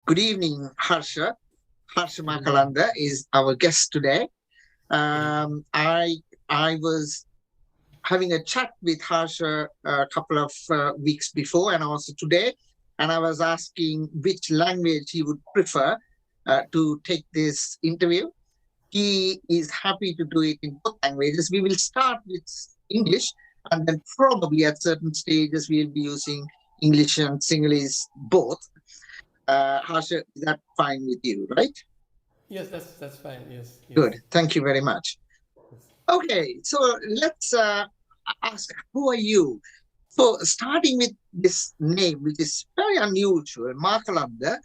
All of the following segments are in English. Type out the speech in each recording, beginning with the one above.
Good evening, Harsha. Harsha Makalande is our guest today. I was having a chat with Harsha a couple of weeks before and also today, and I was asking which language he would prefer to take this interview. He is happy to do it in both languages. We will start with English, and then probably at certain stages we'll be using English and Sinhalese both. Harsha, is that fine with you, right? Yes, that's fine. Yes, Good. yes. Thank you very much. Okay, so let's ask, who are you? So starting with this name, which is very unusual, Makalanda,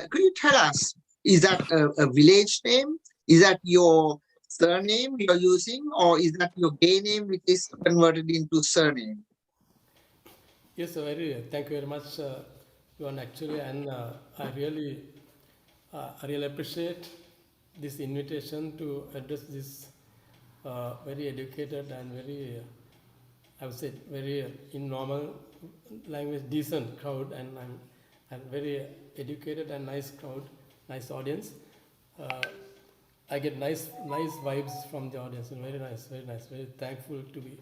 could you tell us, is that a village name? Is that your surname you're using, or is that your gay name, which is converted into surname? Yes, thank you very much, Yuan, actually, and I really appreciate this invitation to address this very educated and very, I would say, very in normal language, decent crowd, and very educated and nice crowd, nice audience. Uh, I get nice vibes from the audience, and very nice, very nice. Very thankful to be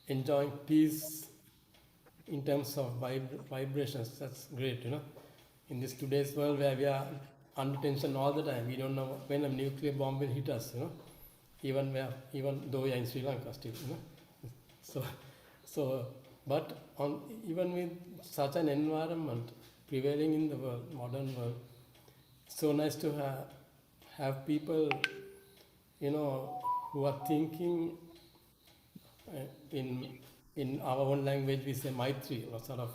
enjoying peace in terms of vibrations. That's great, in this today's world where we are under tension all the time. We don't know when a nuclear bomb will hit us, even though we are in Sri Lanka still. So so but on even with such an environment prevailing in the world, modern world, so nice to have people, who are thinking uh, in in our own language. We say maitri, or sort of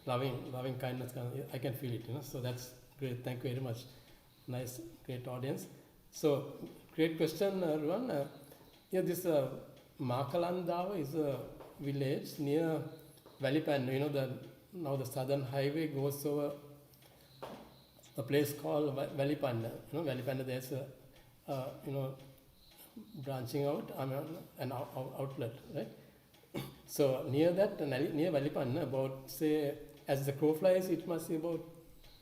loving kindness. I can feel it, so that's great. Thank you very much. Nice, great audience. So great question, Ruan. Yeah, this Makalandava is a village near Valipan. Now the southern highway goes over a place called Valipan. Valipan, there's a branching out, an outlet, right? So near that, near Valipan, about, say, as the crow flies, it must be about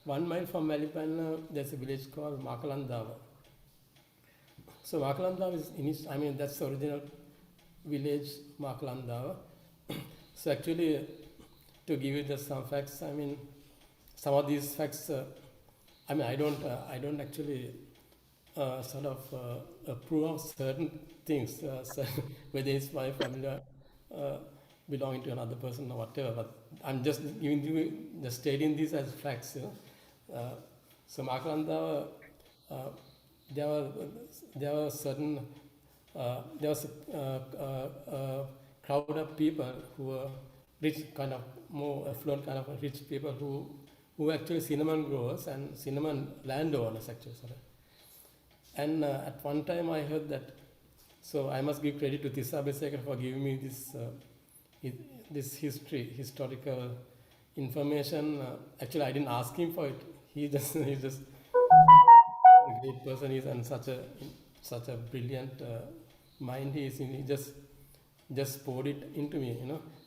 1 mile from Valipan. There's a village called Makalandava. So Makalandava that's the original village, Makalandava. So actually, to give you just some facts, some of these facts, I don't actually sort of approve of certain things, whether it's my family uh, belonging to another person or whatever. But I'm just giving you, just stating these as facts. So Makaranda, uh, there were there were certain there was a crowd of people who were rich, kind of more affluent kind of rich people who actually cinnamon growers and cinnamon landowners actually. Sorry. And at one time I heard that, so I must give credit to Tissa Abeysekara for giving me this historical information. Actually, I didn't ask him for it. He's just a great person. He's and such a brilliant mind. He just poured it into me.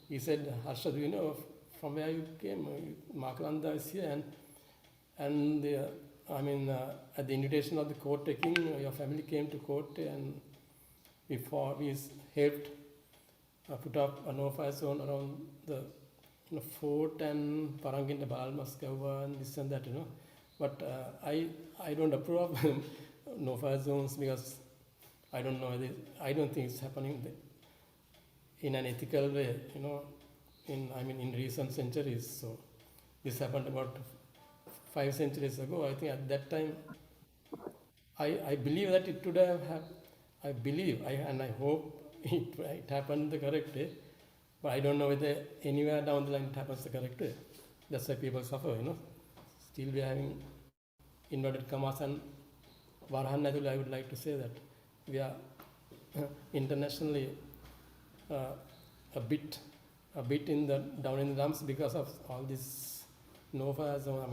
He said, Harsha, do you know from where you came? Makalanda is here, and at the invitation of the court taking, your family came to court, and before we helped put up a no-fire zone around the fort and Paranginda Balmaskawa and this and that, But I don't approve of no-fire zones because I don't know. I don't think it's happening in an ethical way, in recent centuries. So this happened about 5 centuries ago. I think at that time, I believe that it would have I believe, and I hope it happened the correct way. But I don't know whether anywhere down the line it happens the correct way. That's why people suffer, Still we are having inverted commas and Varhan. I would like to say that we are internationally a bit down in the dumps because of all this no fire zone.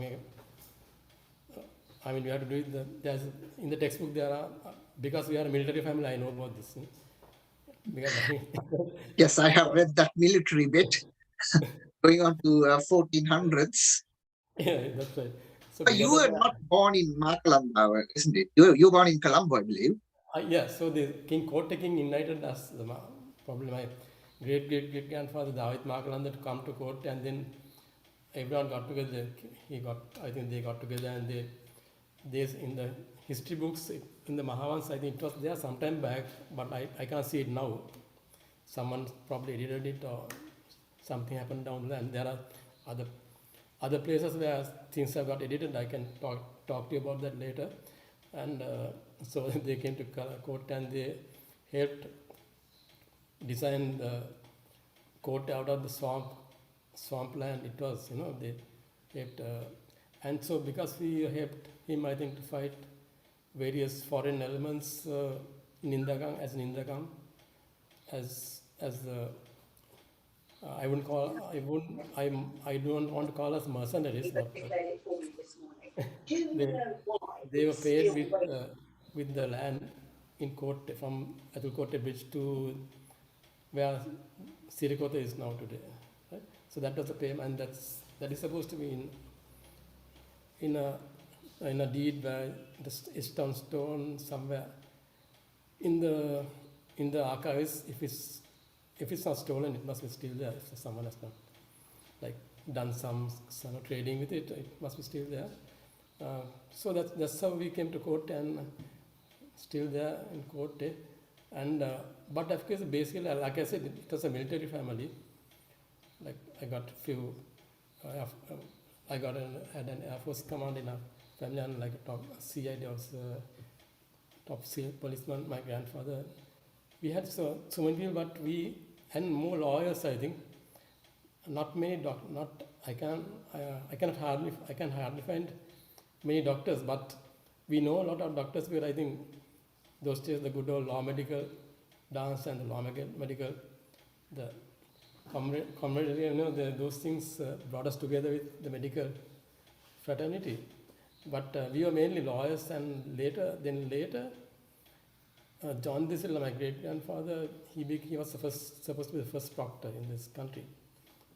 We have to do it. There's in the textbook there are, because we are a military family. I know about this. Because Yes, I have read that military bit going on to 1400s. yeah, that's right. So But you because of were that, not born in Makalamba, isn't it? You were born in Colombo, I believe. yeah, so the Cote King invited us, probably my great grandfather David Makalande, to come to court, and then everyone got together. I think they got together, and there's in the history books, in the Mahavans, I think it was there sometime back, but I can't see it now. Someone probably edited it, or something happened down there, and there are other places where things have got edited. I can talk to you about that later. And so they came to court, and they helped design the court out of the swampland. It was, they helped, and so because we helped him, I think, to fight various foreign elements in Indagang, as the I don't want to call us mercenaries, but they they were paid with the land in Kotte, from Atalkote Bridge to where Sirikota is now today. Right? So that was the payment, and that is supposed to be in a deed where it's on stone somewhere in the archives. If it's not stolen, it must be still there. If someone has not like done some trading with it, it must be still there. So that's how we came to court, and still there in court. And but of course, basically, like I said, it was a military family. Like I got had an Air Force command in our family, and like a top CID was top policeman. My grandfather. We had so many people, but and more lawyers, I think. Not many not I can hardly find many doctors, but we know a lot of doctors, because I think those days the good old law medical dance and the law medical, the camaraderie, those things brought us together with the medical fraternity. But we were mainly lawyers, and later, John Tissa, my great grandfather, he was supposed to be the first proctor in this country.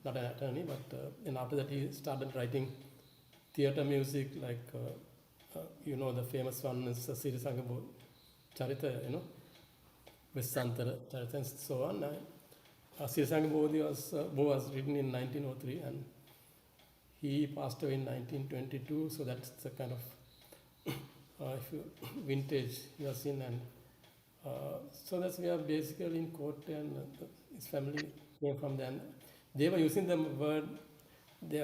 Not an attorney, but and after that he started writing theatre music, like the famous one is Sri Lanka Charita, Vistantara Charita, and so on. Sri Lanka was written in 1903, and he passed away in 1922. So that's the kind of vintage he was in, and so that's we are basically in court, and his family came from there. They were using the word.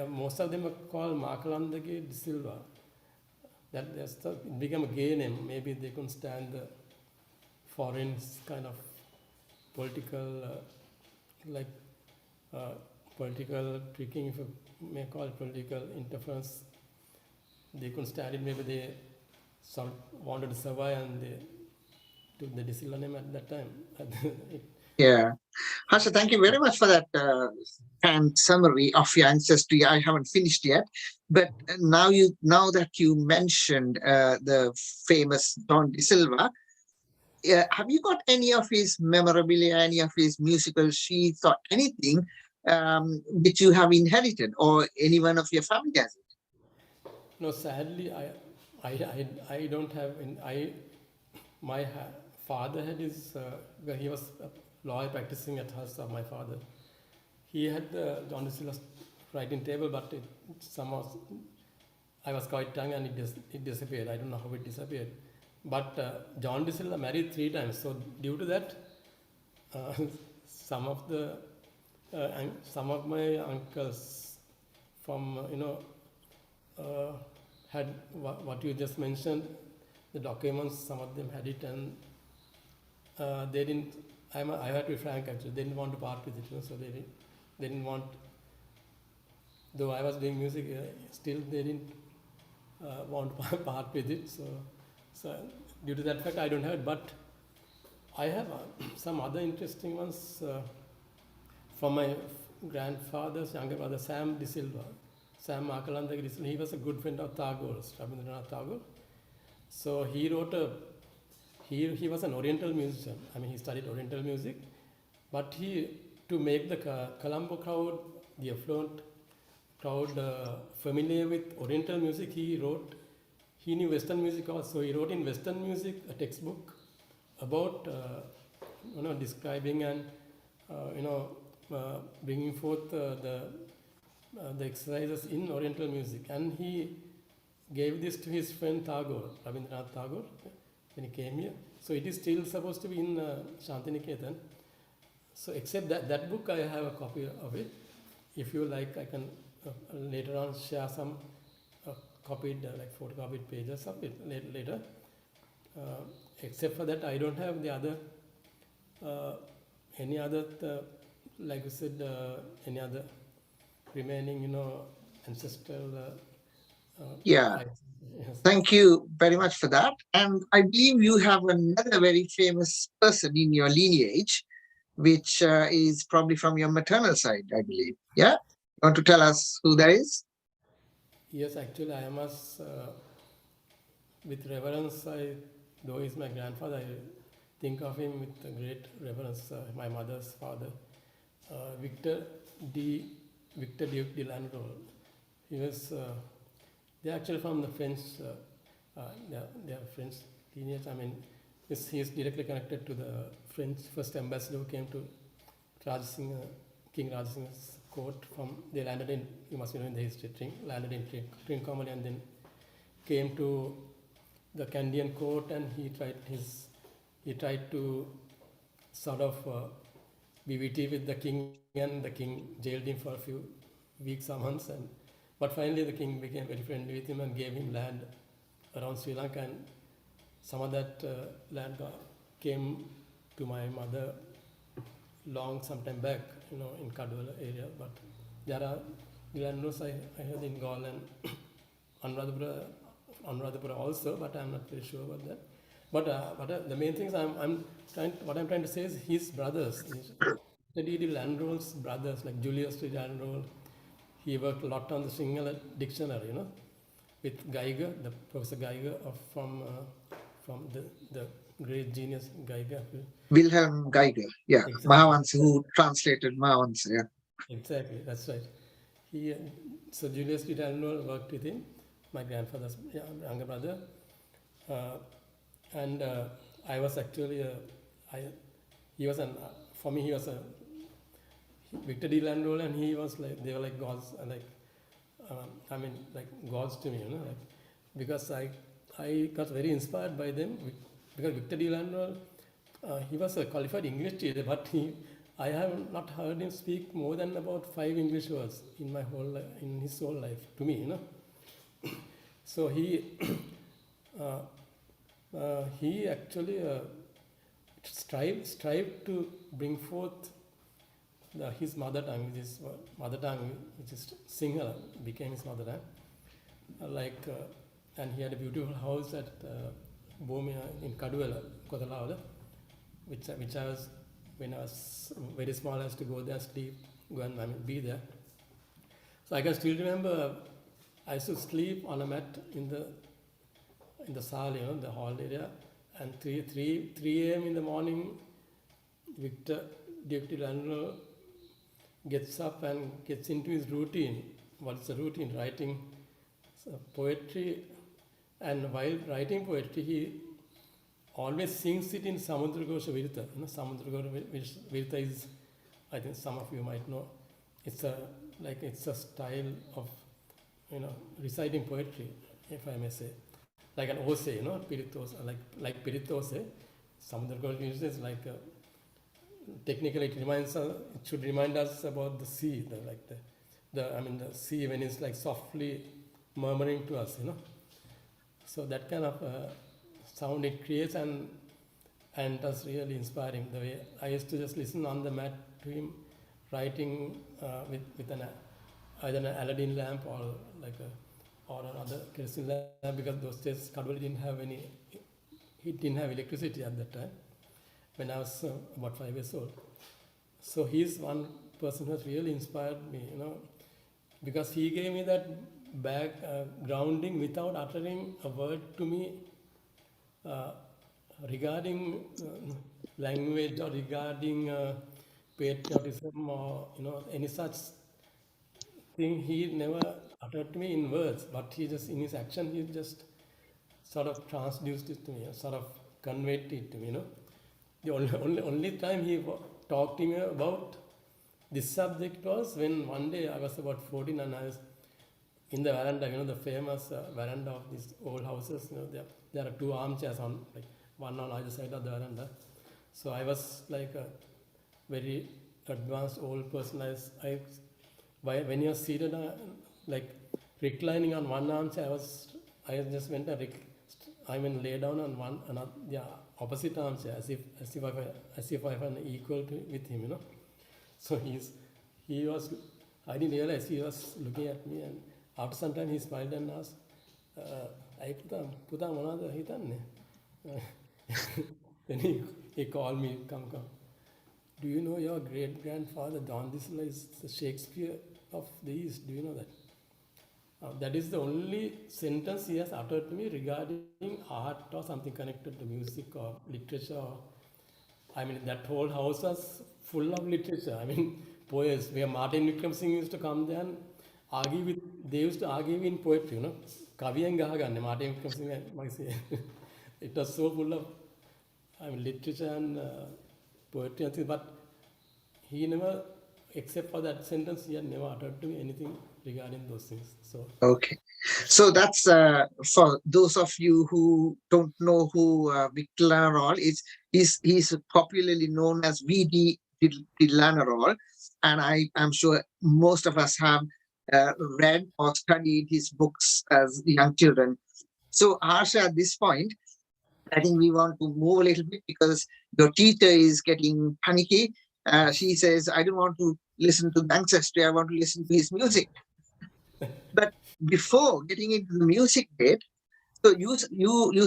Most of them were called Makalande Silva. It became a gay name. Maybe they couldn't stand the foreign kind of political, political tricking, if you may call it political interference. They couldn't stand it. Maybe they wanted to survive, and they took the Silva name at that time. Yeah. Harsha, thank you very much for that and summary of your ancestry. I haven't finished yet, but now that you mentioned the famous Don De Silva, have you got any of his memorabilia, any of his musical sheets, or anything which you have inherited, or anyone of your family has it? No, sadly, I don't have. My father had his. He was a lawyer practicing at Harsha. My father, he had the John De Silva writing table, but somehow I was quite young, and it disappeared. I don't know how it disappeared. But John De Silva married 3 times, so due to that, some of my uncles from had what you just mentioned, the documents. Some of them had it, and they didn't. I have to be frank, actually. They didn't want to part with it, so they didn't want. Though I was doing music, still they didn't want to part with it. So due to that fact, I don't have it. But I have some other interesting ones from my grandfather's younger brother, Sam De Silva. Sam Makalande De Silva. He was a good friend of Tagore's, Rabindranath Tagore. So he wrote he was an oriental musician. I mean, he studied oriental music, but to make the Colombo crowd, the affluent crowd familiar with Oriental music, he knew Western music also. He wrote in Western music a textbook about, describing and, bringing forth the exercises in Oriental music. And he gave this to his friend Tagore, Rabindranath Tagore, when he came here. So it is still supposed to be in Shantiniketan. So except that book, I have a copy of it. If you like, I can later on share some copied, photocopied pages of it later. Except for that, I don't have the other, any other, like you said, any other remaining, ancestral. Yeah. Yes. Thank you very much for that. And I believe you have another very famous person in your lineage, which is probably from your maternal side, I believe. Yeah? You want to tell us who that is? Yes, actually, I must, with reverence, though he's my grandfather, I think of him with great reverence. My mother's father, Victor Duke de Landreau. He was, they're actually from the French, they're French lineage. I mean, he is directly connected to the French first ambassador who came to King Rajasingha's court. They landed in, you must know in the history, landed in Trincomalee and then came to the Candian court, and he tried to sort of be witty with the king, and the king jailed him for a few weeks or months, but finally the king became very friendly with him and gave him land around Sri Lanka, and some of that land came to my mother some time back, in Kadwala area. But there are Landros I heard in Gaul and Anuradhapura also, but I'm not very sure about that. But the main things what I'm trying to say is his brothers, D.D. Landro's brothers, like Julius D. Landro, he worked a lot on the Sinhala dictionary, with Geiger, the Professor Geiger from the great genius Geiger. Wilhelm Geiger, yeah. Exactly. Mahavansa, who translated Mahavansa, yeah. Exactly, that's right. So Julius D. Landro worked with him, my grandfather's younger brother. And I was actually, he was for me, he was a Victor D. Landro, and he was they were like gods, like gods to me, because I got very inspired by them, because Victor D. Landro, he was a qualified English teacher, but I have not heard him speak more than about 5 English words in his whole life, to me, So he actually strived to bring forth his mother tongue, which is Sinhala, became his mother tongue. And he had a beautiful house at Bomia in Kadwala, Kothalawala, which I was, when I was very small, I used to go there, sleep, be there. So I can still remember I used to sleep on a mat in the saal, the hall area, and 3 a.m. in the morning, Victor Duke de Landro gets up and gets into his routine. What's the routine? Writing poetry, and while writing poetry, he always sings it in Samudragosha Virta. Samudragosha Virta is, I think some of you might know, it's a style of reciting poetry, if I may say, like an ose, Piritose, like Piritose. Samudragosha is like technically it should remind us about the sea, the sea when it's like softly murmuring to us, So that kind of sound it creates, and that's really inspiring. The way I used to just listen on the mat to him writing with either an Aladdin lamp or another kerosene lamp, because those days Kadwala didn't have electricity at that time when I was about 5 years old. So he's one person who has really inspired me, because he gave me that grounding without uttering a word to me regarding language or regarding patriotism or any such think he never uttered to me in words, but he just, in his action, he just sort of transduced it to me, sort of conveyed it to me, The only time he talked to me about this subject was when one day I was about 14 and I was in the veranda, the famous veranda of these old houses. There are two armchairs on, like one on either side of the veranda. So I was like a very advanced old person. When you're seated, like reclining on one armchair, I just went and lay down on the opposite armchair as if I were equal with him. So he was, I didn't realize he was looking at me, and after some time he smiled and asked, "Ay puta monada hitanne?" Then he called me, come. Do you know your great grandfather Don Disla is the Shakespeare of the East? Do you know that? That is the only sentence he has uttered to me regarding art or something connected to music or literature. That whole house was full of literature. Poets, where Martin Wickramasinghe used to come there and they used to argue in poetry, Kaviyan gahaganne, Martin Wickramasinghe. It was so full of literature and poetry and things, but he never, except for that sentence, he had never uttered to me anything regarding those things. So okay, so that's for those of you who don't know who Victor Lanarol is. He's popularly known as V.D. Lanarol, and I'm sure most of us have read or studied his books as young children. So Harsha, at this point, I think we want to move a little bit because your teacher is getting panicky. She says, "I don't want to listen to the ancestry. I want to listen to his music." But before getting into the music bit, so you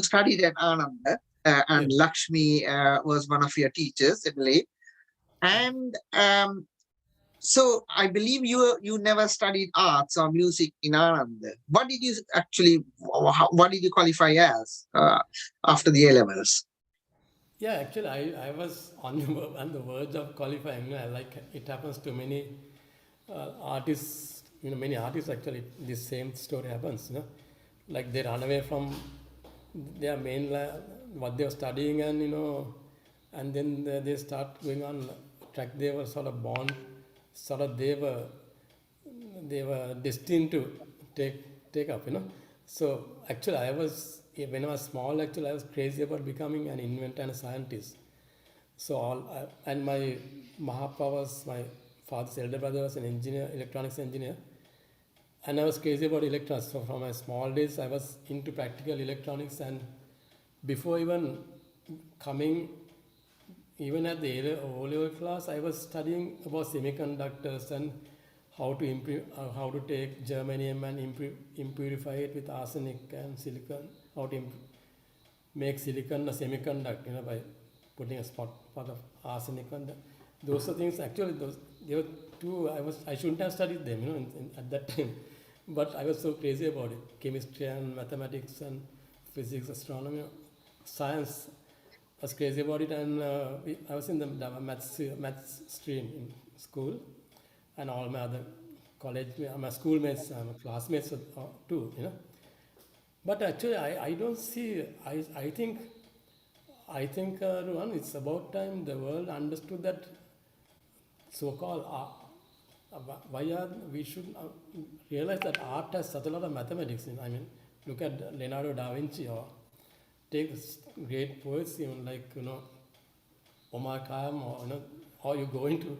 studied at Ananda, and yes. Lakshmi was one of your teachers, I believe. And so I believe you never studied arts or music in Ananda. What did you actually? What did you qualify as after the A levels? Yeah, actually, I was on the verge of qualifying. Like it happens to many artists. Many artists actually. This same story happens. Like they run away from their main what they were studying, and then they start going on track they were sort of born, sort of they were destined to take up. So actually, when I was small, actually I was crazy about becoming an inventor and a scientist. So and my Mahappa was my father's elder brother, was an engineer, electronics engineer, and I was crazy about electronics. So from my small days, I was into practical electronics, and before even coming, even at the O-level class, I was studying about semiconductors and how to take germanium and impurify it with arsenic and silicon, how to make silicon a semiconductor, by putting a spot of arsenic on that. Those are things, actually, they were two, I shouldn't have studied them, at that time. But I was so crazy about it. Chemistry and mathematics and physics, astronomy, science. I was crazy about it, and I was in the maths stream in school, and all my other college, my schoolmates, my classmates too, But actually, I don't see. I think, Ruhan, it's about time the world understood that so-called we should realize that art has such a lot of mathematics in. Look at Leonardo da Vinci, or take great poets, even like Omar Khayyam, or you go into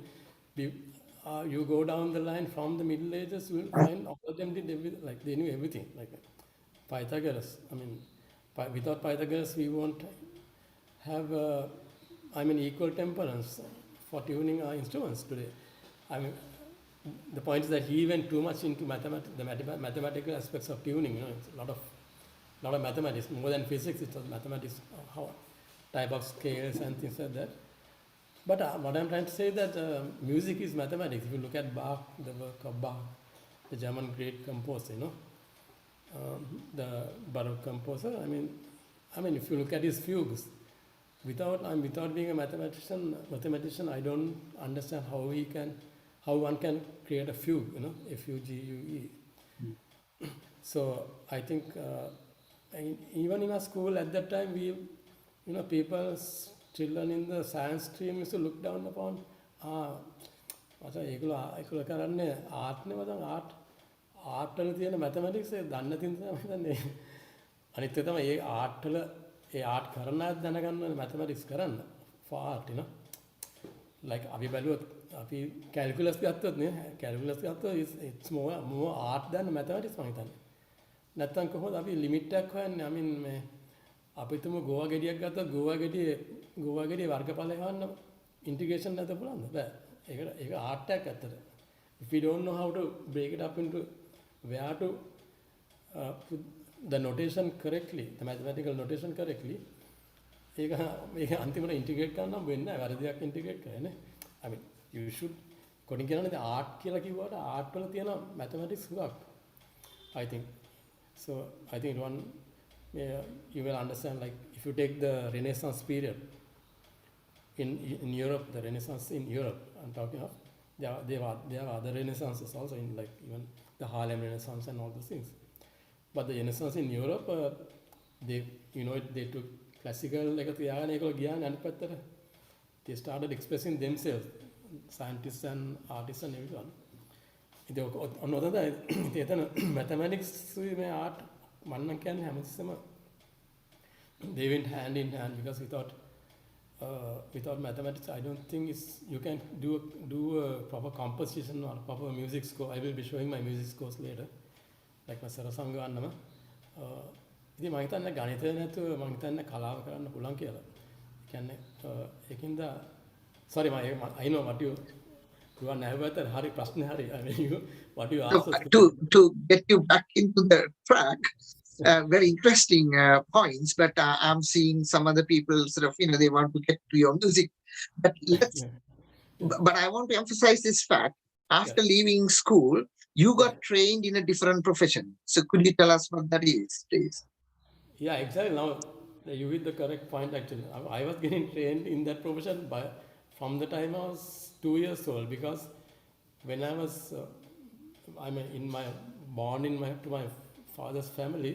you go down the line from the Middle Ages, you will find all of them did everything, like they knew everything, like Pythagoras. Without Pythagoras, we won't have equal temperance for tuning our instruments today. The point is that he went too much into the mathematical aspects of tuning. It's a lot of mathematics, more than physics. It was mathematics, how type of scales and things like that. But what I'm trying to say is that music is mathematics. If you look at Bach, the work of Bach, the German great composer, the Baroque composer. If you look at his fugues, without being a mathematician, I don't understand how one can create a fugue, F-U-G-U-E. So I think even in our school at that time, people, children in the science stream used to look down upon, ඒගොල්ලෝ කරන්නේ art නේ මචං art වල තියෙන mathematics එක දන්න තින් තමයි හිතන්නේ. අනිත් එක තමයි ඒ ආර්ට් වල ඒ ආර්ට් කරන අය දැනගන්න ඕනේ මැතමැටික්ස් කරන්න for art, like අපි බැලුවොත් අපි කැල්කියුලස් ගත්තොත් නේ කැල්කියුලස් ගත්තොත් it's more art than mathematics මම හිතන්නේ. නැත්තම් කොහොමද අපි ලිමිට් එකක් හොයන්නේ? I mean මේ අපි තුමු ගෝවා ගෙඩියක් ගත්තොත් ගෝවා ගෙඩියේ වර්ගඵලය හොයන්න ඉන්ටිග්‍රේෂන් නැත පුළුවන්ද? බෑ. ඒක ආර්ට් එකක් ඇත්තට. If we don't know how to break it up into where to put the notation correctly, the mathematical notation correctly, මේක අන්තිමට ඉන්ටිග්‍රේට් කරන්න නම් වෙන්නේ නැහැ. වැරදියක් ඉන්ටිග්‍රේට් කරන්නේ. I mean you should කොටින් කියනනේ ආර්ට් කියලා කිව්වට ආර්ට් වල තියෙන mathematics හුඟක්. I think so. I think you will understand, like if you take the Renaissance period in Europe, the Renaissance in Europe, I'm talking of, there are other Renaissances also, in like even the Harlem Renaissance and all those things. But the Renaissance in Europe, they took classical they started expressing themselves, scientists and artists and everyone. Mathematics art they went hand in hand, because without mathematics, I don't think you can do a proper composition or proper music score. I will be showing my music scores later, like my Sarasanga annama. ඉතින් මම හිතන්නේ ගණිතය නැතුව මම හිතන්නේ කලාව කරන්න පුළුවන් කියලා. කියන්නේ ඒකින්ද sorry I know what you are never that hari ප්‍රශ්නේ hari. I mean what you asked to get you back into the track. Very interesting points, but I'm seeing some other people sort of, they want to get to your music. But but I want to emphasize this fact. After leaving school, you got trained in a different profession. So could you tell us what that is, please? Yeah, exactly. Now you hit the correct point. Actually, I was getting trained in that profession from the time I was 2 years old, because when I was born to my father's family,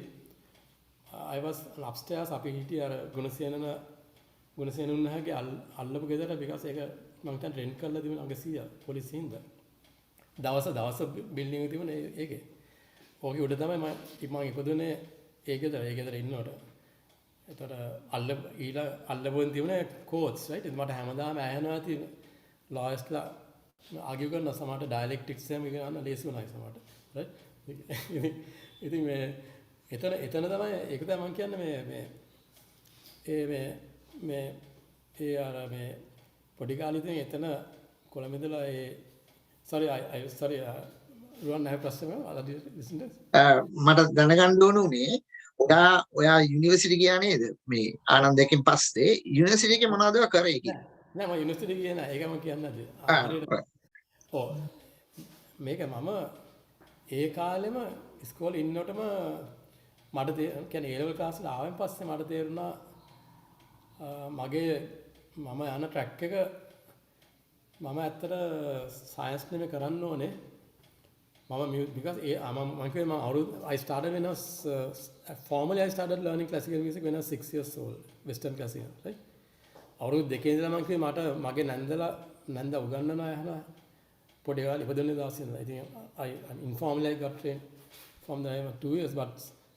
I was upstairs. අපි හිටියේ අර ගුණසේනගේ අල්ලපු ගෙදර, because ඒක මම හිතන්නේ rent කරලා තිබුණා අඟ 100 පොලිසිය හින්දා. දවස් බිල්ඩින් එක තිබුණේ ඒකේ. ඕකේ උඩ තමයි මම ඉපදුනේ ඒ ගෙදර ඉන්නකොට. එතකොට අල්ලපුවෙන් තිබුණේ කෝඩ්ස්, right? මට හැමදාම ඇහෙනවා ඇති ලොයස්ලා ආගියු කරන සමහරට ඩයලෙක්ටික්ස් එහෙම ඉගෙන ලේසි වුණා සමහරට, right? ඉතින් එතන තමයි ඒක තමයි මම කියන්නේ ඒ අර පොඩි කාලේ ඉතින් එතන කොළඹදලා sorry Ruan, I have ප්‍රශ්න මට දැනගන්න ඕන උනේ ඔයා යුනිවර්සිටි ගියා නේද? මේ ආනන්දයෙන් පස්සේ යුනිවර්සිටි එකේ මොනවද කරේ කියලා? නෑ මම යුනිවර්සිටි ගියේ නෑ. ඒක මම කියන්නද. ඔව් මේක මම ඒ කාලෙම ඉස්කෝලේ ඉන්නකොටම මට කියන්නේ A level class වල ආවෙන් පස්සේ මට තේරුණා මම යන ට්‍රැක් එක මම ඇත්තට සයන්ස් නෙමෙයි කරන්න ඕනේ. because I started when I was formally I started learning classical music when I was 6 years old, Western classical, right? අවුරුදු දෙකේ ඉඳලා මම කිව්වේ මට මගේ නැන්ද උගන්වනවා අහලා පොඩි කාලේ ඉපදුනේ දවසේ ඉඳලා. ඉතින් informally I got trained from the 2 years, but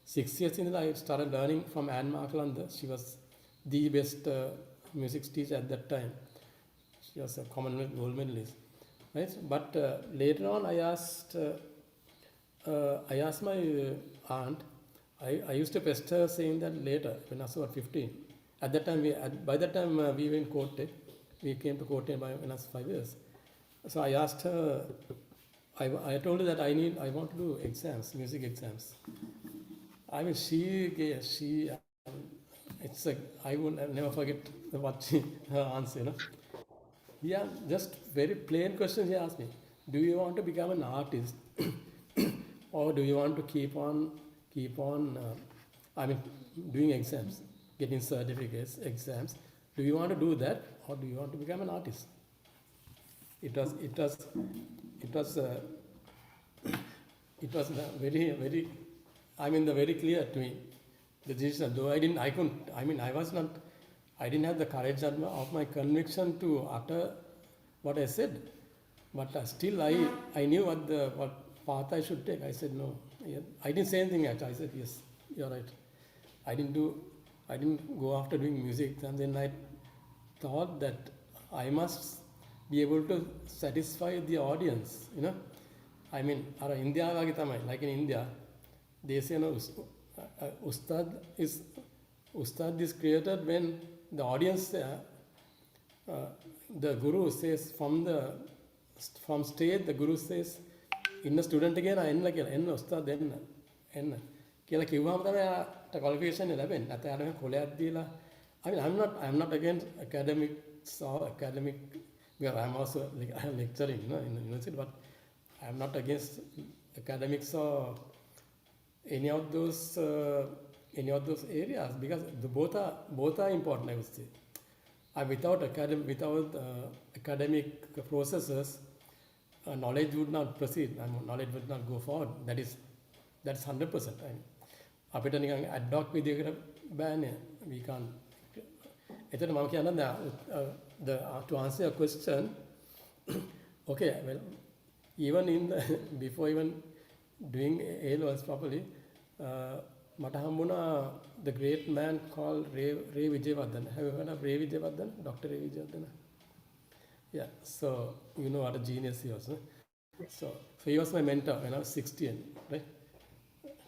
6 years ඉඳලා I started learning from Ananda College. She was the best music teacher at that time. She was a Commonwealth gold medalist, right? But later on I asked my aunt. I used to pester her saying that later when I was about 15. At that time, by that time we were in Kotte. We came to Kotte when I was 5 years. So I asked her. I told her that I want to do exams, music exams. I mean, it's like I will never forget her answer. Yeah, just very plain question she asked me. Do you want to become an artist, or do you want to keep on doing exams, getting certificates, exams? Do you want to do that, or do you want to become an artist? It was very, very, very clear to me, the decision. Though I didn't have the courage of my conviction to utter what I said, but still I knew what path I should take. I said no. Yeah. I didn't say anything actually. I said yes, you're right. I didn't go after doing music, and then I thought that I must be able to satisfy the audience, India, like in India, they say Ustad is created when the audience, the Guru says from stage, the Guru says, in the student again, en Ustad en කියලා කිව්වම තමයි ආට qualification ලැබෙන්නේ. නැත්නම් ආට කොලයක් දීලා I'm not against academics or academic, where I'm also lecturing in the university, but I'm not against academics or any of those areas, because both are important, I would say. Without academic processes, knowledge would not proceed. Knowledge would not go forward. That's 100%. අපිට නිකන් ad-hoc විදිහකට බෑනේ. We can't. එතන මම කියනවා to answer your question, okay, well, even before even doing A-levels properly, මට හම්බුණා the great man called Ray Vijayawardena. Have you heard of Ray Vijayawardena? Dr. Ray Vijayawardena? Yeah, so you know what a genius he was. So he was my mentor when I was 16, right?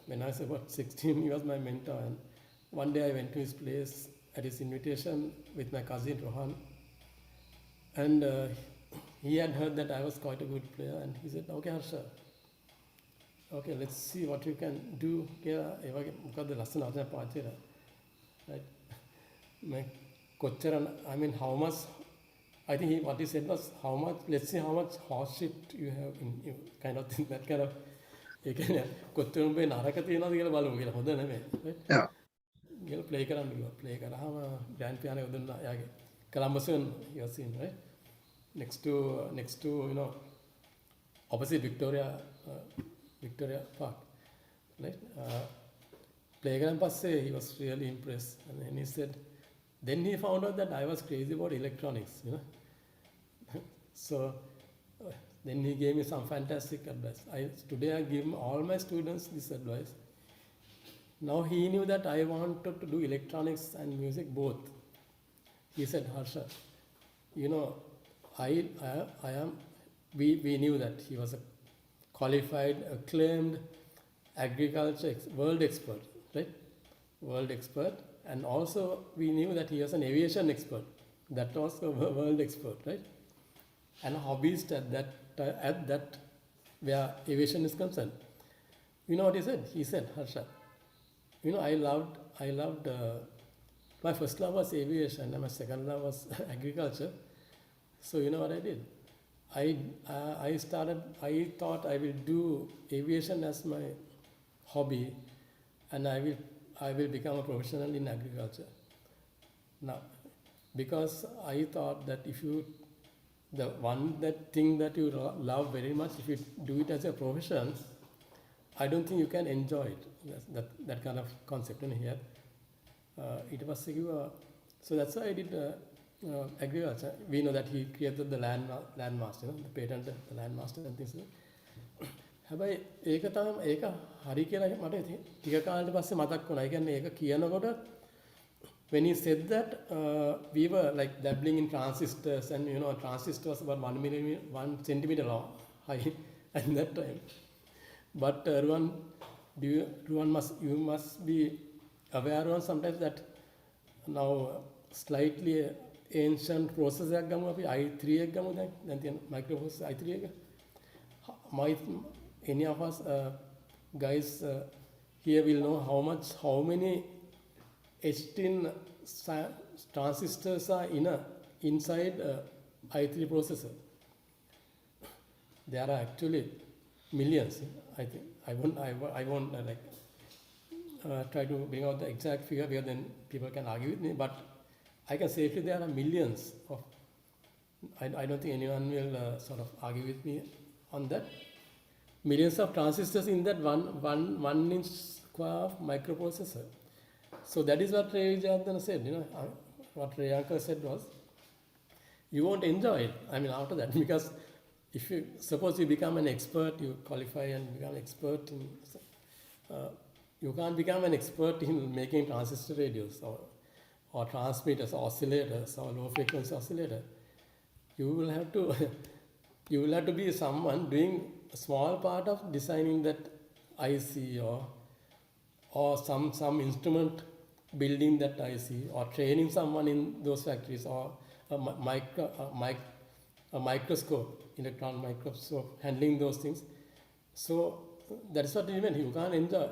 When I was about 16, he was my mentor, and one day I went to his place at his invitation with my cousin Rohan, and he had heard that I was quite a good player, and he said, okay Harsha, okay, let's see what you can do. Right? How much, I think what he said was, let's see how much horse shit you have in you, kind of thing, that kind of, කොච්චර උඹේ නරක තියෙනවද කියලා බලමු කියලා. හොඳ නෙමෙයි. කියලා ප්ලේ කරන්න කිව්වා. ප්ලේ කරාම ග්‍රෑන්ඩ් පියානෝ යොදන්න යාගේ Colombo Symphony Orchestra, right? Next to opposite Victoria Park, right? Play කරන් පස්සේ he was really impressed, and then he said, then he found out that I was crazy about electronics, so then he gave me some fantastic advice. Today I give all my students this advice. Now he knew that I wanted to do electronics and music both. He said, Harsha, we knew that he was a qualified, acclaimed agriculture world expert, right? World expert. And also we knew that he was an aviation expert. That was a world expert, right? And a hobbyist at that where aviation is concerned. You know what he said? He said, Harsha, I loved my first love was aviation and my second love was agriculture. So you know what I did? I thought I will do aviation as my hobby, and I will become a professional in agriculture. Now, because I thought that that thing that you love very much, if you do it as a profession, I don't think you can enjoy it. That kind of concept in here. It was so that's why I did agriculture. We know that he created the land master, the patent, the land master and things like that. හැබැයි ඒක හරි කියලා මට ටික කාලෙකට පස්සේ මතක් වුණා. ඒ කියන්නේ ඒක කියනකොට when he said that, we were like dabbling in transistors, and a transistor was about 1 centimeter long high at that time. But you must be aware of sometimes that now slightly ancient process එකක් ගමු අපි i3 එක ගමු දැන් තියෙන microprocessor i3 එක. Any of us guys here will know how many H10 transistors are inside i3 processor. There are actually millions, I think. I won't try to bring out the exact figure, because then people can argue with me, but I can safely there are millions of. I don't think anyone will sort of argue with me on that millions of transistors in that one inch square of microprocessor. So that is what Ray Jadhan said. What Ray Uncle said was, you won't enjoy it. I mean, after that, because if you suppose you become an expert, you qualify and become an expert in, you can't become an expert in making transistor radios or transmitters, or oscillators, or low frequency oscillator. You will have to you will have to be someone doing a small part of designing that IC, or some instrument building that IC, or training someone in those factories, or a microscope, electron microscope, handling those things. So that's what you mean. You can't enjoy.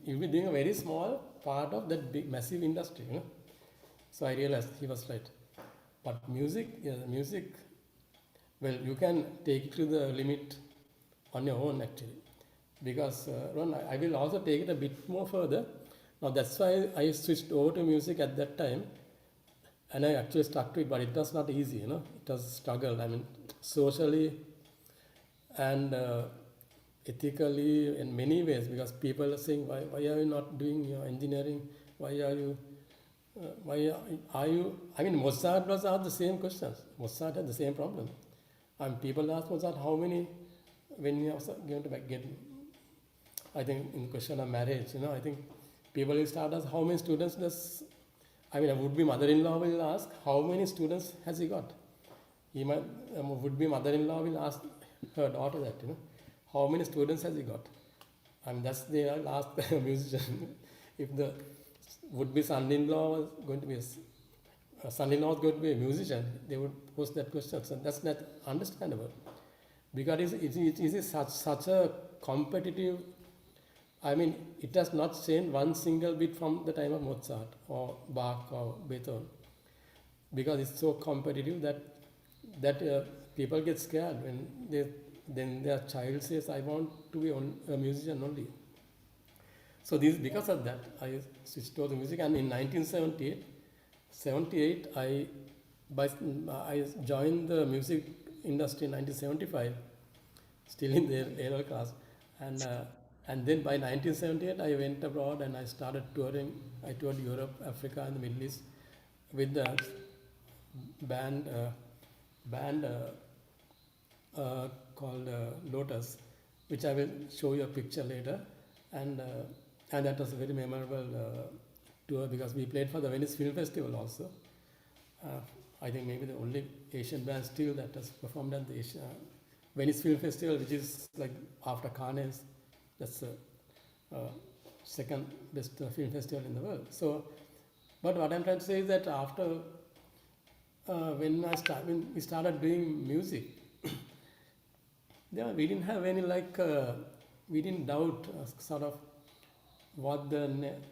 You'll be doing a very small part of that big, massive industry. So I realized he was right. But music, well, you can take it to the limit on your own, actually. Because Ron, I will also take it a bit more further. Now that's why I switched over to music at that time, and I actually stuck to it. But it was not easy, It was a struggle. I mean, socially and ethically in many ways, because people are saying, why are you not doing your engineering? Why are you? I mean, Mozart was asked the same questions. Mozart had the same problem. And people asked Mozart, how many, when he was going to get, I think in the question of marriage, I think people will start asking, how many students does, I mean, a would-be mother-in-law will ask, how many students has he got? He might, would-be mother-in-law will ask her daughter that, how many students has he got? And that's they will ask the musician. If the would-be son-in-law was going to be son-in-law was going to be a musician, they would pose that question. So that's not understandable, because it is such a competitive. I mean, it has not changed one single bit from the time of Mozart or Bach or Beethoven, because it's so competitive that people get scared when their child says, "I want to be a musician only." So because of that, I switched over to music, and in 1978, I joined the music industry in 1975, still in the A-level class, and then by 1978 I went abroad and I started touring. I toured Europe, Africa, and the Middle East with the band called Lotus, which I will show you a picture later, and that was a very memorable tour, because we played for the Venice Film Festival also. I think maybe the only Asian band still that has performed at the Venice Film Festival, which is like after Cannes, that's the second best film festival in the world. So, but what I'm trying to say is that after when we started doing music, we didn't have any we didn't doubt sort of what the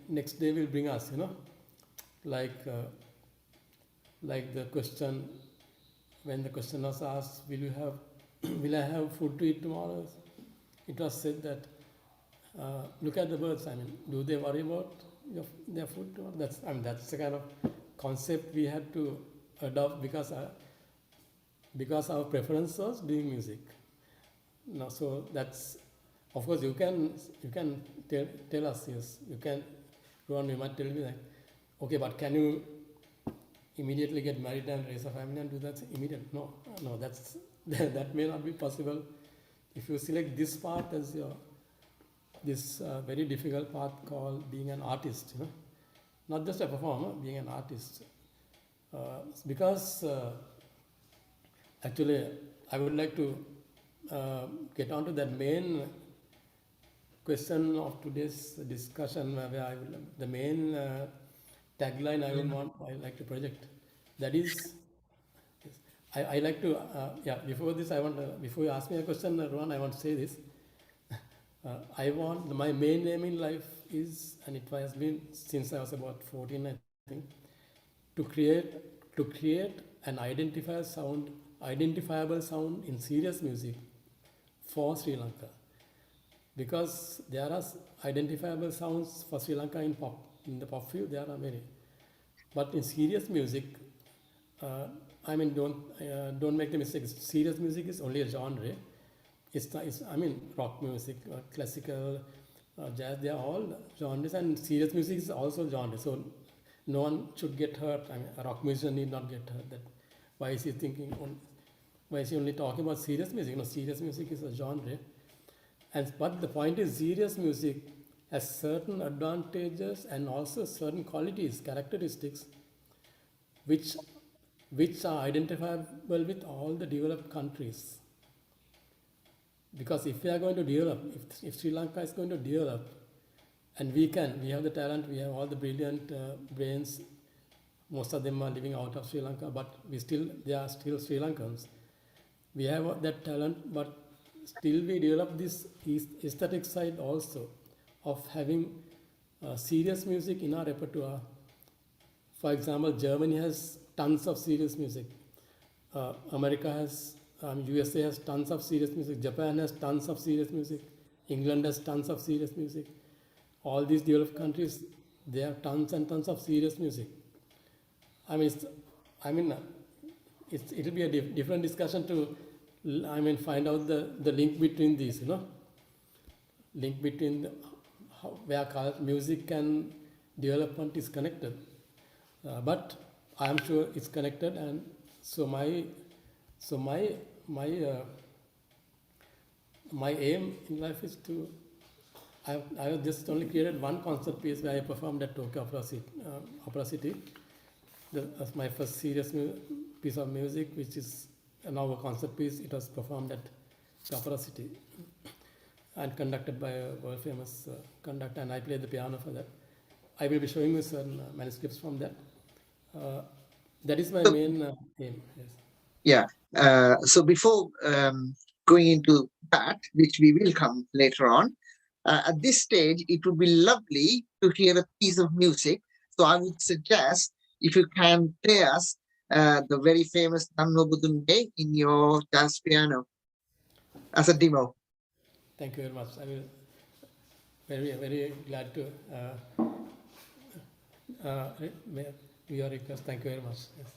next day will bring us, like the question, when the question was asked, will I have food to eat tomorrow? It was said that look at the birds. I mean, do they worry about their food tomorrow? That's the kind of concept we had to adopt, because our preference was doing music. Now, so that's, of course, you can tell us, yes, you can, Rohan, you might tell me that, okay, but can you immediately get married and raise a family and do that immediately? No, that may not be possible. If you select this path as this very difficult path called being an artist, not just a performer, being an artist, because actually I would like to get on to that main question of today's discussion, where the main tagline I would like to project. That is, I like to, before this, before you ask me a question, Rohan, I want to say this. My main aim in life is, and it has been since I was about 14, I think, to create an identifiable sound in serious music for Sri Lanka. Because there are identifiable sounds for Sri Lanka in the pop field, there are many. But in serious music, I mean, don't make the mistake. Serious music is only a genre. I mean, rock music, classical, jazz, they are all genres, and serious music is also genre. So no one should get hurt. I mean, a rock musician need not get hurt. That why is he why is he only talking about serious music? You know, serious music is a genre, and but the point is, serious music has certain advantages and also certain qualities, characteristics, which are identifiable with all the developed countries. Because if we are going to develop, if Sri Lanka is going to develop, and we have the talent, we have all the brilliant brains, most of them are living out of Sri Lanka, but they are still Sri Lankans. We have that talent, but still we develop this aesthetic side also of having serious music in our repertoire. For example, Germany has tons of serious music. America has, USA has tons of serious music. Japan has tons of serious music. England has tons of serious music. All these developed countries, they have tons and tons of serious music. I mean, it'll be a different discussion to, find out the link between these, link between where music and development is connected. But I am sure it's connected, and so my aim in life is to. I have just only created one concert piece where I performed at Tokyo Opera City. That's my first serious piece of music, which is now a concert piece. It was performed at the Opera City and conducted by a world famous conductor, and I played the piano for that. I will be showing you some manuscripts from that. That is my main aim. Yes. Yeah. So before going into that, which we will come later on, at this stage, it would be lovely to hear a piece of music. So I would suggest if you can play us the very famous Danno Budunde in your jazz piano as a demo. Thank you very much. I will very glad to your request. Thank you very much. Yes.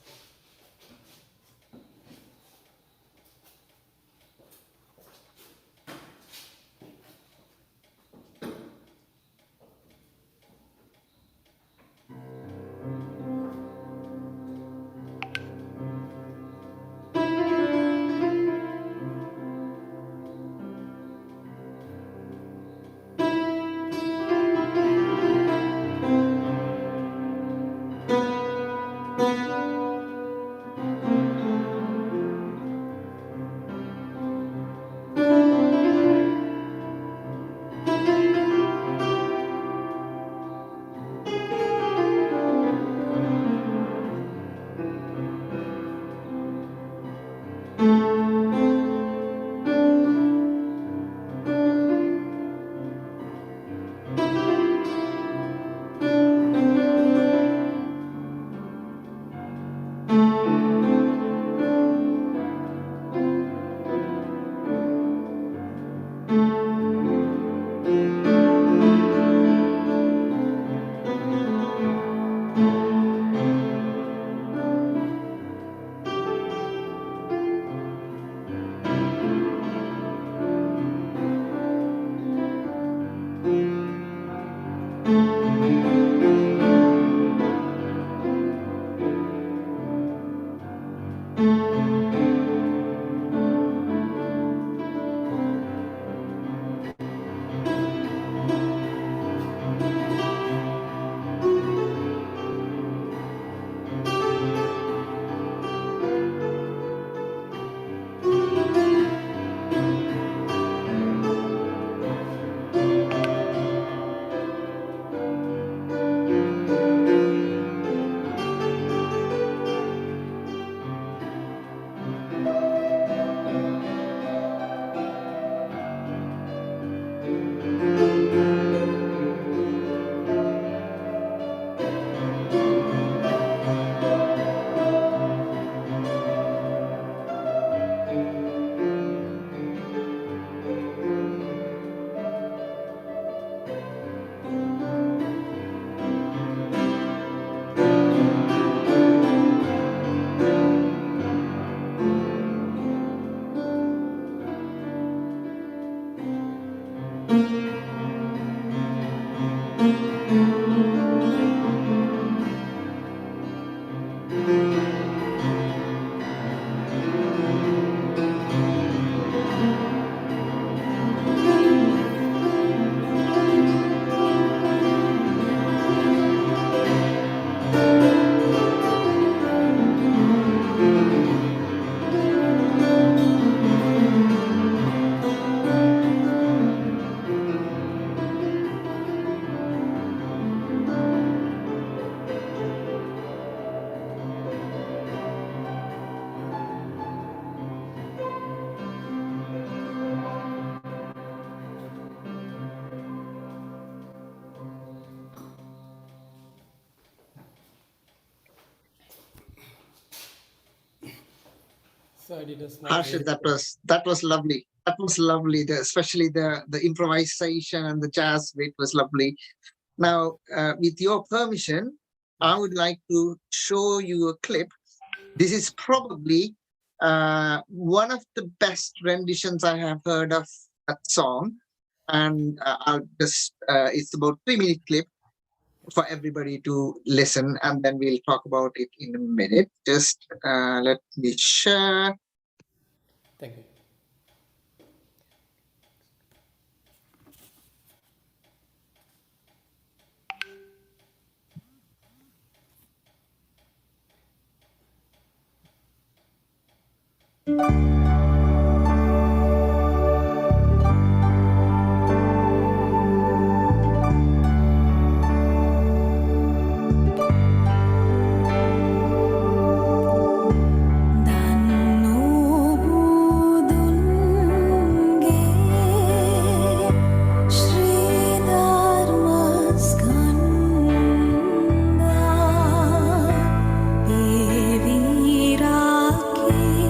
So I did a small Harsha, that was lovely. That was lovely. Especially the improvisation and the jazz bit was lovely. Now, with your permission, I would like to show you a clip. This is probably one of the best renditions I have heard of that song. And I'll just, it's about 3-minute clip for everybody to listen, and then we'll talk about it in a minute. Just let me share. Thank you. Devi Rakhi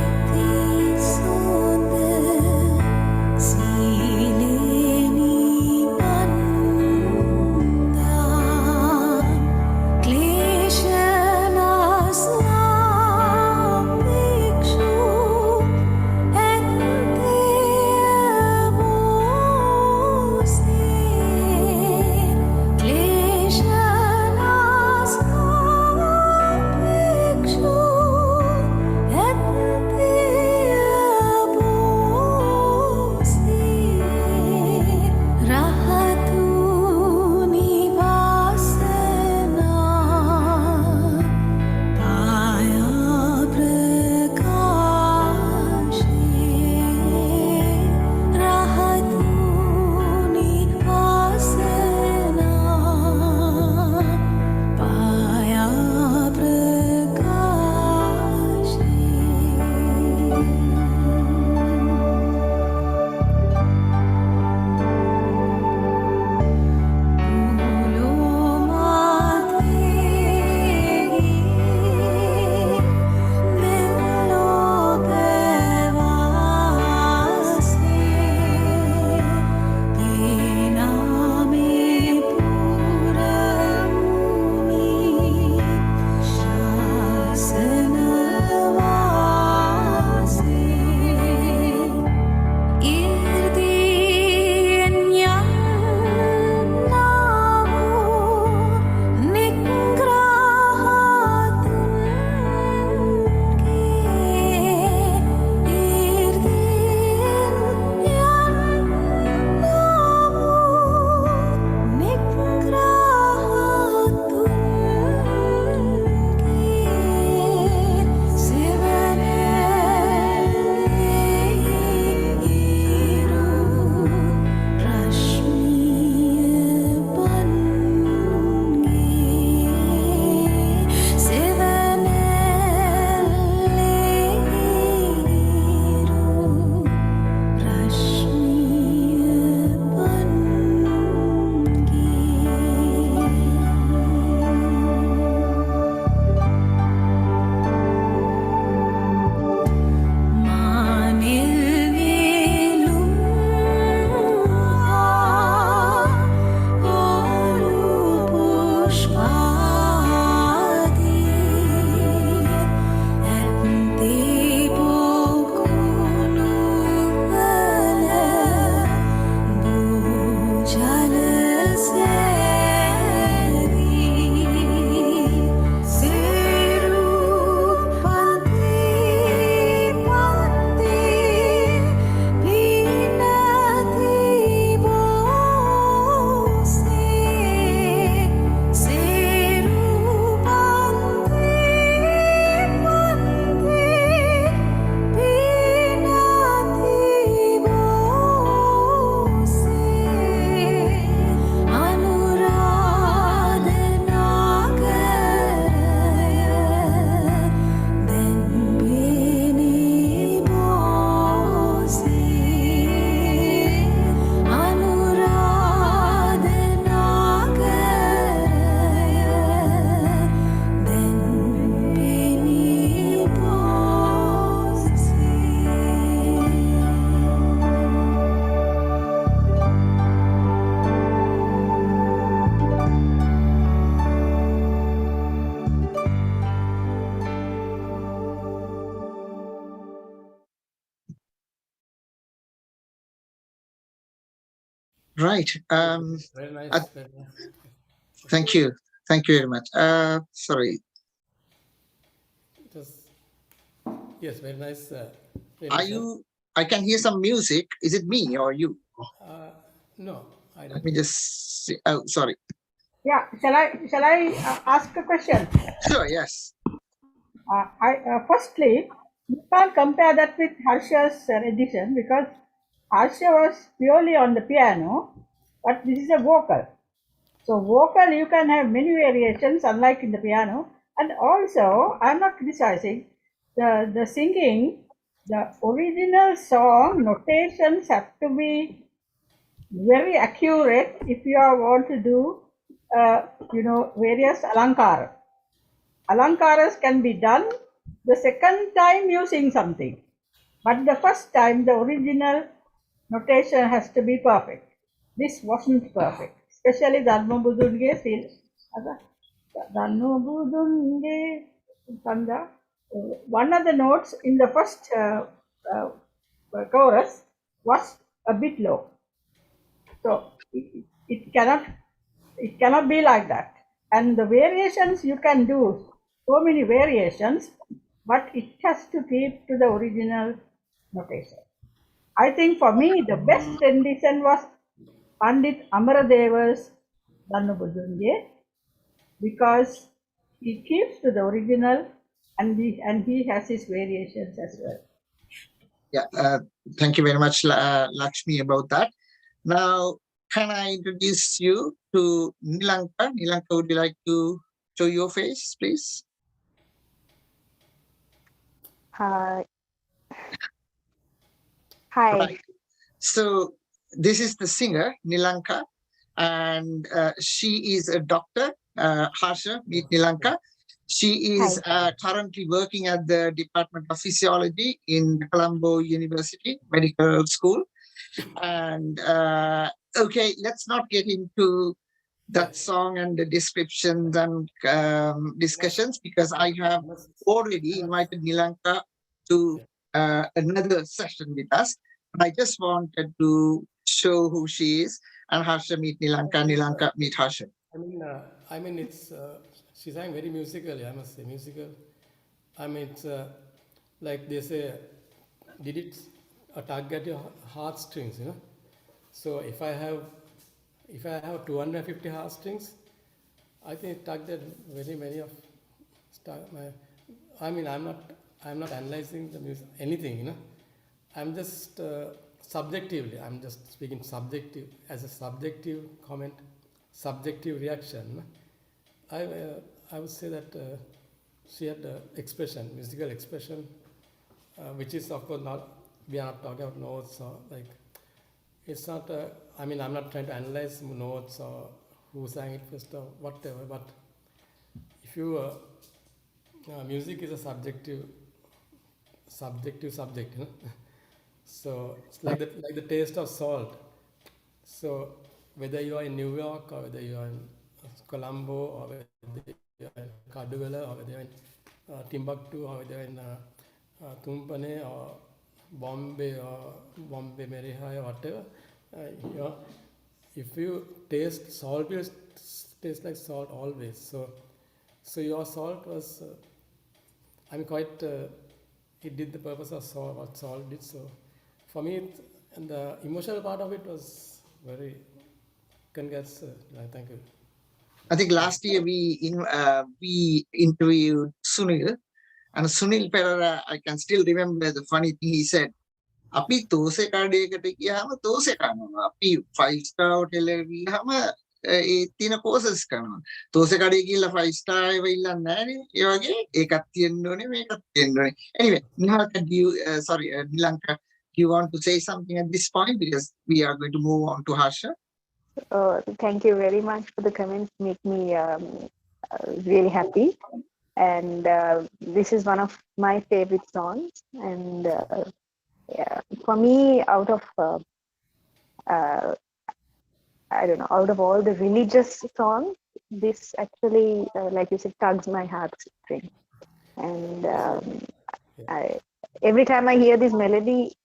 Right. Very nice. Uh, Very nice. Thank you. Thank you very much. Sorry. Just, yes, very nice. Are you? I can hear some music. Is it me or you? No, I don't. Let me just see. Oh, sorry. Yeah, shall I ask a question? Sure. Yes. Firstly, you can't compare that with Harsha's edition because Harsha was purely on the piano, but this is a vocal. So vocal, you can have many variations, unlike in the piano. And also, I'm not criticizing the singing. The original song notations have to be very accurate if you want to do, various alankara. Alankaras can be done the second time you sing something, but the first time the original notation has to be perfect. This wasn't perfect, especially Dharma Budunge feel. Dharma Budunge Kanda. One of the notes in the first chorus was a bit low, so it cannot be like that. And the variations you can do so many variations, but it has to keep to the original notation. I think for me the best rendition was Pandit Amaradeva's Dhanubudunge because he keeps to the original and he has his variations as well. Yeah. Thank you very much, Lakshmi, about that. Now, can I introduce you to Nilanka? Nilanka, would you like to show your face, please? Hi. Right. So this is the singer, Nilanka, and she is a doctor, Harsha, meet Nilanka. She is currently working at the Department of Physiology in Colombo University Medical School. And okay, let's not get into that song and the descriptions and discussions because I have already invited Nilanka to another session with us. I just wanted to show who she is and Harsha meet Nilanka, Nilanka meet Harsha. I mean, it's she sang very musically. I must say, musical. I mean, it's like they say, did it tug at your heartstrings? You know. So if I have 250 heartstrings, I think it tugged at very many of. I mean, I'm not analyzing the music, anything. You know, I'm just subjectively. I'm just speaking subjective as a subjective comment, subjective reaction. I would say that she had expression, musical expression, which is of course not. We are not talking about notes or like. It's not. I mean, I'm not trying to analyze notes or who sang it first or whatever. But if you music is a subjective subject, you know. So it's like the taste of salt. So whether you are in New York or whether you are in Colombo or whether you are in Kadugala or whether you are in Timbuktu or whether you are in Tumpane or Bombay or Bombay Merihai or whatever, you know, if you taste salt, you taste like salt always. So your salt was, I'm quite. It did the purpose of salt. What salt did. So for me, and the emotional part of it was very. Congrats. Thank you. I think last year we interviewed Sunil, and Sunil Perera, I can still remember the funny thing he said. අපි තෝසේ කඩේකට ගියාම තෝසේ කනවා. අපි 5 star hotel එකට ගියාම ඒ තියෙන courses කරනවා. තෝසේ කඩේ ගිහලා 5 star ඒව ඉල්ලන්නේ නැහැ නේ. ඒ වගේ ඒකක් තියෙන්න ඕනේ මේකක් තියෙන්න ඕනේ. Anyway, Nilanka, Nilanka, do you want to say something at this point because we are going to move on to Harsha? Thank you very much for the comments. Make me really happy. And this is one of my favorite songs. And yeah, for me, out of I don't know, out of all the religious songs, this actually, like you said, tugs my heartstring. And every time I hear this melody,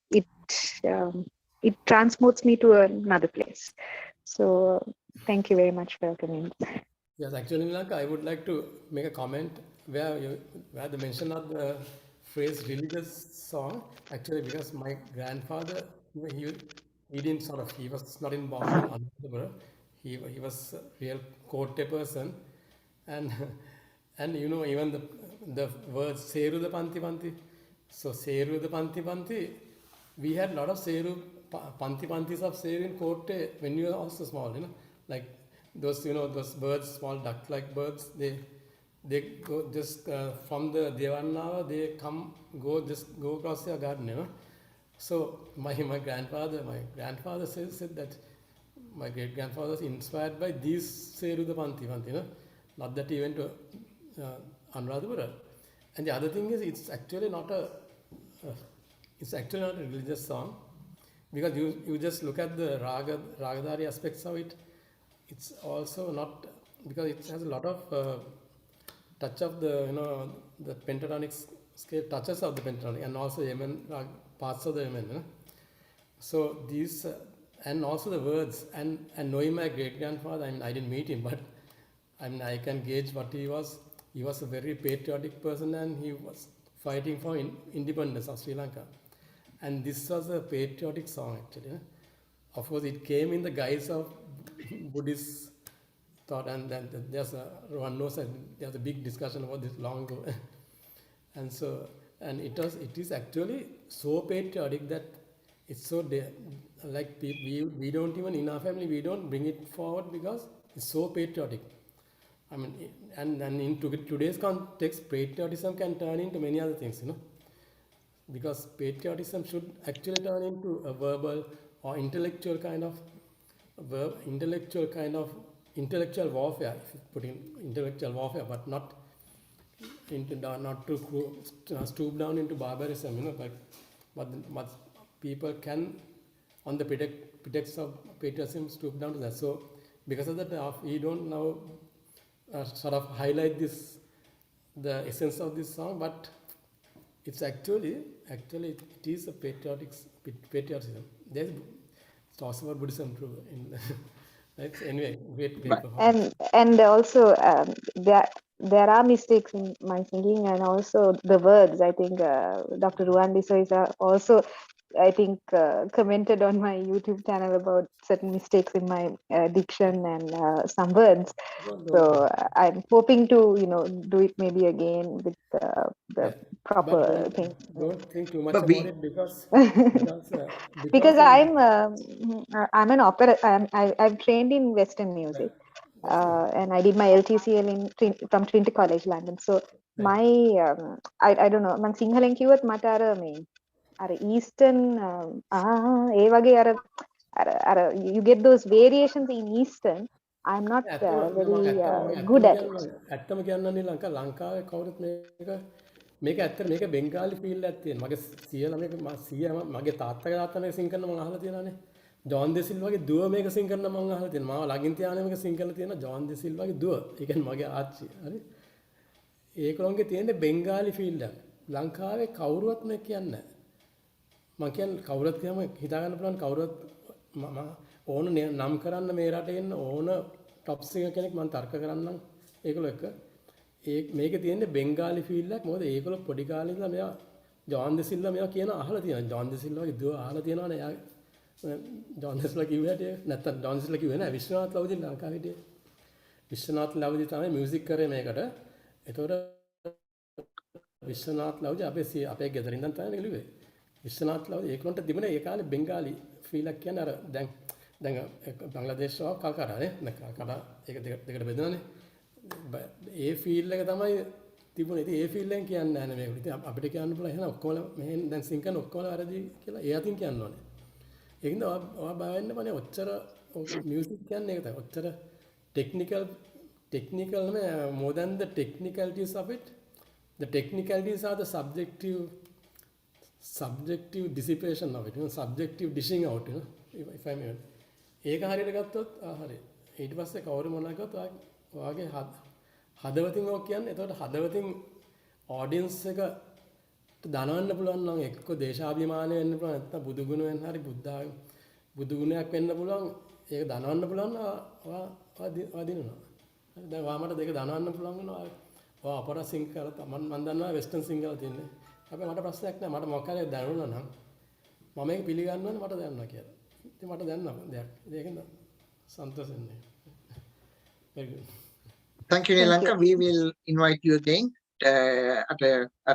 it transports me to another place. So thank you very much for your comments. Yes, actually, Lanka, I would like to make a comment where the mention of the phrase religious song. Actually, because my grandfather, he didn't sort of, he was not in born in Ananda. He was a real court person, and and even the words Seru the Panti Panti. So Seru the Panti Panti, we had a lot of Seru Panti Pantis of Seru in court when you were also small, like those those birds, small duck-like birds. They go just from the Devanava, they go across your garden, So my grandfather said that my great grandfather was inspired by these Seru the Panti Panti, not that he went to Anuradhapura. And the other thing is, it's actually not a religious song, because you just look at the ragadhari aspects of it. It's also not, because it has a lot of touch of the the pentatonic scale, touches of the pentatonic, and also Yemen parts of the Yemen. So these and also the words, and knowing my great grandfather, I didn't meet him, but I can gauge what he was. He was a very patriotic person, and he was fighting for independence of Sri Lanka. And this was a patriotic song, actually. Of course, it came in the guise of Buddhist thought, and then one knows that there's a big discussion about this long ago. And so, and it is actually so patriotic that it's so like we don't even, in our family, we don't bring it forward because it's so patriotic. I mean, and in today's context, patriotism can turn into many other things, because patriotism should actually turn into a verbal or intellectual kind of intellectual warfare, if you put in intellectual warfare, but not to stoop down into barbarism, but people can, on the pretext of patriotism, stoop down to that. So because of that, we don't now sort of highlight the essence of this song, but it's actually it is a patriotism. It's also about Buddhism too. Right? Anyway, great performance. And also there are mistakes in my singing, and also the words. I think Dr. Ruan Disoy also, I think, commented on my YouTube channel about certain mistakes in my diction and some words. So I'm hoping to do it maybe again with the proper thing. Don't think too much about it, because because I'm an opera. I've trained in Western music, and I did my LTCL from Trinity College, London. So my I don't know. Man Sinhalen kiwat mata ara Eastern ඒ වගේ අර you get those variations in Eastern. I'm not very good at it. ඇත්තම කියන්න ලංකාවේ කවුරුත් මේක ඇත්තට මේක Bengali feel එකක් තියෙනවා. මගේ තාත්තගේ සිං කරන මම අහලා තියෙනවානේ. ජෝන් දෙසිල්වාගේ දුව මේක සිං කරන මම අහලා තියෙනවා. මාව ළඟින් තියාගෙන මේක සිං කරලා තියෙනවා ජෝන් දෙසිල්වාගේ දුව. ඒ කියන්නේ මගේ ආච්චි. හරි. ඒකලොන්ගේ තියෙන බෙන්ගාලි ෆීල් එකක්. ලංකාවේ කවුරුවත් මේක කියන්නේ නැහැ. මම කියන්නේ කවුරුත් කියම හිතා ගන්න පුළුවන් කවුරුත් ඕන නම් කරන්න මේ රටේ ඉන්න ඕන টপ සිංගර් කෙනෙක් මම තර්ක කරන්නම් ඒකලෝ එක. මේකේ තියෙන්නේ බෙන්ගාලි ෆීල් එකක්. මොකද ඒකලෝ පොඩි කාලේ ඉඳලා මෙයා ජෝන් දෙසිල්වා මෙයා කියන අහලා තියෙනවා. ජෝන් දෙසිල්වාගේ දුව අහලා තියෙනවනේ. එයා ජෝන් දෙසිල්වා කිව්ව හැටි නැත්තම් ජෝන් දෙසිල්වා කිව්වේ නෑ. විශ්වනාත් ලව්දි ලංකාවේ හිටියේ. විශ්වනාත් ලව්දි තමයි මියුසික් කරේ මේකට. ඒතකොට විශ්වනාත් ලව්දි අපේ ගෙදර ඉඳන් තමයි නෙළුවේ. විශ්වනාත් ලව්දි ඒකලොන්ට තිබුණේ ඒ කාලේ බෙන්ගාලි ෆීල් එකක් කියන්නේ අර දැන් බංග්ලාදේශ වල කල්කරානේ. කඩා ඒක දෙකට බෙදනනේ. ඒ ෆීල් එක තමයි තිබුණේ. ඉතින් ඒ ෆීල් එකෙන් කියන්නේ නැහැ නේ මේක. ඉතින් අපිට කියන්න පුළුවන් එහෙනම් ඔක්කොම මෙහෙන් දැන් සිංකන ඔක්කොම වැරදි කියලා ඒ අතින් කියන්න ඕනේ. ඒකින්ද ඔයා බය වෙන්න බෑ. ඔච්චර මියුසික් කියන්නේ ඒක තමයි. ඔච්චර technical නේ, more than the technicalities of it. The technicalities are the subjective dissipation of it, subjective dishing out, if I may. ඒක හරියට ගත්තොත් හරි. ඊට පස්සේ කවුරු මොනවා කරත් ඔයාගේ හදවතින් ඔක් කියන්නේ. එතකොට හදවතින් ඔඩියන්ස් එක දනවන්න පුළුවන් නම් එක්ක දේශාභිමානය වෙන්න පුළුවන්, නැත්නම් බුදු ගුණ වෙන්න හරි බුද්ධාගම බුදු ගුණයක් වෙන්න පුළුවන්. ඒක දනවන්න පුළුවන් වදිනවා. දැන් වාමට දෙක දනවන්න පුළුවන් වෙනවා. ඔය අපර සිංහල මම දන්නවා වෙස්ටර්න් සිංහල තියෙන්නේ. හැබැයි මට ප්‍රශ්නයක් නැහැ. මට මොකක් හරි දැනුණා නම් මම මේක පිළිගන්න ඕනේ මට දැනනවා කියලා. ඉතින් මට දැනනවා දෙයක්. ඒකෙන්ද සන්තෝෂ වෙන්නේ. Very good. Thank you, Sri Lanka. We will invite you again at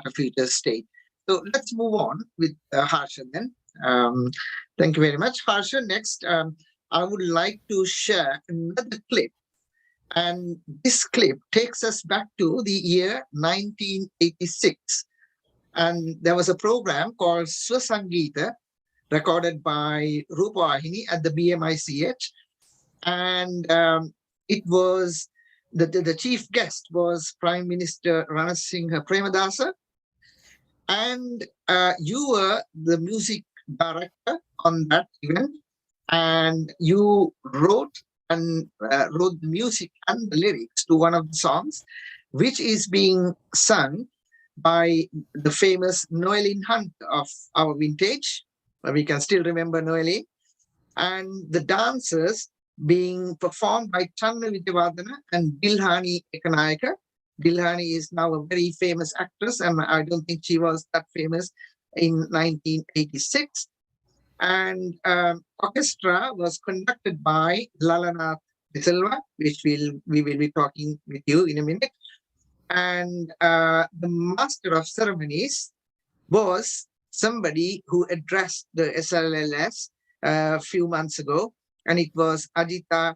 a future stage. So let's move on with Harsha then. Thank you very much, Harsha. Next, I would like to share another clip. And this clip takes us back to the year 1986. And there was a program called Swasangita, recorded by Rupawahini at the BMICH. And it was, the chief guest was Prime Minister Ranasinghe Premadasa. And you were the music director on that event. And you wrote the music and the lyrics to one of the songs, which is being sung by the famous Noeline Hunt of our vintage. We can still remember Noeline. And the dancers being performed by Channa Vijayawardena and Dilhani Ekanayaka. Dilhani is now a very famous actress, and I don't think she was that famous in 1986. And orchestra was conducted by Lalanath Silva, which we will be talking with you in a minute. And the master of ceremonies was somebody who addressed the SLLS a few months ago, and it was Ajita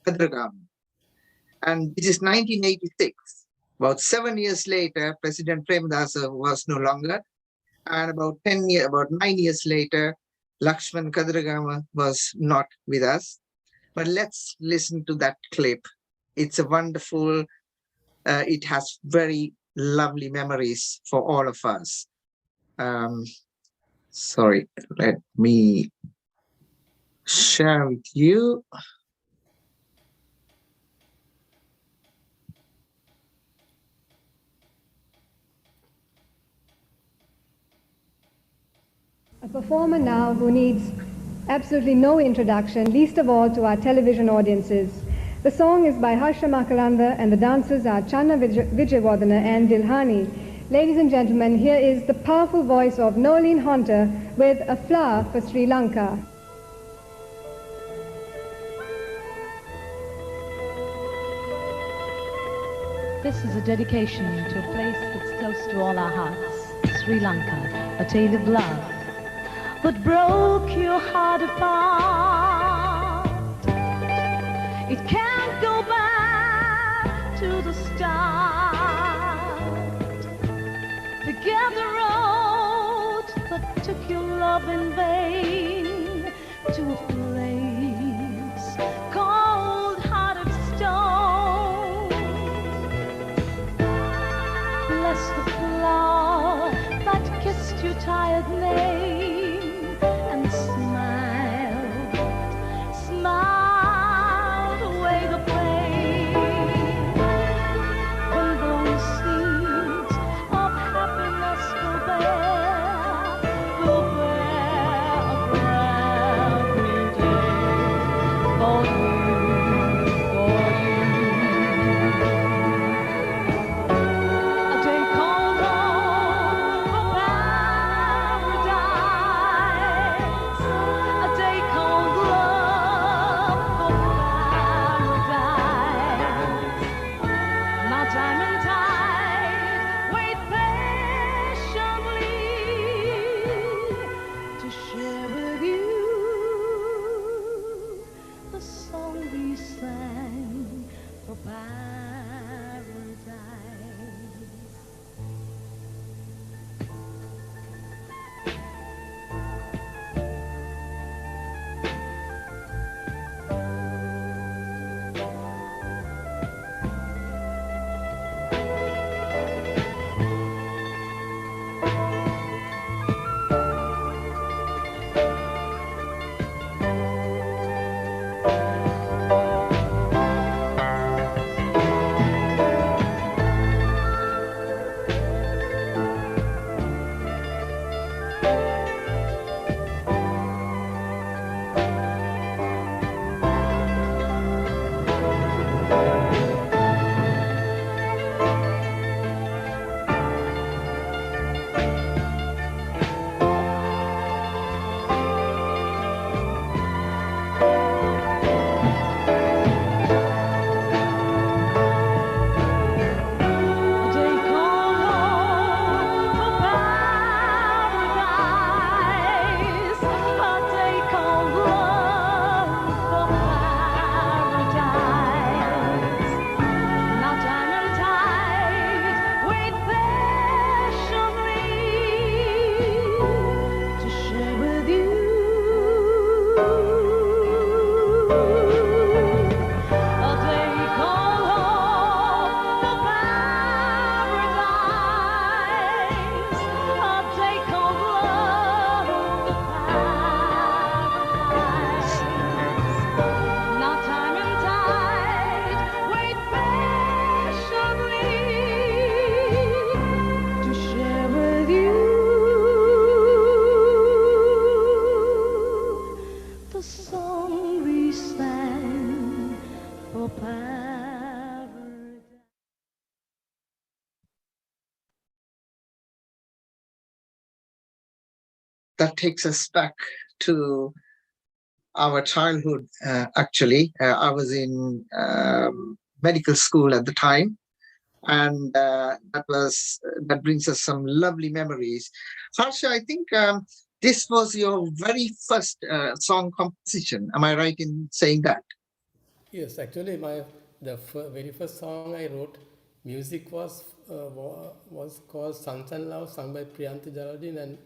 Kadragam. And this is 1986. About 7 years later, President Premadasa was no longer, and about 9 years later, Lakshman Kadragama was not with us. But let's listen to that clip. It's a wonderful, it has very lovely memories for all of us. Sorry, let me share with you. A performer now who needs absolutely no introduction, least of all to our television audiences. The song is by Harsha Makalande and the dancers are Channa Vijayawardena and Dilhani. Ladies and gentlemen, here is the powerful voice of Noeline Hunter with A Flower for Sri Lanka. This is a dedication to a place that's close to all our hearts, Sri Lanka, a tale of love. What broke your heart apart? It can't go back to the start. Forget the road that took your love in vain to a place cold heart of stone. Bless the flower that kissed your tired name. Smiled away the pain. When those seeds of happiness will bear a brand new your paradise. That takes us back to our childhood, actually. I was in medical school at the time, and that brings us some lovely memories. Harsha, I think this was your very first song composition. Am I right in saying that? Yes, actually, the very first song I wrote, music was called Sons and Love, sung by Priyanti Geraldine, and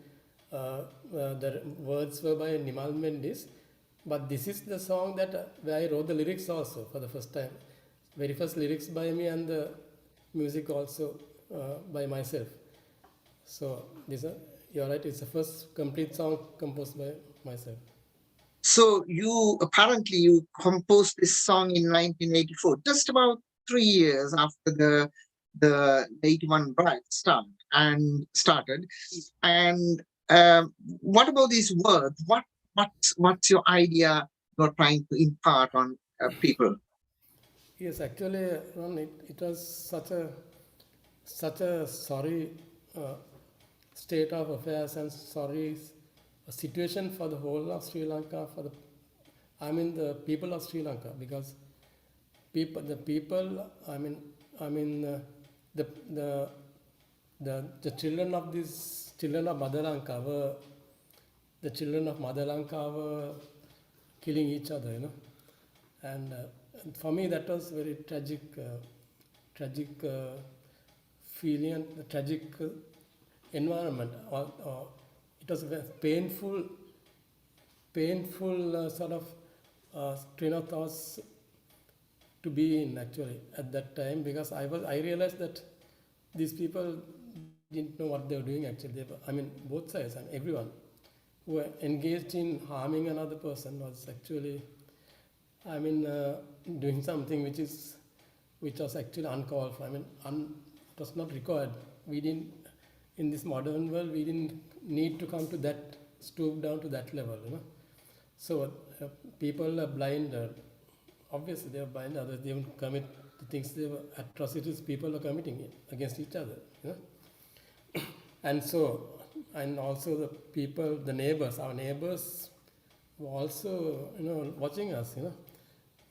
the words were by Nimal Mendis. But this is the song that where I wrote the lyrics also for the first time. Very first lyrics by me and the music also by myself. So you're right, it's the first complete song composed by myself. So you composed this song in 1984, just about 3 years after the 81 Bright started. And what about these words? What's your idea you're trying to impart on people? Yes, actually, Ron, it was such a sorry state of affairs and sorry situation for the whole of Sri Lanka, the people of Sri Lanka, because the children of Mother Lanka were killing each other, and for me that was very tragic feeling and tragic environment. It was a painful sort of train of thoughts to be in, actually, at that time, because I realized that these people didn't know what they were doing, actually. Both sides and everyone who were engaged in harming another person was actually doing something which was actually uncalled for. It was not required. In this modern world, we didn't need to stoop down to that level, So people are blind. Obviously, they are blind. Others, they won't commit the things, atrocities people are committing against each other, And also the people, our neighbors were also, watching us,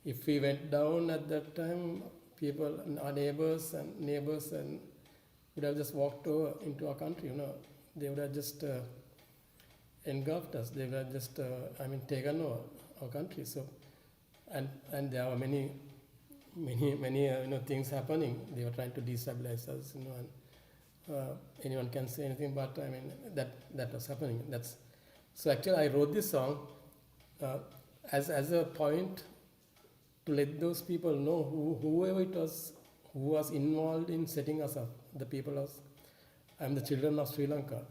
If we went down at that time, our neighbors would have just walked over into our country, They would have just engulfed us. They would have just, taken over our country. So, and there are many things happening. They were trying to destabilize us, and anyone can say anything, but that was happening. So actually I wrote this song as a point to let those people know, whoever it was who was involved in setting us up, the children of Sri Lanka,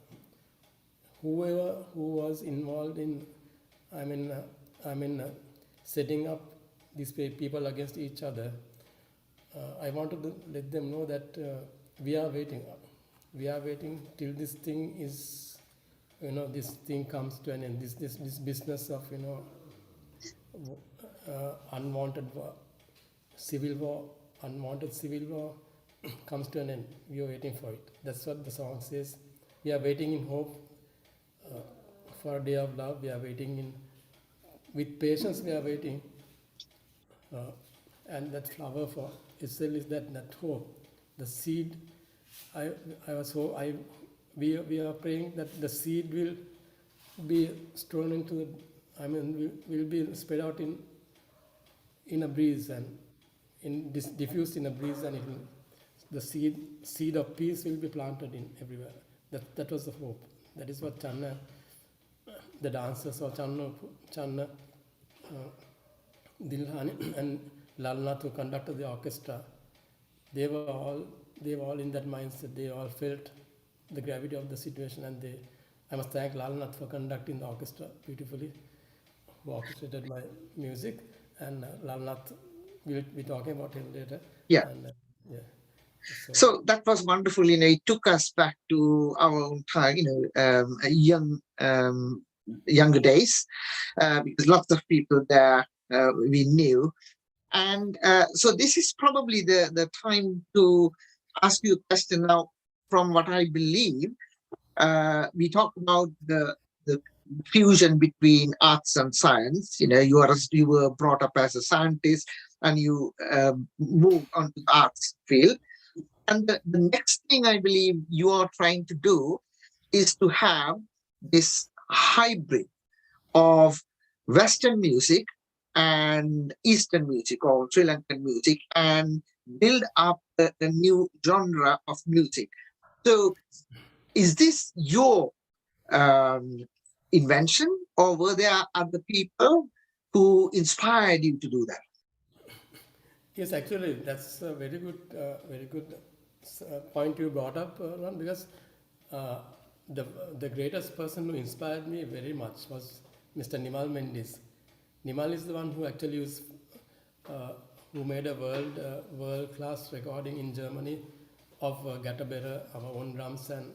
whoever who was involved in setting up these people against each other, I wanted to let them know that we are waiting till this thing is, this thing comes to an end, this business of unwanted civil war comes to an end. We are waiting for it. That's what the song says. We are waiting in hope for a day of love. We are waiting with patience. We are waiting, and that flower for itself is that hope. The seed. We are praying that the seed will be strewn into will be spread out in a breeze and diffused in a breeze, and the seed of peace will be planted in everywhere. That was the hope. That is what Channa, the dancers, or Channa, Dilhani and Lalnath, who conducted the orchestra, they were all in that mindset. They all felt the gravity of the situation, and I must thank Lalnath for conducting the orchestra beautifully, who orchestrated my music, and Lalnath, we'll be talking about him later. Yeah. And, So that was wonderful. It took us back to our own time, younger days, because lots of people there we knew. And so this is probably the time to ask you a question now. From what I believe, we talk about the fusion between arts and science. You were brought up as a scientist, and you moved on to the arts field. And the next thing I believe you are trying to do is to have this hybrid of Western music and Eastern music, or Sri Lankan music, and build up a new genre of music. So is this your invention, or were there other people who inspired you to do that? Yes, actually, that's a very good point you brought up, Ron, because the greatest person who inspired me very much was Mr. Nimal Mendis. Nimal is the one who actually who made a world-class recording in Germany of Gattabera, our own drums, and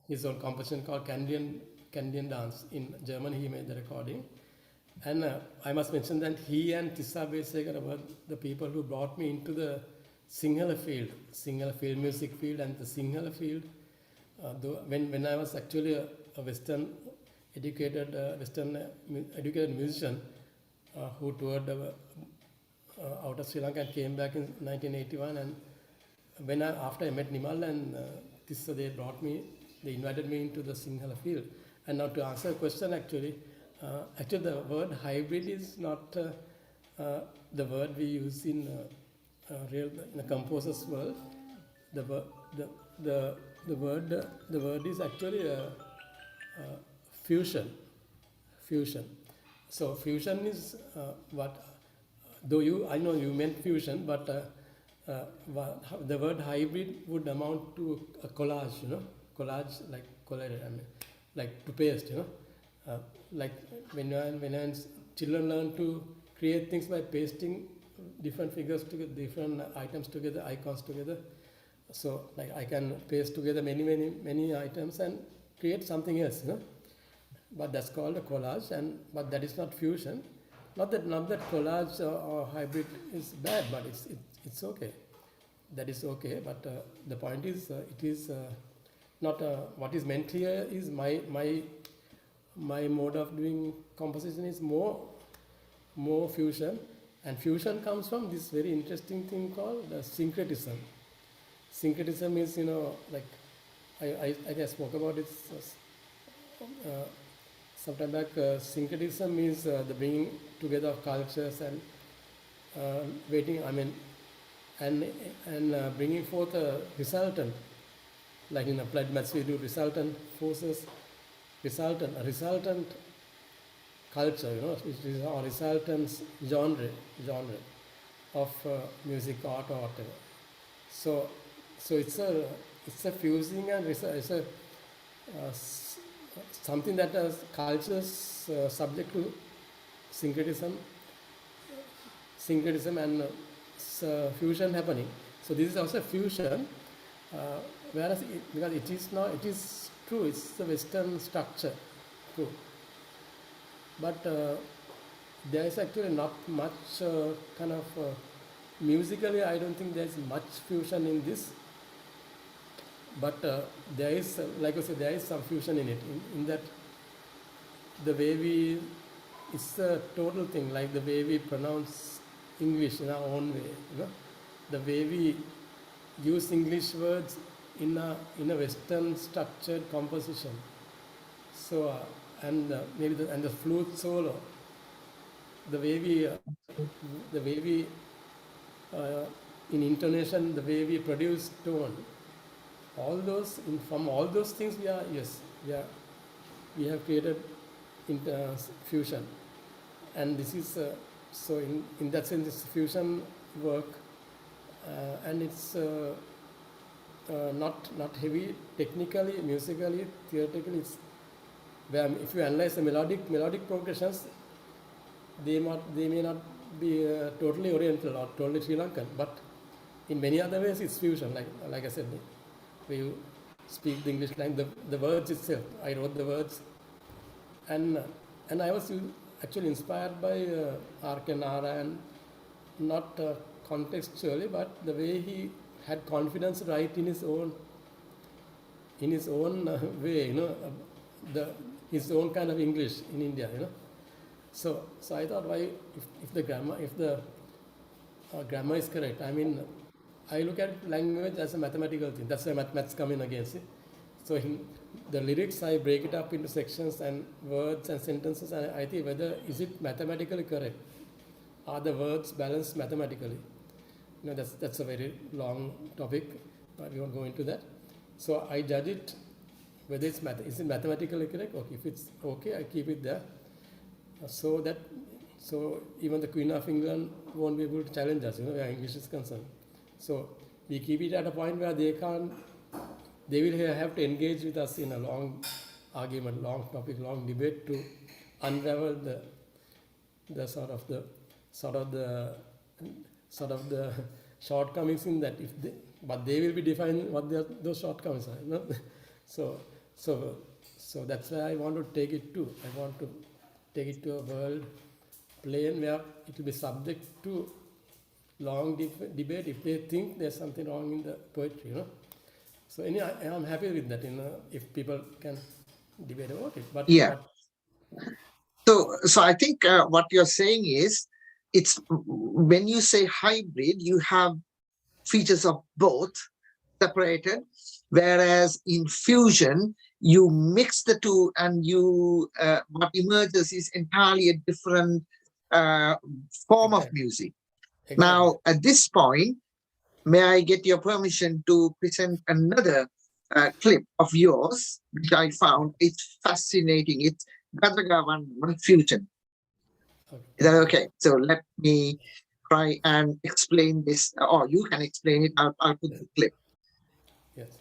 his own composition called Candian Dance. In Germany, he made the recording. And I must mention that he and Tissa Abeysekara were the people who brought me into the Sinhala field music field, and the Sinhala field. When I was actually a Western educated musician who toured out of Sri Lanka and came back in 1981, and after I met Nimal and Tissa, they invited me into the Sinhala field. And now to answer the question, actually the word hybrid is not the word we use in the composer's world. The word is actually fusion. So fusion is what, though I know you meant fusion, but the word hybrid would amount to a collage, collage like collide, like to paste, like when children learn to create things by pasting different figures together, different items together, icons together. So like I can paste together many items and create something else, But that's called a collage, but that is not fusion. Not that collage or hybrid is bad, but it's okay. That is okay, but the point is it is not what is meant here is my mode of doing composition is more fusion, and fusion comes from this very interesting thing called syncretism. Syncretism is, like I spoke about it sometime back. Syncretism is the bringing together of cultures and bringing forth a resultant, like in applied maths we do resultant forces, a resultant culture, which is a resultant genre of music, art, or whatever. So it's a fusing, and it's a something that has cultures subject to syncretism and fusion happening. So this is also a fusion, whereas because it is true, it's the Western structure, true. But there is actually not much musically, I don't think there is much fusion in this. But there is, like I said, there is some fusion in it, in that the way it's a total thing, like the way we pronounce English in our own way, the way we use English words in a Western structured composition. So and maybe the flute solo, the way we in intonation, the way we produce tone, from all those things we have created fusion, and this is so in that sense it's fusion work, and it's not heavy technically, musically, theoretically. It's where if you analyze the melodic progressions, they may not be totally Oriental or totally Sri Lankan, but in many other ways it's fusion. Like I said, where you speak the English language, the words itself. I wrote the words, and actually inspired by R.K. Narayan, not contextually, but the way he had confidence to write in his own way, his own kind of English in India, So I thought, why, if the grammar is correct, I mean, I look at language as a mathematical thing. That's why maths come in again, see. So the lyrics, I break it up into sections and words and sentences, and I think whether is it mathematically correct? Are the words balanced mathematically? That's a very long topic, but we won't go into that. So I judge it whether is it mathematically correct. Okay, if it's okay, I keep it there. So even the Queen of England won't be able to challenge us, where English is concerned. So we keep it at a point where they will have to engage with us in a long argument, long topic, long debate to unravel the sort of the shortcomings in that. But they will be defining what those shortcomings are. So that's where I want to take it to. I want to take it to a world plane where it will be subject to long debate if they think there's something wrong in the poetry, So anyway, I'm happy with that, if people can debate about it. But yeah. So I think what you're saying is, it's when you say hybrid, you have features of both separated, whereas in fusion, you mix the two and what emerges is entirely a different form of music. Exactly. Now, at this point, may I get your permission to present another clip of yours, which I found it's fascinating. It's Gadagavan fusion. Okay. Is that okay? So let me try and explain this, or you can explain it. I'll put the clip. Yes.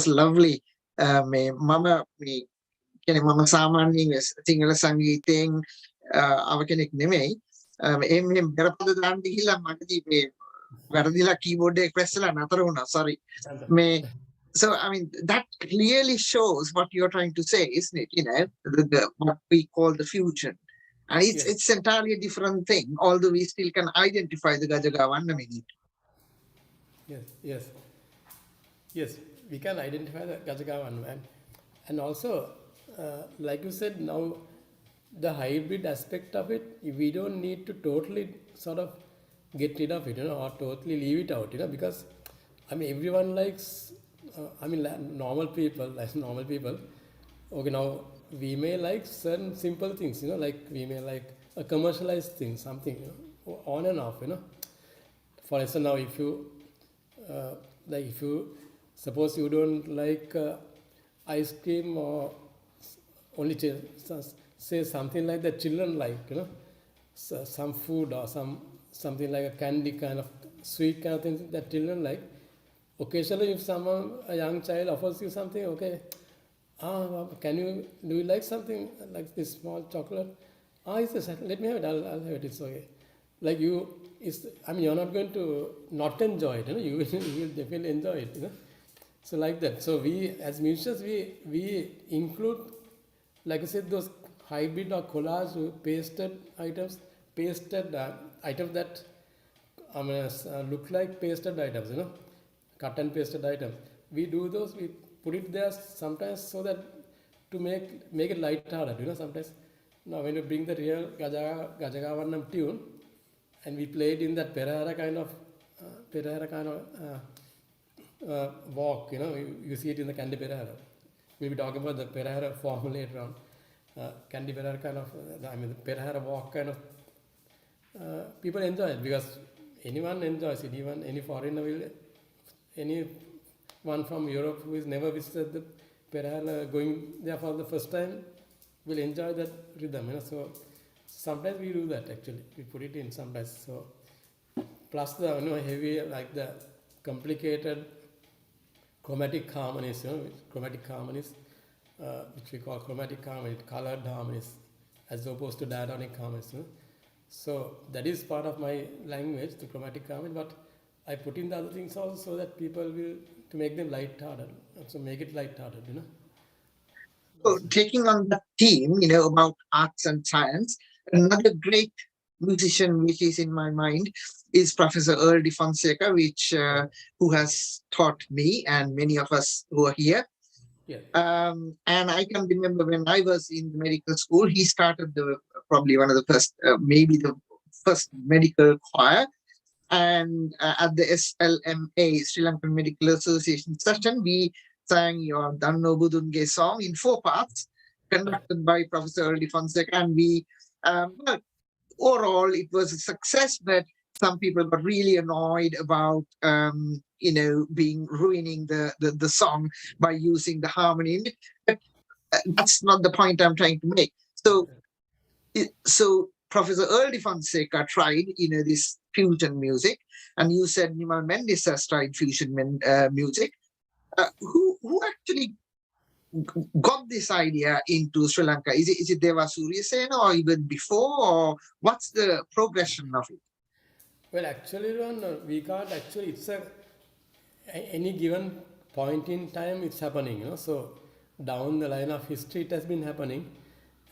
lovely. මේ මම කියන්නේ මම සාමාන්‍යයෙන් සිංහල සංගීතයෙන් අව කෙනෙක් නෙමෙයි. මේ බරපතල දාන්න ගිහිල්ලා මටදී මේ වැරදිලා කීබෝඩ් එක ප්‍රෙස් කරලා නතර වුණා. sorry. So I mean that clearly shows what you're trying to say, isn't it? You know, what we call the fusion. And it's entirely a different thing, although we still can identify the Gajagawan. Yes, we can identify the Gajagawan. And also, like you said, now the hybrid aspect of it, we don't need to totally sort of get rid of it, or totally leave it out, because I mean, everyone likes, normal people, okay, now we may like certain simple things, like we may like a commercialized thing, something, on and off, For instance, now if you suppose you don't like ice cream, or only say something like that children like, some food or something like a candy kind of sweet kind of thing that children like. Occasionally, if a young child offers you something, okay, do you like something like this small chocolate? Let me have it, I'll have it, it's okay. Like you're not going to not enjoy it, you will definitely enjoy it, So like that. So we, as musicians, we include, like I said, those hybrid or collage pasted items that look like pasted items, cut and pasted items. We do those, we put it there sometimes so that to make it light-hearted, sometimes. Now when you bring the real Gajagavanam tune, and we play it in that Perahara kind of walk, you see it in the Kandi Perahara. We'll be talking about the Perahara formula later on. Kandi Perahara kind of, the Perahara walk kind of, people enjoy it because anyone enjoys it, even any foreigner anyone from Europe who has never visited the Perahara, going there for the first time, will enjoy that rhythm, So sometimes we do that actually. We put it in sometimes. So plus the heavy, like the complicated chromatic harmonies, which we call chromatic harmonies, colored harmonies, as opposed to diatonic harmonies. So that is part of my language, the chromatic harmony. But I put in the other things also so that people will, to make them light-hearted, so make it light-hearted, So taking on the theme, about arts and science, another great musician which is in my mind is Professor Earl de Fonseca, who has taught me and many of us who are here. And I can remember when I was in the medical school, he started probably one of the first, maybe the first medical choir. And at the SLMA, Sri Lankan Medical Association session, we sang your Danno Budunge song in 4 parts, conducted by Professor Earl de Fonseca. And but overall, it was a success, but some people got really annoyed about, ruining the song by using the harmony in it. But that's not the point I'm trying to make. So Professor Earl de Fonseca tried, this fusion music, and you said Nimal Mendes has tried fusion music. Who actually got this idea into Sri Lanka? Is it Deva Suryasena or even before, or what's the progression of it? Well, actually, we can't actually, it's any given point in time it's happening, So down the line of history it has been happening,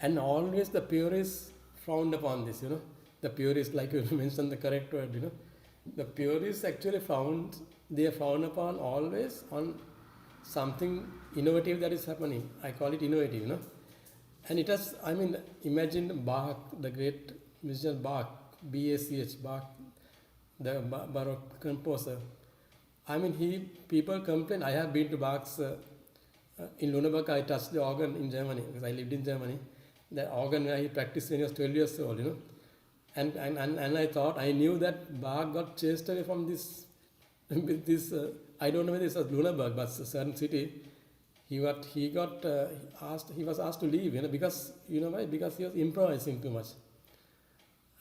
and always the purists frowned upon this, The purists, like you mentioned the correct word, The purists actually frown upon always on something innovative that is happening. I call it innovative, And it has, imagine Bach, the great musician Bach, B-A-C-H, Bach, the Baroque composer. People complain. I have been to Bach's, in Lüneburg, I touched the organ in Germany, because I lived in Germany. The organ where he practiced when he was 12 years old, And I thought, I knew that Bach got chased away from this, I don't know whether this was Lüneburg, but a certain city. He was asked to leave, because, why? Because he was improvising too much.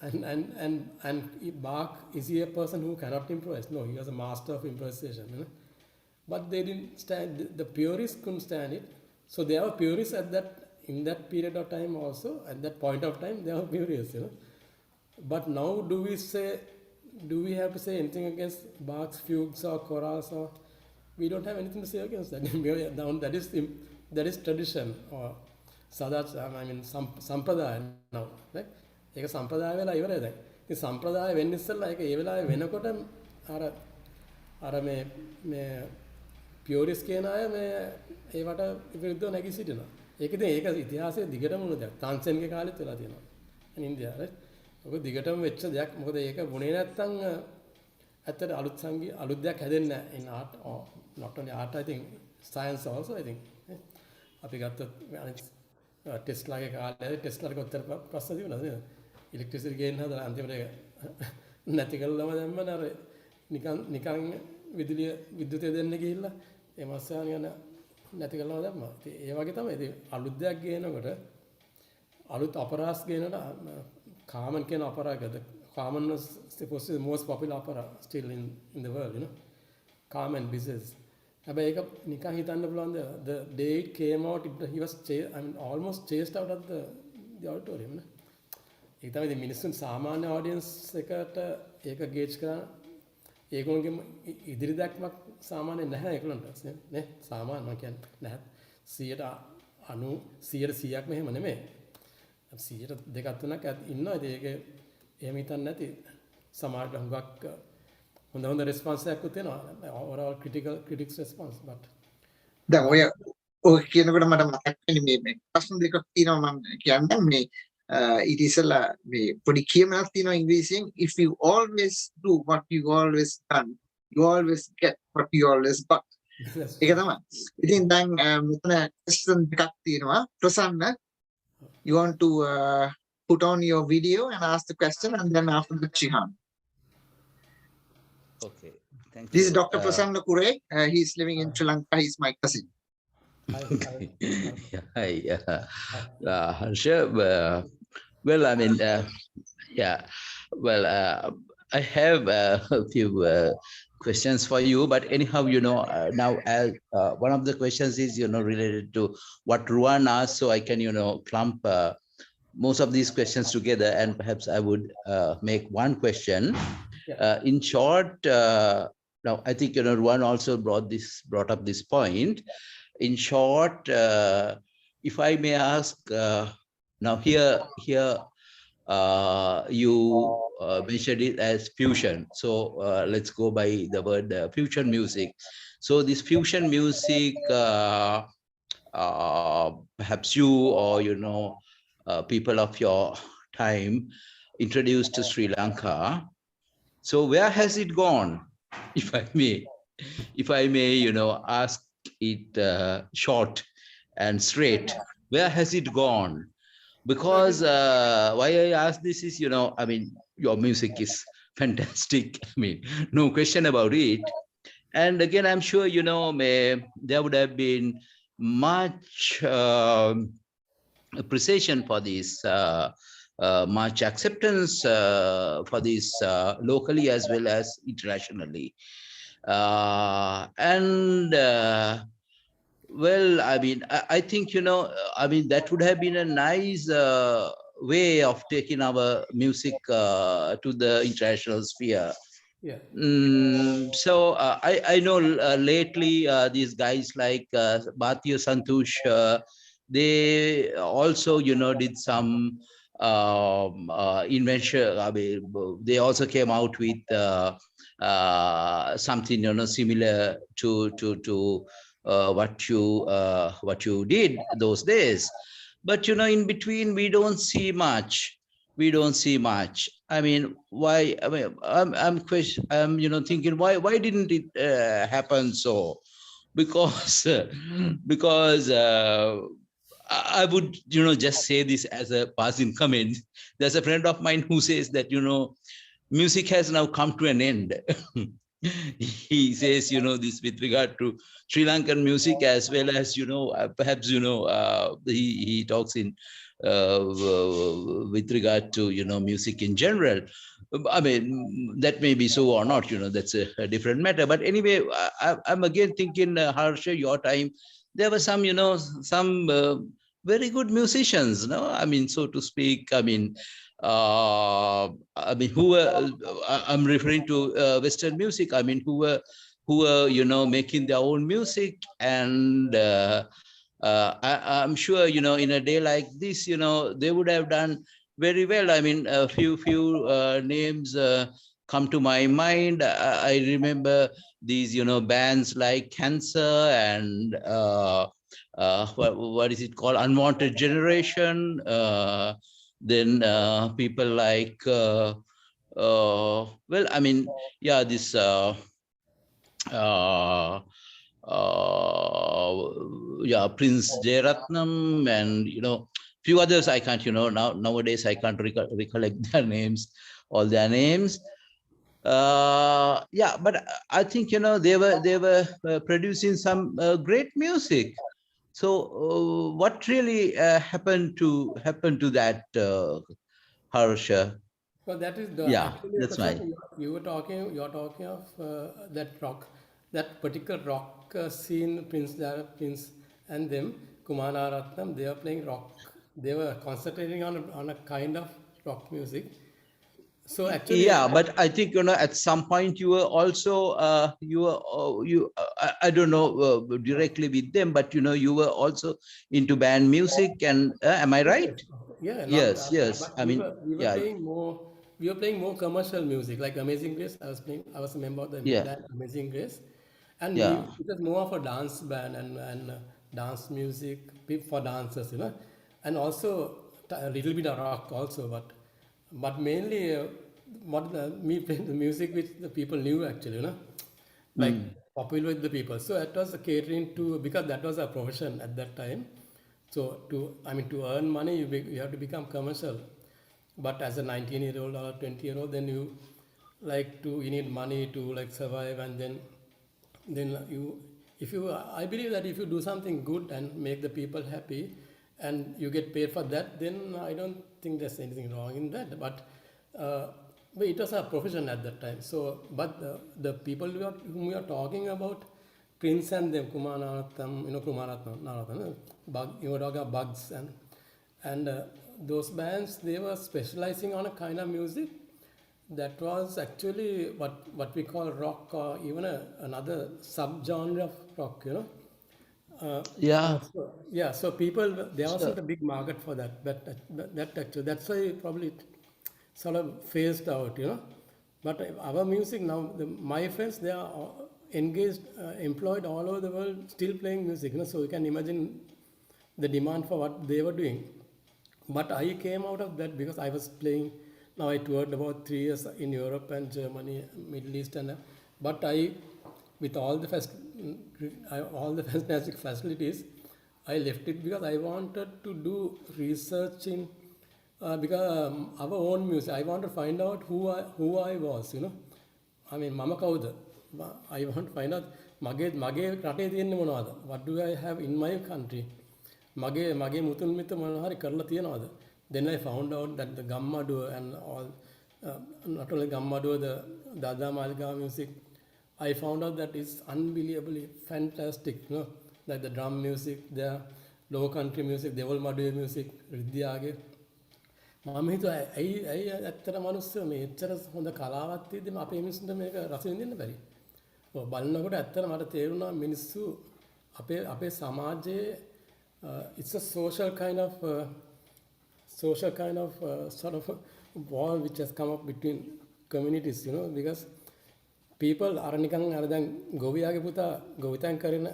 And Bach, is he a person who cannot improvise? No, he was a master of improvisation, but they didn't stand, the purists couldn't stand it. So there were purists in that period of time also, at that point of time, there were purists, you know. But now do we have to say anything against Bach's fugues or chorals, or we don't have anything to say against that. that is tradition, or sampradaya now, right? ඒක සම්ප්‍රදාය වෙලා ඉවරයි දැන්. ඉතින් සම්ප්‍රදාය වෙන්න ඉස්සෙල්ලා ඒක ඒ වෙලාවේ වෙනකොට අර මේ පියොරිස් කියන අය මේ ඒවට විරුද්ධව නැගී සිටිනවා. ඒක ඉතින් ඒක ඉතිහාසයේ දිගටම වුණ දෙයක්. තාන්සෙන්ගේ කාලෙත් වෙලා තියෙනවා. in India, right? ඔක දිගටම වෙච්ච දෙයක්. මොකද ඒක වුණේ නැත්තම් ඇත්තට අලුත් දෙයක් හැදෙන්නේ නැහැ. in art, or not only art, I think science also, I think. අපි ගත්තොත් ටෙස්ලාගේ කාලේ ටෙස්ලාට කොච්චර ප්‍රශ්න තිබුණාද නේද? ඉලෙක්ට්‍රිසිටි ගේන්න හදලා අන්තිමට නැති කළාම දැම්මන අර නිකන් විදුලිය දෙන්න ගිහිල්ලා ඒ මාස්සයා නිකන් නැති කළාම දැම්මා. ඉතින් ඒ වගේ තමයි. ඉතින් අලුත් දෙයක් ගේනකොට අලුත් අපරාස් ගේනකොට කාමන් කියන අපරාගද කාමන් was supposed to be the most popular opera still in the world, you know. Carmen Bizet. හැබැයි ඒක නිකන් හිතන්න පුළුවන් the day it came out, he was almost chased out of the auditorium, නේ. ඒක තමයි ඉතින් මිනිස්සුන් සාමාන්‍ය audience එකට ඒක gauge කරන ඒගොල්ලෝගේ ඉදිරි දැක්මක් සාමාන්‍ය නැහැ ඒගොල්ලන්ට නේ. සාමාන්‍ය මම කියන්නේ නැහැ 100%ක් මෙහෙම නෙමෙයි. 100%ක් 3ක් ඉන්නවා. ඉතින් ඒක එහෙම හිතන්නේ නැති සමාජ හුඟක් හොඳ response එකක් තියෙනවා. overall critics response, but දැන් ඔය කියනකොට මට මතක් වෙන්නේ මේ ප්‍රශ්න දෙකක් තියෙනවා මම කියන්නේ මේ ඊට ඉස්සෙල්ලා මේ පොඩි කියමනක් තියෙනවා ඉංග්‍රීසියෙන්, if you always do what you always done, you always get what you always got. ඒක තමයි. ඉතින් දැන් මෙතන question දෙකක් තියෙනවා. ප්‍රසන්න, you want to put on your video and ask the question, and then after that Shihan. Okay, thank you. This is Dr. Prasanna Kure. He's living in Sri Lanka. He's my cousin. Hi, Harsha. Well, I mean, I have a few questions for you, but anyhow, you know, now as one of the questions is, you know, related to what Ruan asked, so I can, you know, clump most of these questions together, and perhaps I would make one question. In short, now I think, you know, Ruan also brought up this point. In short, if I may ask, now here you mentioned it as fusion. So let's go by the word fusion music. So this fusion music, perhaps you or, you know, people of your time introduced to Sri Lanka. So where has it gone, if I may, you know, ask it short and straight? Where has it gone? Because why I ask this is, you know, I mean, your music is fantastic. I mean, no question about it. And again, I'm sure, you know, there would have been much appreciation for this, much acceptance for this locally as well as internationally. Well, I mean, I think, you know, I mean, that would have been a nice way of taking our music to the international sphere. yeah. So I know lately these guys like Bhattiya Santush, they also, you know, did some invention. I mean, they also came out with something, you know, similar to what you did those days. But, you know, in between we don't see much. I mean, why? I mean, I'm you know, thinking why didn't it happen so? Because I would, you know, just say this as a passing comment. There's a friend of mine who says that, you know, music has now come to an end. He says, you know, this with regard to Sri Lankan music as well as, you know, perhaps, you know, he talks in with regard to, you know, music in general. I mean, that may be so or not, that's a different matter. But anyway, I'm again thinking, Harsha, your time, there were some, some very good musicians, no? I mean, so to speak, who were, I'm referring to Western music, who were, making their own music. And I'm sure, in a day like this, they would have done very well. I mean, a few names come to my mind. I remember these, bands like Cancer and what is it called? Unwanted Generation. Then people like, well, I mean, yeah, this Prince Jeratnam and few others I can't nowadays I can't recollect their names, all their names. Yeah, but I think they were producing some great music. So what really happened to that, Harsha? Well, that is actually a That's question. mine. You're talking of that rock, that particular rock scene, Prince and them, Kumara Ratnam, they are playing rock. They were concentrating on a kind of rock music. So actually, Yeah, but I think at some point you were also I don't know directly with them, but you were also into band music, and am I right? yeah, Yes, but I mean, we were yeah, playing more. We were playing more commercial music, like Amazing Grace. I was a member of the yeah, band Amazing Grace, and yeah, it was more of a dance band and dance music for dancers, and also a little bit of rock also, but mainly me playing the music which the people knew actually, like popular with the people. So it was catering to, because that was a profession at that time. So to earn money, you have to become commercial. But as a 19-year-old or 20-year-old, then you need money to like survive, and then I believe that if you do something good and make the people happy, and you get paid for that, then I don't think there's anything wrong in that. But it was a profession at that time. So, but the people whom we are talking about, Prince and them, Kumaranathan, you were talking about Bugs and those bands, they were specializing on a kind of music that was actually what we call rock, or even another subgenre of rock, yeah. so people, there wasn't So, a big market for that, that actually, that's why probably it sort of phased out, But our music now, my friends, they are engaged, employed all over the world, still playing music, so you can imagine the demand for what they were doing. But I came out of that because I was playing. Now I toured about 3 years in Europe and Germany, Middle East, but with all the fantastic facilities, I left it because I wanted to do research in because our own music. I want to find out who I was. I mean, Mama Kauda. I want to find out mage rate තියෙන්නේ මොනවද? What do I have in my country? මගේ මුතුන් මිත මොනවා හරි කරලා තියනවාද? Then I found out that the Gammaduwa and all, not only Gammaduwa, the Dada Maligawa music, I found out that it's unbelievably fantastic, like the drum music, the low country music, Deval Maduwa music, Riddhiyage. මම හිතුවා ඇයි ඇත්තට මිනිස්සු මේ එච්චර හොඳ කලාවක් තියෙද්දිම අපේ මිනිස්සුන්ට මේක රස විඳින්න බැරි. ඔය බලනකොට ඇත්තට මට තේරුණා මිනිස්සු අපේ සමාජයේ it's a social kind of sort of wall which has come up between communities, because people are නිකන් අර දැන් ගොවියාගේ පුතා ගොවිතැන් කරන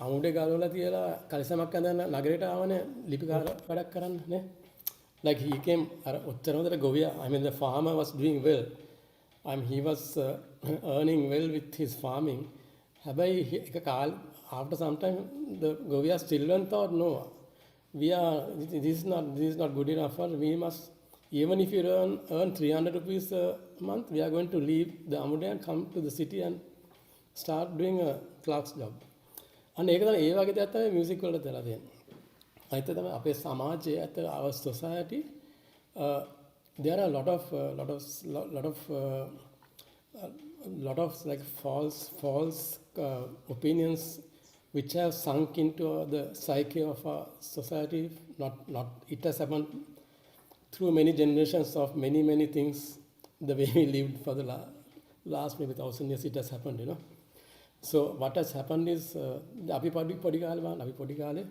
අමුඩේ ගාලවලා තියලා කලිසමක් අඳන් නගරයට ආවනේ ලිපි වැඩක් කරන්න නේ. Like he came ඔච්චර හොඳට ගොවියා, I mean the farmer was doing well. He was earning well with his farming. හැබැයි එක කාල after some time the Govia children thought, no, this is not good enough for we must, even if you earn 300 rupees a month, we are going to leave the Amude and come to the city and start doing a clerk's job. And ඒක තමයි ඒ වගේ දෙයක් තමයි music වලට දලා තියෙන්නේ. අයිත තමයි අපේ සමාජයේ our society there are a lot of like false opinions which have sunk into the psyche of our society. Not it has happened through many generations of many things. The way we lived for the last maybe 1,000 years, it has happened, you know. So what has happened is අපි පොඩි කාලේ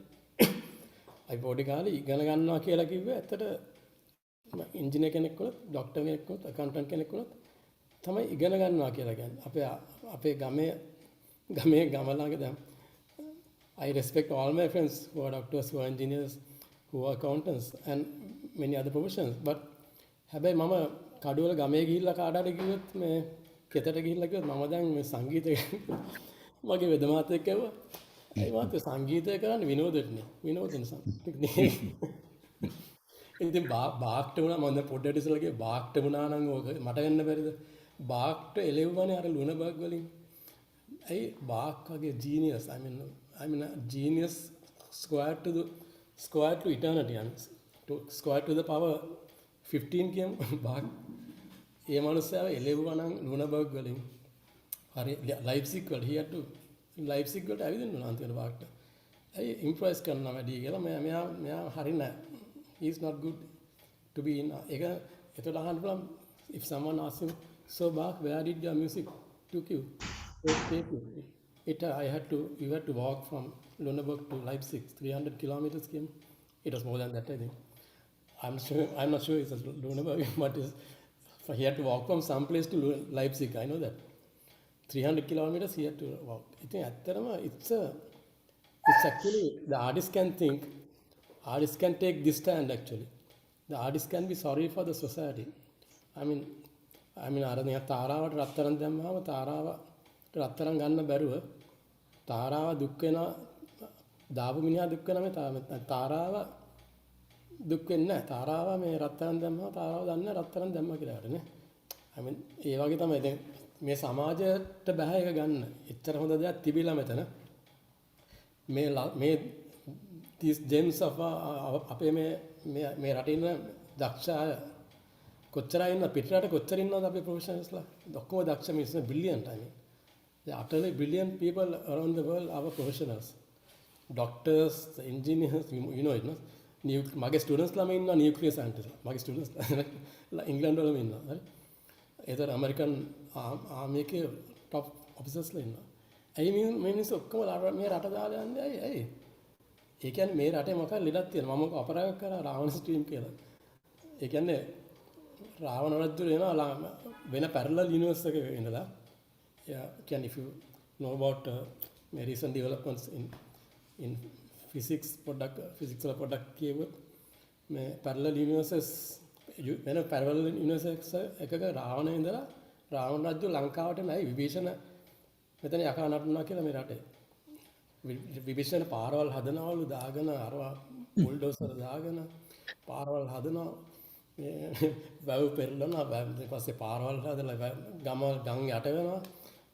ඉගෙන ගන්නවා කියලා කිව්වේ ඇත්තට ඉන්ජිනේර් කෙනෙක් වුණත්, ડોක්ටර් කෙනෙක් වුණත්, අකවුන්ටන්ට් කෙනෙක් වුණත් තමයි ඉගෙන ගන්නවා කියලා කියන්නේ. අපේ ගම ළඟ දැන් I respect all my friends who are doctors, who are engineers, who are accountants and many other professions. But හැබැයි මම කඩුවල ගමේ ගිහිල්ලා කාටට කිව්වොත් මේ කෙතට ගිහිල්ලා කිව්වොත් මම දැන් මේ සංගීතය මගේ වෙද මාතෙක් කිව්වා. ඒ මාතේ සංගීතය කරන්නේ විනෝදෙන්නේ. විනෝදෙන ඉතින් බාක්ට වුණා මම දැන් පොඩ්ඩට ඉස්සලා කිව්වා බාක්ට වුණා නම් ඕක මට වෙන්න බැරිද? බාක්ට එළෙව්වනේ අර ලුණබග් වලින්. ඇයි බාක් වගේ genius, I mean genius squared to eternity, I mean, to squared to the power 15 කියමු බාක්. ඒ මනුස්සයාව එළෙව්වා නම් ලුණබග් වලින්. හරි ලයිප්සිග් වල he had to ලයිප්සිග් වලට ඇවිදින්න උනා අන්තිමට බාක්ට. ඇයි ඉම්ප්‍රෙස් කරනවා වැඩි කියලා මෙයා හරි නෑ. He is not good to be in. එතකොට අහන්න පුළුවන් if someone asks him, so Bach, where did your music took you? Take you? You had to walk from Lüneburg to Leipzig, 300 kilometers came. It was more than that, I think. I'm not sure it's Lüneburg, but he had to walk from some place to Leipzig, I know that. 300 kilometers he had to walk. I think it's actually, the artist can think, artist can take this stand actually. The artist can be sorry for the society. I mean අර නිකන් තාරාවට රත්තරන් දැම්මම තාරාවට රත්තරන් ගන්න බැරුව තාරාව දුක් වෙනවා, දාපු මිනිහා දුක් වෙනවා, තාරාව දුක් වෙන්නේ නැහැ. තාරාව මේ රත්තරන් දැම්මම තාරාව දන්නේ රත්තරන් දැම්මා කියලා නේ. I mean ඒ වගේ තමයි දැන් මේ සමාජයට බෑ එක ගන්න. එච්චර හොඳ දෙයක් තිබිලා මෙතන. මේ these gems of අපේ මේ රටේ ඉන්න දක්ෂ අය කොච්චර ඉන්න පිටරට කොච්චර ඉන්නවද අපේ ප්‍රොෆෙෂනල්ස්ලා? ඔක්කොම දක්ෂ මිනිස්සු billion. I mean they are utterly brilliant people around the world, our professionals. Doctors, engineers, you know it, no? මගේ ස්ටුඩන්ට්ස් ලාම ඉන්නවා නියුක්ලියර් සයන්ටිස්ට්. මගේ ස්ටුඩන්ට්ස් ඉංග්ලන්ඩ් වලම ඉන්නවා. හරි. ඒතර ඇමරිකන් ආර්මි එකේ টপ ඔෆිසර්ස්ලා ඉන්නවා. ඇයි මේ මිනිස්සු ඔක්කොම මේ රට දාලා යන්නේ? ඇයි? ඒ කියන්නේ මේ රටේ මොකක්ද ලෙඩක් තියෙනවා. මම අපරාධ කරා රාවණ ස්ට්‍රීම් කියලා. ඒ කියන්නේ රාවණ රජුර එනවා වෙන පැරලල් යුනිවර්ස් එකක ඉඳලා. Can if you know about recent developments in physics product කියවොත් මේ parallel universes වෙන parallel universes එකක රාවණ ඉඳලා රාවණ රජු ලංකාවට නයි විභීෂණ මෙතන යකා නටනවා කියලා මේ රටේ විභීෂණ පාරවල් හදනවලු දාගෙන අරවා බුල්ඩෝසර් දාගෙන පාරවල් හදනවා වැව් පෙරලනවා ඊට පස්සේ පාරවල් හදලා ගම් යට වෙනවා.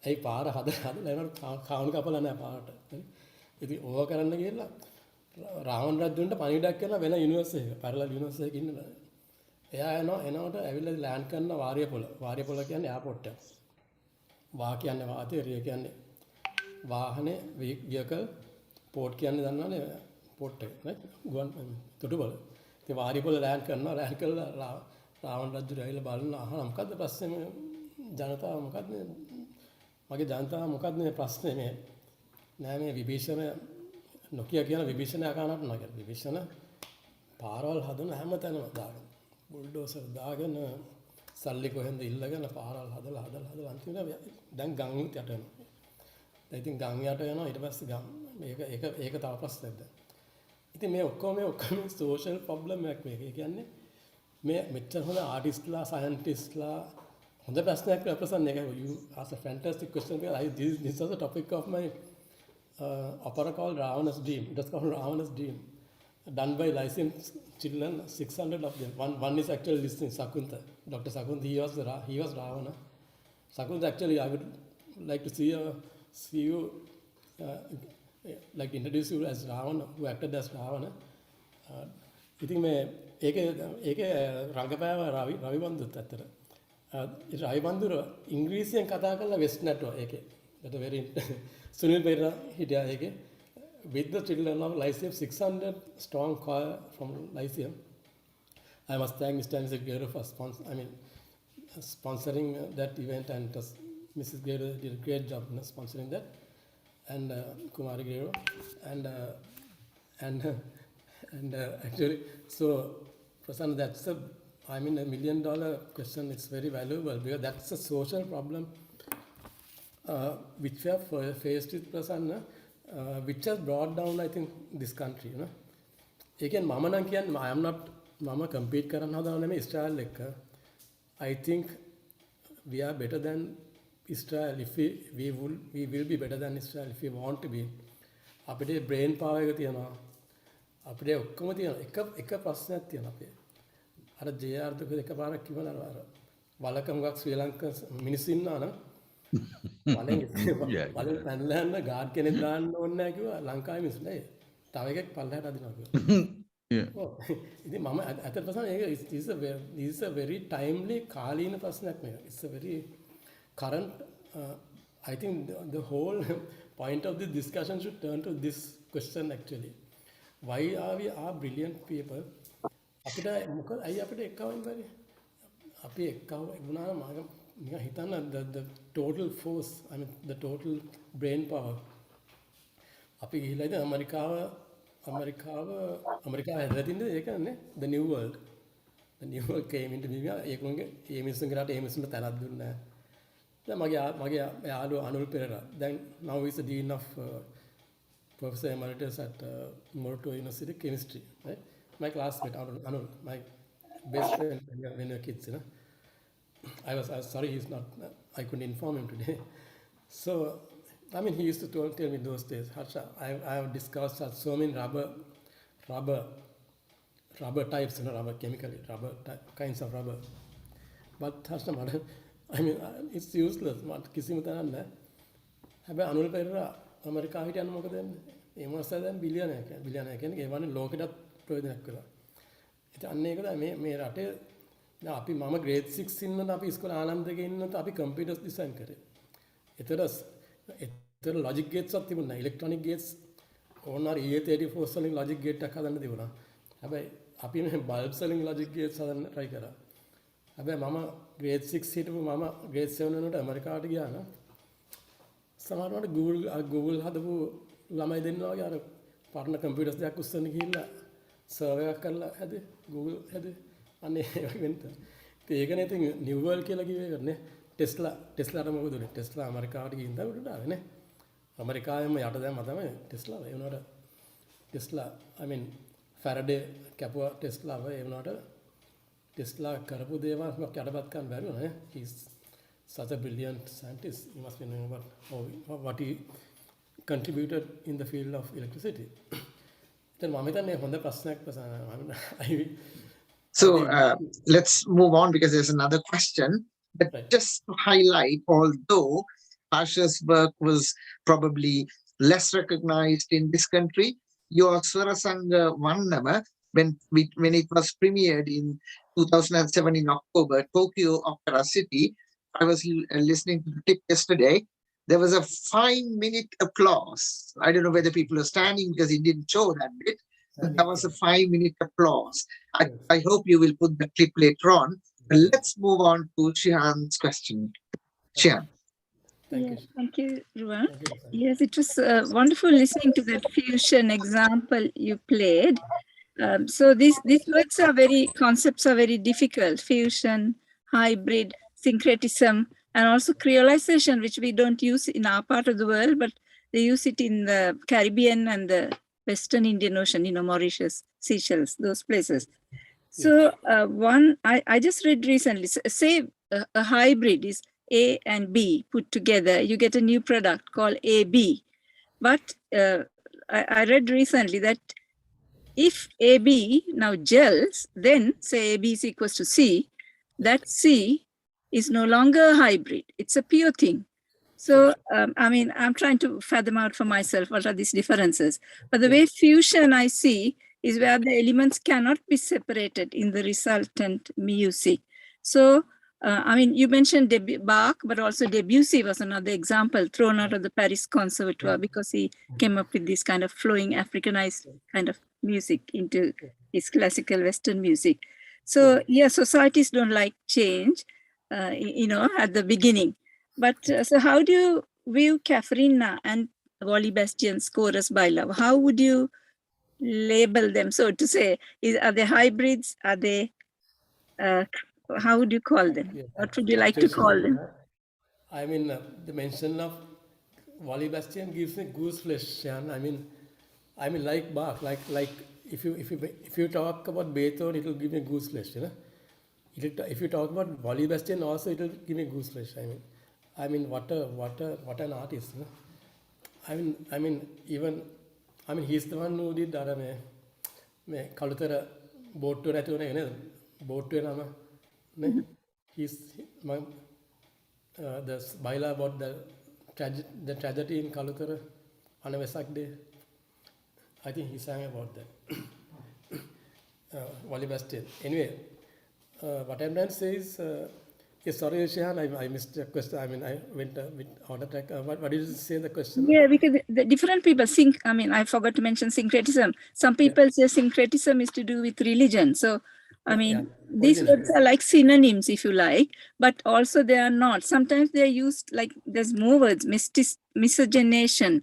ඒ පාර හදලා එනකොට කාණු කපලා නැහැ පාරට. ඉතින් ඕවා කරන්න ගිහලා රාවණ රජුන්ට පණිවිඩයක් කරන වෙන යුනිවර්ස් එකක පැරලල් යුනිවර්ස් එකක ඉන්නවා. එයා එනකොට ඇවිල්ලා ලෑන්ඩ් කරන වාරියපොළ. වාරියපොළ කියන්නේ එයාපෝට් එක. වා කියන්නේ වාතය, රිය කියන්නේ වාහනේ, vehicle, පෝට් කියන්නේ දන්නවනේ පෝට් එක නේ ගුවන් තොටුපළ. ඉතින් වාරියපොළ ලෑන්ඩ් කරනවා. ලෑන්ඩ් කරලා රාවණ රජු ඇවිල්ලා බලන අහන මොකද්ද ප්‍රශ්නේ මේ ජනතාව මොකද්ද මගේ ජනතාව මොකද්ද මේ ප්‍රශ්නේ මේ නෑ මේ විභීෂණ නොකිය කියන විභීෂණ යකානට නගර විභීෂණ පාරවල් හදන හැමතැනම දාගෙන බුල්ඩෝසර් දාගෙන සල්ලි කොහෙන්ද ඉල්ලගෙන පාරවල් හදලා අන්තිමට දැන් ගම් යට යනවා. ඉතින් ගම් යට යනවා ඊට පස්සේ ගම් මේක තව ප්‍රශ්නයක් දැන්. ඉතින් මේ ඔක්කොම සෝෂල් ප්‍රොබ්ලම් එකක් මේක. ඒ කියන්නේ මේ මෙච්චර හොඳ ආටිස්ට්ලා සයන්ටිස්ට්ලා හොඳ ප්‍රශ්නයක් ප්‍රසන්න එක. You asked a fantastic question because this was the topic of my opera called Ravana's Dream. It was called Ravana's Dream, done by licensed children, 600 of them. One is actually listening, Sakuntha. Dr. Sakuntha, he was Ravana. Sakuntha, actually, I would like to see you, like to introduce you as Ravana, who acted as Ravana. I think ඒකේ රංගපෑව රවිබන්දුත් ඇත්තට. රවිබන්දුර ඉංග්‍රීසියෙන් කතා කරලා west නැට්වර්ක් ඒකේ. that very Sunil Perera හිටියා ඒකේ. With the children of Lyceum, 600 strong choir from Lyceum. I must thank Mr. and Mrs. Gero for sponsoring that event, and Mrs. Gero did a great job sponsoring that, and Kumari Gero, and actually, so Prasanna, that's a $1 million question. It's very valuable because that's a social problem which we have faced with Prasanna, which has brought down, I think, this country. Again, I am not. Mama compete කරන්න හදන නෙමෙයි Israel එක්ක. I think we are better than Israel if we will be better than Israel if we want to be. අපිට brain power එක තියෙනවා. අපිට ඔක්කොම තියෙනවා. එක ප්‍රශ්නයක් තියෙනවා අපේ. අර JR දුක එකපාරක් කිව්වනේ අර වලක මුගක් ශ්‍රී ලංකා මිනිස්සු ඉන්නවා නම් වලෙන් පැනලා යන්න ගාඩ් කෙනෙක් දාන්න ඕනේ නැහැ කිව්වා ලංකාවේ මිනිස්සු නේ. තව එකෙක් පල්ලෙහාට අදිනවා කිව්වා. This is a very timely කාලීන ප්‍රශ්නයක් මේක. It's a very current. I think the whole point of this discussion should turn to this question actually. Why are we brilliant people? අපිට මොකද අයි අපිට එක්කවෙන්න බැරි? අපි එක්කව වුණා නම් නිකන් හිතන්න the total force, I mean the total brain power. අපි ගිහිල්ලා ඉතින් අමරිකාව හැදෙන්නේ ඒකනේ the new world came into me. ඒකෝගේ ඒ මිනිස්සුන්ගේ රට ඒ මිනිස්සුන්ට තැනක් දුන්නේ නැහැ. දැන් මගේ යාළුවා අනුල් පෙරේරා දැන් now is the dean of professor emeritus at Morato University chemistry, right? My classmate Anul, my best friend when we were kids, I was sorry he's not, I couldn't inform him today. So I mean, he used to tell me those days, Harsha, I have discussed so many rubber types, rubber chemically, kinds of rubber. But Harsha, I mean, it's useless. Kissing with an have Anul Perera, America, and Mokadan, Emosa, billionaire can give one look at Prodanacula. It's unnegada may rate. Now, Api Mama grade 6 in the Api school, Anand again, not Api computers design. It was. Logic gates of the electronic gates on our E34 selling logic gate takadana divuna. Have I bulb selling logic gates on Rikara? Have Mama grade 6 hit Mama grade 7 in America Diana? Somehow not Google had the Lama didn't know partner computers that could send Hilla survey had Google had and winter. Take anything new world killer Tesla Tesla America in the America යට දැම්ම තමයි Tesla ඒ වුණාට Tesla I mean Faraday කැපුවා Tesla ඒ වුණාට Tesla කරපු දේවල් මොකක් යටපත් කරන්න බැරි වුණා නේ. He's such a brilliant scientist. You must be knowing about what he contributed in the field of electricity. then මම හිතන්නේ හොඳ ප්‍රශ්නයක් So let's move on because there's another question. But just to highlight, although Harsha's work was probably less recognized in this country, your Swarasanga Vannama, when it was premiered in 2007 in October, Tokyo Opera City, I was listening to the tip yesterday. There was a 5-minute applause. I don't know whether people are standing because it didn't show that bit. But there was a 5-minute applause. I hope you will put the clip later on. But let's move on to Shihan's question. Shihan. Thank you, Ruwan. Yes, it was wonderful listening to that fusion example you played. So these words are concepts are very difficult. Fusion, hybrid, syncretism, and also creolization, which we don't use in our part of the world, but they use it in the Caribbean and the Western Indian Ocean, Mauritius, Seychelles, those places. So I just read recently, say a hybrid is A and B put together, you get a new product called AB. But I read recently that if AB now gels, then say AB is equals to C, that C is no longer a hybrid. It's a pure thing. So, I mean, I'm trying to fathom out for myself what are these differences. But the way fusion I see is where the elements cannot be separated in the resultant music. So, I mean, you mentioned Bach, but also Debussy was another example thrown out of the Paris Conservatoire because he came up with this kind of flowing Africanized kind of music into his classical Western music. So, yeah, societies don't like change, you know, at the beginning. But so how do you view Cafarina and Wally Bastian's Chorus by Love? How would you label them, so to say? Are they hybrids? Are they, how would you call them? Yeah, What would you like to call them? I mean, the mention of Wally Bastian gives me goose flesh. Yeah? I mean, like Bach, like if you talk about Beethoven, it will give me goose flesh. You know, if you talk about Wally Bastian, also it will give me goose flesh. I mean, what an artist. You know? I mean, he's the one who did that. Me Kalutara boat to that boat to he's the baila about the tragedy in Kalutara on a Vesak day. I think he sang about that. Wally Bastian. Anyway, what I'm trying to say is, yes, sorry, Shehan, I missed the question. I mean, I went a bit out of track. What did you say the question? Yeah, because the different people think, I mean, I forgot to mention syncretism. Some people say syncretism is to do with religion. So, I mean, these words are like synonyms, if you like, but also they are not. Sometimes they are used like, there's more words, miscegenation,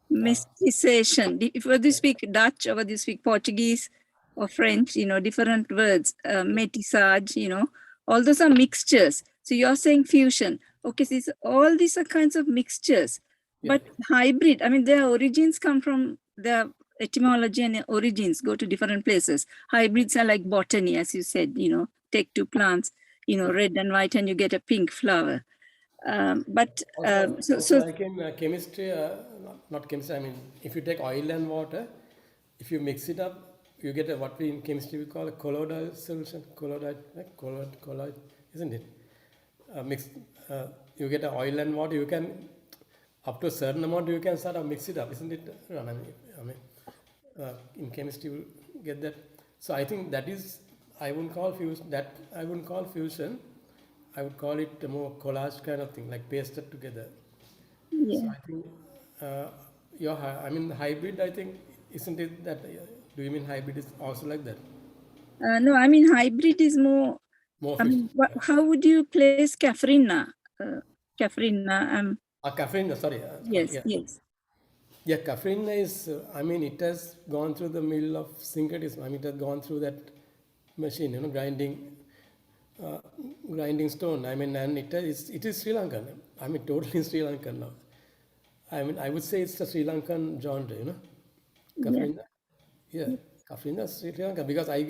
mysticization. If whether you speak Dutch or whether you speak Portuguese or French, you know, different words, métissage, you know, all those are mixtures. So you're saying fusion. Okay, so all these are kinds of mixtures. But hybrid, I mean, their origins come from their etymology, and origins go to different places. Hybrids are like botany, as you said, you know, take two plants, you know, red and white, and you get a pink flower. But also like in chemistry, not chemistry, I mean, if you take oil and water, if you mix it up, you get what we in chemistry we call a colloidal solution. Colloid, isn't it? You get oil and water, you can, up to a certain amount, you can sort of mix it up, isn't it? In chemistry, you get that. So I think that is, I wouldn't call fusion. I would call it a more collage kind of thing, like pasted together. Yeah. So I think hybrid, I think, isn't it that, do you mean hybrid is also like that? No, I mean, hybrid is more I mean, how would you place Cafarina? Cafarina. Cafarina, sorry. Yes, yes. Yeah, Cafarina is, I mean, it has gone through the mill of syncretism. I mean, it has gone through that machine, you know, grinding stone. I mean, and it is Sri Lankan. I mean, totally Sri Lankan now. I mean, I would say it's a Sri Lankan genre, you know. Cafarina. Yeah, Cafarina is Sri Lankan, because I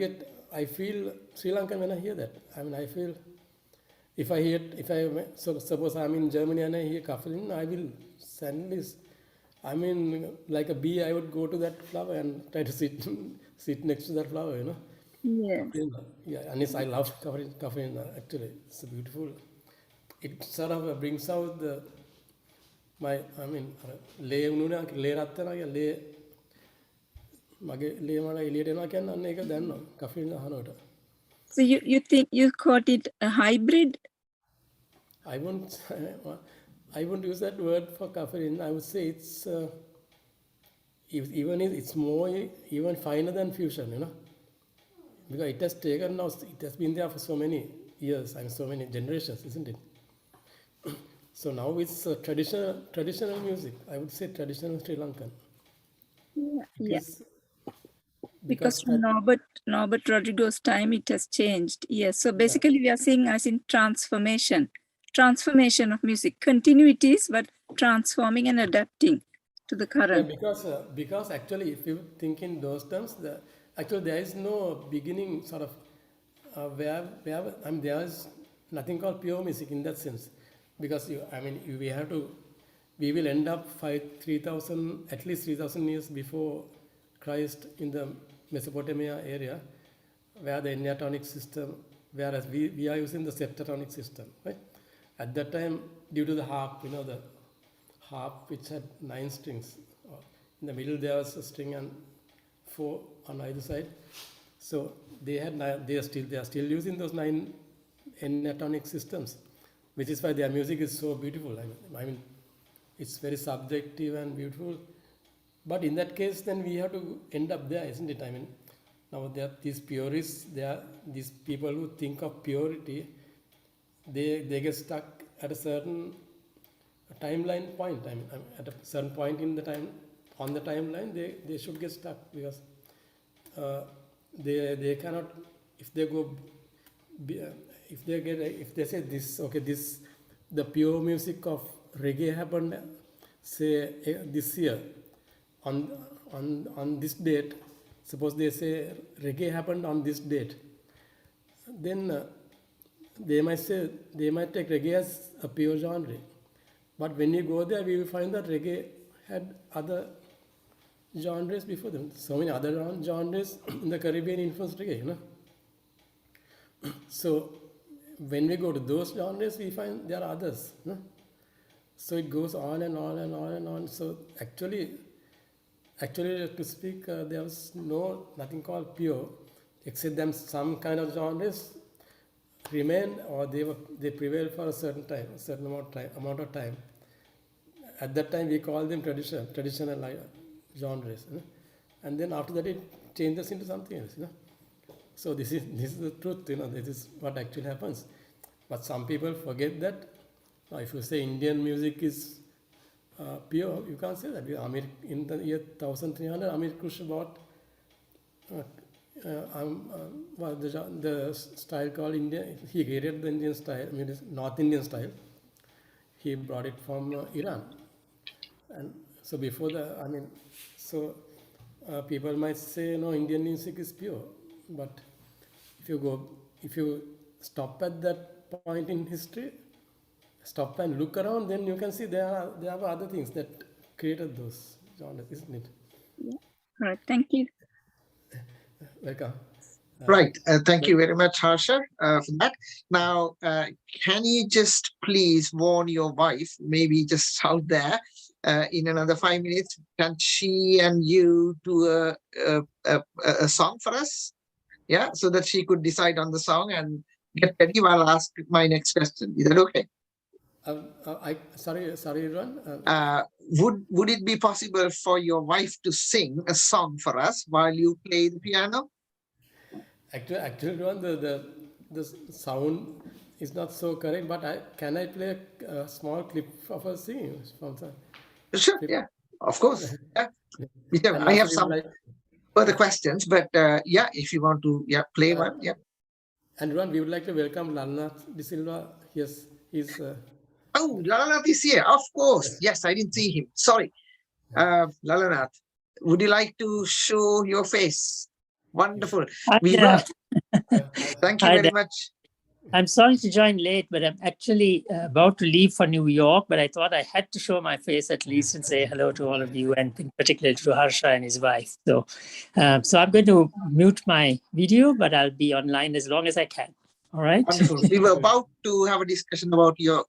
feel Sri Lankan when I hear that. I mean, I feel, suppose I'm in Germany and I hear Cafarina, I will suddenly, I mean, like a bee, I would go to that flower and try to sit next to that flower, you know. Yes. Yeah, and I love Cafarina, actually. It's beautiful. It sort of brings out ලේ උනුනා ලේ රත් වෙනවා කියලා ලේ මගේ ලේ මන එළියට එනවා කියන්නේ අන්න ඒක දන්නවා Cafarina අහනකොට. So you think you called it a hybrid? I won't use that word for Cafarina. I would say it's it's more even finer than fusion, you know, because it has taken now. It has been there for so many years and so many generations, isn't it? So now it's traditional music. I would say traditional Sri Lankan. Yeah. Because from Norbert Rodrigo's time, it has changed. Yes. So basically, we are seeing as in transformation of music, continuities, but transforming and adapting to the current. Yeah, because actually, if you think in those terms, actually there is no beginning sort of there is nothing called pure music in that sense. Because we will end up at least 3,000 years before Christ in the Mesopotamia area, where the enneatonic system, whereas we are using the septatonic system, right? At that time, due to the harp, you know, the harp which had 9 strings, in the middle there was a string and 4 on either side. So they are still using those 9 enatonic systems, which is why their music is so beautiful. I mean, it's very subjective and beautiful. But in that case, then we have to end up there, isn't it? I mean, now there are these purists, there are these people who think of purity, they get stuck at a certain timeline point. I mean, at a certain point in the time, on the timeline, they should get stuck, because they cannot, if they go, if they say this, okay, the pure music of reggae happened, say this year, on this date. Suppose they say reggae happened on this date, then they might take reggae as a pure genre. But when you go there, we will find that reggae had other genres before them. So many other genres in the Caribbean influenced reggae, you know. So when we go to those genres, we find there are others. You know? So it goes on and on and on and on. So actually to speak, there was nothing called pure, except them some kind of genres remained, or they prevailed for a certain time, a certain amount of time. At that time, we call them traditional genres, you know? And then after that, it changes into something else. You know? So this is the truth. You know, this is what actually happens. But some people forget that. Now, if you say Indian music is pure, you can't say that. In the year 1300, Amir Krush bought the style called Indian. He created the Indian style, I mean, North Indian style. He brought it from Iran. And so before people might say, no, Indian music is pure. But if you stop at that point in history, stop and look around, then you can see there are other things that created those genres, isn't it? Yeah. All right. Thank you. Welcome. Right. Thank you very much, Harsha, for that. Now, can you just please warn your wife, maybe just out there, in another 5 minutes, can she and you do a song for us? Yeah, so that she could decide on the song and get ready while I ask my next question. Is that okay? Sorry, Ron. Would it be possible for your wife to sing a song for us while you play the piano? Actually, Ron, the sound is not so correct. But can I play a small clip of her singing from the? Sure. Yeah. Of course. Yeah. I have some further questions, but yeah, if you want to, play one. Yeah. And Ron, we would like to welcome Lalanath De Silva. Yes, he's. Oh, Lalanath is here. Of course. Yes, I didn't see him. Sorry. Lalanath, would you like to show your face? Wonderful. We will. Thank you very much. I'm sorry to join late, but I'm actually about to leave for New York, but I thought I had to show my face at least and say hello to all of you, and in particular to Harsha and his wife. So I'm going to mute my video, but I'll be online as long as I can. All right. Wonderful. We were about to have a discussion about your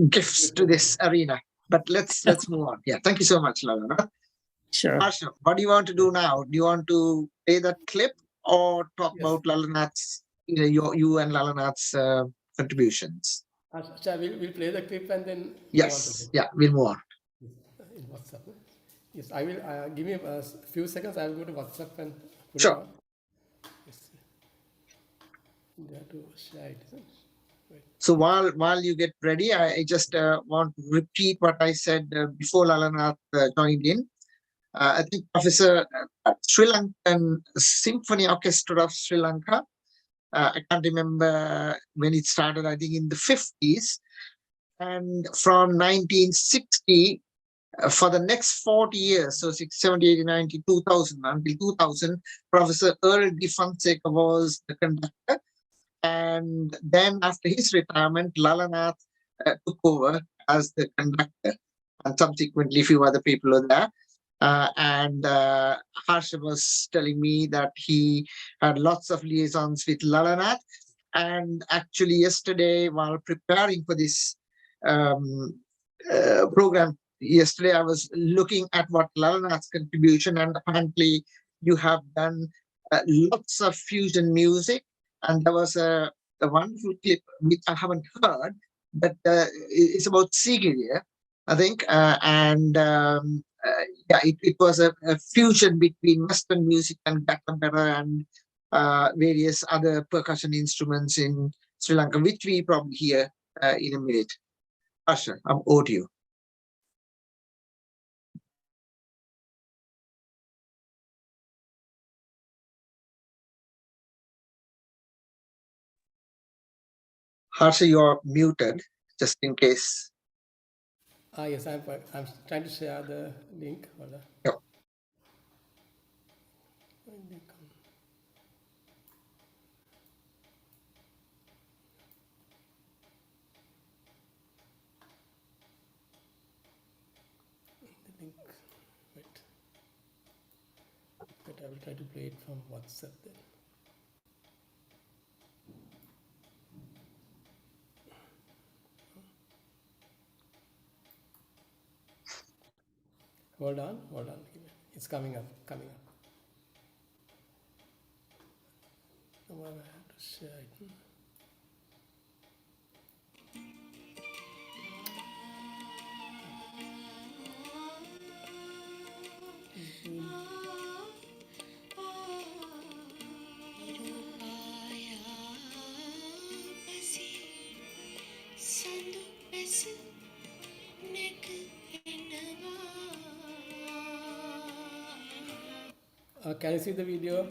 gifts to this arena, but let's move on. Yeah. Thank you so much, Lalana. Sure. Harsha, what do you want to do now? Do you want to play that clip or talk about Lalanath's, you and Lalanath's contributions? Harsha, we'll play the clip and then. Yes. Yeah, we'll move on. In WhatsApp. Yes, I will. Give me a few seconds. I will go to WhatsApp and. Sure. It on. Yes. There to share it. Right. So while you get ready, I just want to repeat what I said before Lalanath joined in. I think Professor Sri Lankan Symphony Orchestra of Sri Lanka. I can't remember when it started, I think in the 50s. And from 1960, for the next 40 years, so 70, 80, 90, 2000, until 2000, Professor Earl de Fonseca was the conductor. And then after his retirement, Lalanath took over as the conductor. And subsequently, a few other people were there. And Harsha was telling me that he had lots of liaisons with Lalanath. And actually yesterday, while preparing for this program, yesterday I was looking at what Lalana's contribution, and apparently you have done lots of fusion music, and there was a wonderful clip which I haven't heard, but it's about Sigiriya, I think, yeah, it was a fusion between Western music and Gakambara and various other percussion instruments in Sri Lanka, which we probably hear in a minute. Harsha, I'm over to you. Harsha, you're muted, just in case. Yes, I'm trying to share the link. Yep. But I will try to play it from WhatsApp then. Hold on. It's coming up. Now I have to share it. Can you see the video?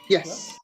Yes.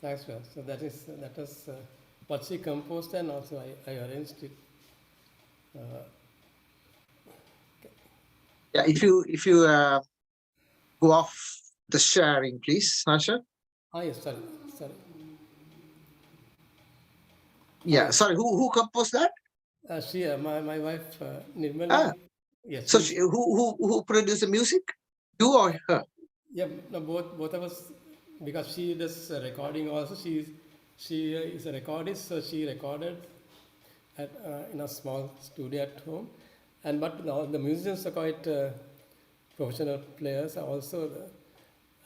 Thanks, sir. So that was what she composed, and also I arranged it. Yeah, if you go off the sharing, please, Harsha. Oh yes, sorry. Yeah, sorry. Who composed that? She, my wife, Nirmala. Yes. So who produced the music? You or her? Yeah, no, both of us, because she does recording also. She is a recordist, so she recorded at in a small studio at home, but now the musicians are quite professional players also,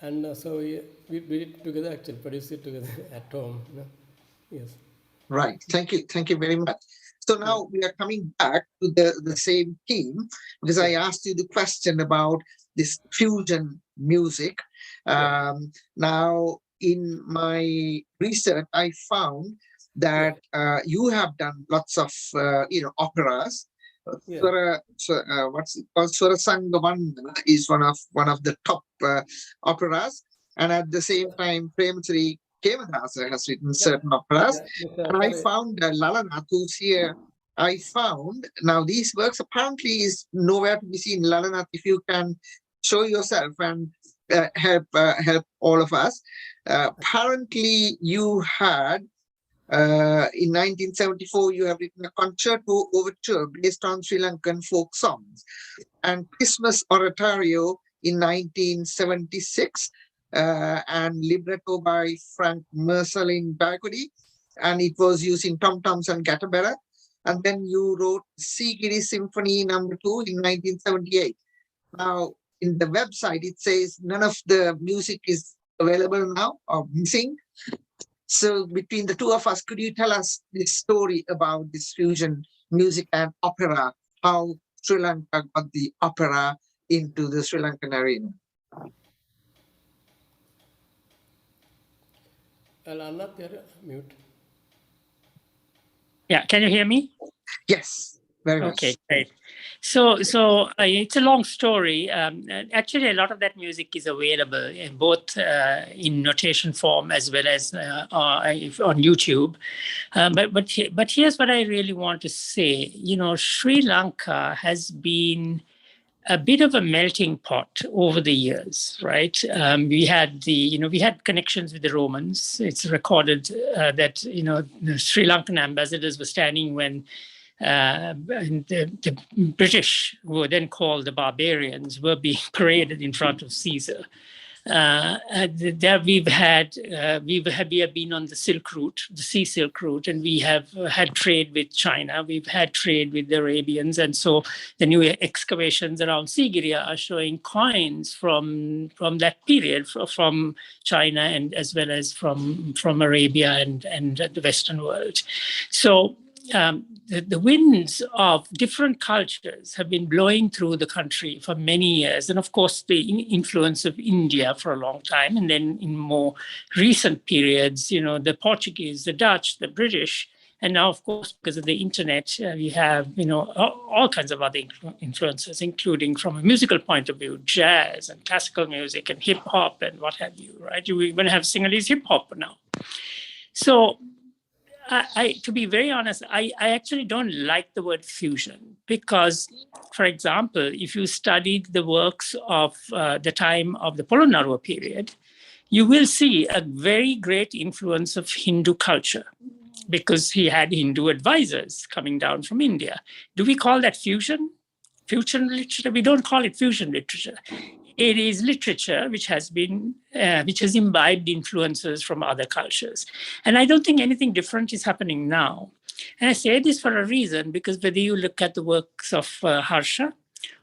and so we did it together, actually produced it together at home. Yes. Right. Thank you very much. So now we are coming back to the same theme, because I asked you the question about this fusion music. Now, in my research, I found that you have done lots of operas. What's it called? Swarasangavandana is one of the top operas, and at the same time, Premasri Kemadasa has written certain operas. And I found Lalana, who's here. I found now these works apparently is nowhere to be seen. Lalana, if you can show yourself and help all of us. Apparently, you had in 1974 you have written a concerto overture based on Sri Lankan folk songs, and Christmas oratorio in 1976. And libretto by Frank Mercelin Bagodi, and it was using tom-toms and gatabera. And then you wrote Sigiri Symphony No. 2 in 1978. Now, in the website, it says none of the music is available now or missing. So between the two of us, could you tell us this story about this fusion music and opera, how Sri Lanka got the opera into the Sri Lankan arena? Anna, mute. Yeah, can you hear me? Yes, very much. Okay, great. So it's a long story. Actually, a lot of that music is available in both in notation form as well as on YouTube. But here's what I really want to say. Sri Lanka has been a bit of a melting pot over the years, right? We had connections with the Romans. It's recorded that the Sri Lankan ambassadors were standing when the British, who were then called the barbarians, were being paraded in front of Caesar. there we have been on the Silk Route, the Sea Silk Route, and we have had trade with China. We've had trade with the Arabians, and so the new excavations around Sigiriya are showing coins from that period, from China and as well as from Arabia and the Western world. So the winds of different cultures have been blowing through the country for many years. And of course, the influence of India for a long time. And then in more recent periods, the Portuguese, the Dutch, the British. And now, of course, because of the internet, we have, all kinds of other influences, including from a musical point of view, jazz and classical music and hip hop and what have you, right? You even have Sinhalese hip hop now. So, to be very honest, I actually don't like the word fusion because, for example, if you studied the works of the time of the Polonnaruwa period, you will see a very great influence of Hindu culture because he had Hindu advisors coming down from India. Do we call that fusion? Fusion literature? We don't call it fusion literature. It is literature which has imbibed influences from other cultures. And I don't think anything different is happening now. And I say this for a reason, because whether you look at the works of Harsha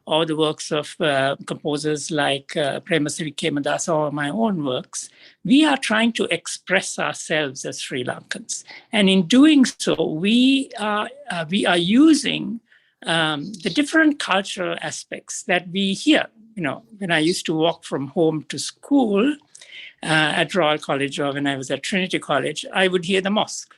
or the works of composers like Premasri Kemadasa or my own works, we are trying to express ourselves as Sri Lankans. And in doing so, we are using the different cultural aspects that we hear. When I used to walk from home to school at Royal College or when I was at Trinity College, I would hear the mosque.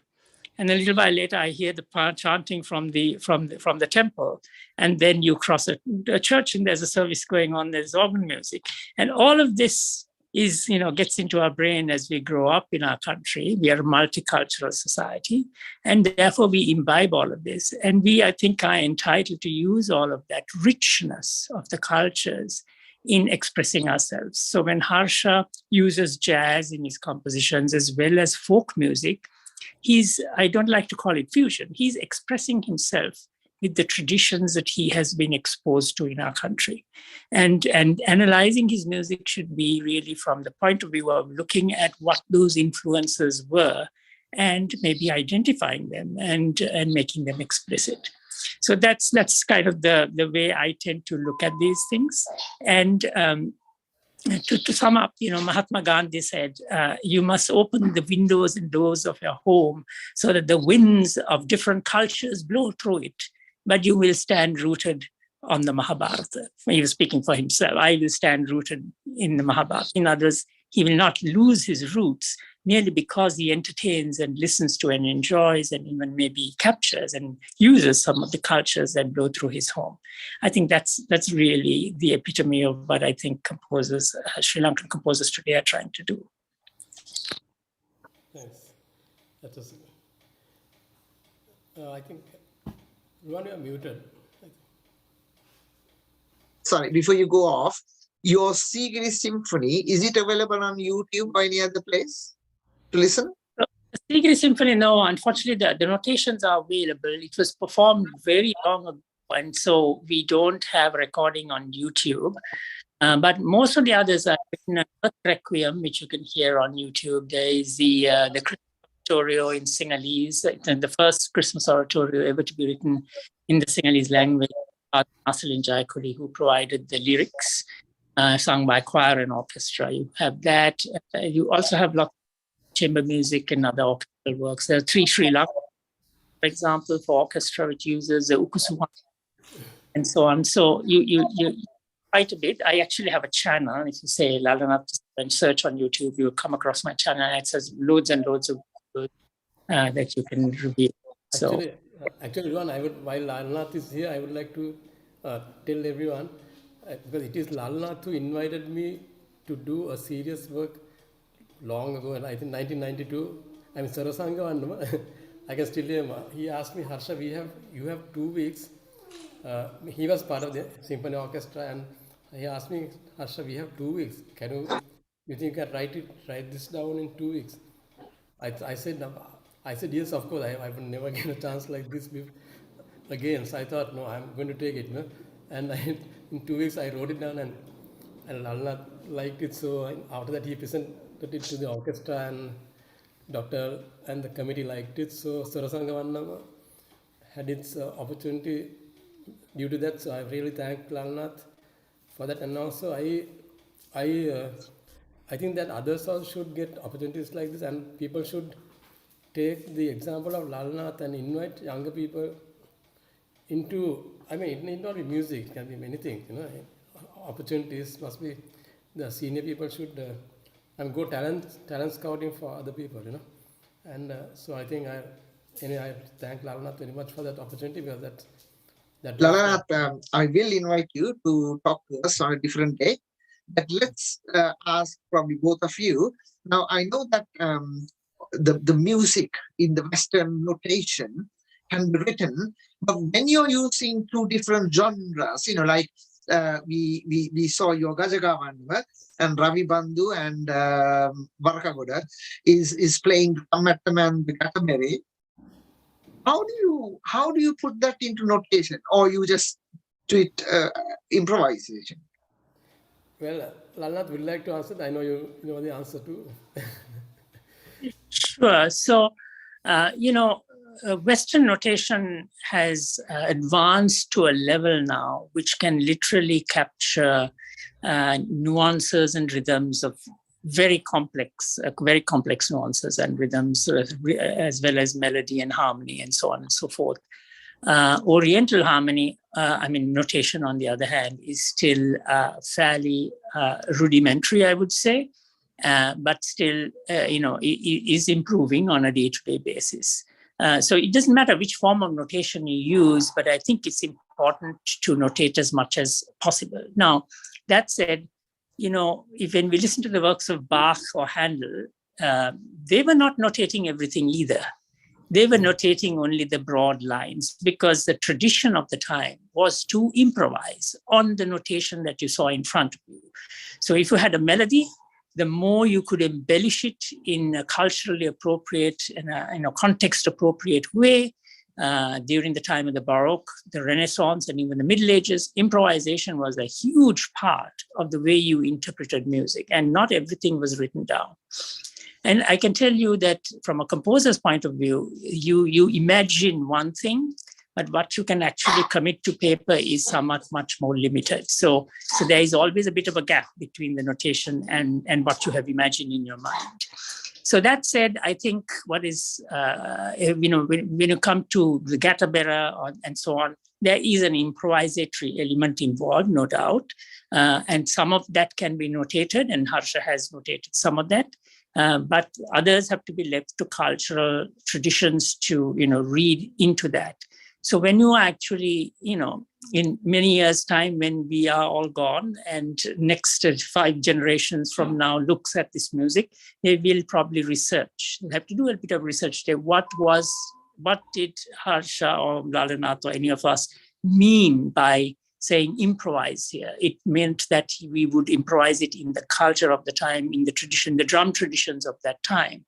And a little while later, I hear the chanting from the temple. And then you cross a church and there's a service going on, there's organ music. And all of this is, gets into our brain as we grow up in our country. We are a multicultural society. And therefore, we imbibe all of this. And we, I think, are entitled to use all of that richness of the cultures in expressing ourselves. So when Harsha uses jazz in his compositions as well as folk music, I don't like to call it fusion, he's expressing himself with the traditions that he has been exposed to in our country. And analyzing his music should be really from the point of view of looking at what those influences were and maybe identifying them and making them explicit. So that's kind of the way I tend to look at these things. And to sum up, Mahatma Gandhi said, you must open the windows and doors of your home so that the winds of different cultures blow through it, but you will stand rooted on the Mahabharata. He was speaking for himself. I will stand rooted in the Mahabharata. In other words, he will not lose his roots merely because he entertains and listens to and enjoys and even maybe captures and uses some of the cultures that blow through his home. I think that's really the epitome of what I think composers, Sri Lankan composers today are trying to do. Thanks. That was, I think, Ruan, you are muted. Sorry, before you go off, your Sigiri Symphony, is it available on YouTube or any other place to listen? The Sigiri Symphony, no, unfortunately, the notations are available. It was performed very long ago, and so we don't have recording on YouTube. But most of the others are written at Requiem, which you can hear on YouTube. There is the Christmas oratorio in Sinhalese, the first Christmas oratorio ever to be written in the Sinhalese language, Marcelin Jayakuri, who provided the lyrics, sung by choir and orchestra. You have that. You also have lots of chamber music and other orchestral works. There are 3 Sri Lanka, for example, for orchestra, which uses the ukusuwan and so on. So you quite a bit. I actually have a channel. If you say Lalanath and search on YouTube, you'll come across my channel. And it says loads and loads of that you can review. So actually, Ruan, while Lalanath is here, I would like to tell everyone, because it is Lalanath who invited me to do a serious work long ago, and I think 1992. I mean, Sarasanga, I can still remember. He asked me, Harsha, you have 2 weeks. He was part of the symphony orchestra, and he asked me, Harsha, we have 2 weeks. You think you can write this down in 2 weeks? I said, yes, of course. I would never get a chance like this again. So I thought, no, I'm going to take it. No? And in 2 weeks, I wrote it down, and Lalanath liked it. So after that, he presented it to the orchestra, and doctor and the committee liked it. So Sarasangavannama had its opportunity due to that. So I really thank Lalnath for that. And also I think that others also should get opportunities like this, and people should take the example of Lalnath and invite younger people into, I mean, it need not be music, it can be many things, you know. Opportunities must be, the senior people should go talent scouting for other people, you know. And so I think I thank Lalnath very much for that opportunity, because that Lalnath, I will invite you to talk to us on a different day. But let's ask probably both of you. Now, I know that the music in the Western notation can be written, but when you're using two different genres, you know, like we saw your Gajagavanva and Ravi Bandhu and Varakagoda is playing the Tamattam and the Katamere. How do you put that into notation, or you just do it improvisation? Well, Lalnath would like to answer. I know you know the answer too. Sure. So, Western notation has advanced to a level now which can literally capture nuances and rhythms of very complex nuances and rhythms, as well as melody and harmony and so on and so forth. Oriental harmony, notation, on the other hand, is still fairly rudimentary, I would say, but still, is improving on a day-to-day basis. So it doesn't matter which form of notation you use, but I think it's important to notate as much as possible. Now, that said, when we listen to the works of Bach or Handel, they were not notating everything either. They were notating only the broad lines, because the tradition of the time was to improvise on the notation that you saw in front of you. So if you had a melody, the more you could embellish it in a culturally appropriate and a context-appropriate way. During the time of the Baroque, the Renaissance, and even the Middle Ages, improvisation was a huge part of the way you interpreted music, and not everything was written down. And I can tell you that from a composer's point of view, you imagine one thing, but what you can actually commit to paper is somewhat much more limited. So there is always a bit of a gap between the notation and what you have imagined in your mind. So that said, I think what is, when you come to the Gatabera and so on, there is an improvisatory element involved, no doubt. And some of that can be notated, and Harsha has notated some of that. But others have to be left to cultural traditions to, read into that. So when you actually, in many years' time, when we are all gone and next 5 generations from now looks at this music, they will probably research. They have to do a bit of research there. What did Harsha or Lalnath or any of us mean by saying improvise here? It meant that we would improvise it in the culture of the time, in the tradition, the drum traditions of that time.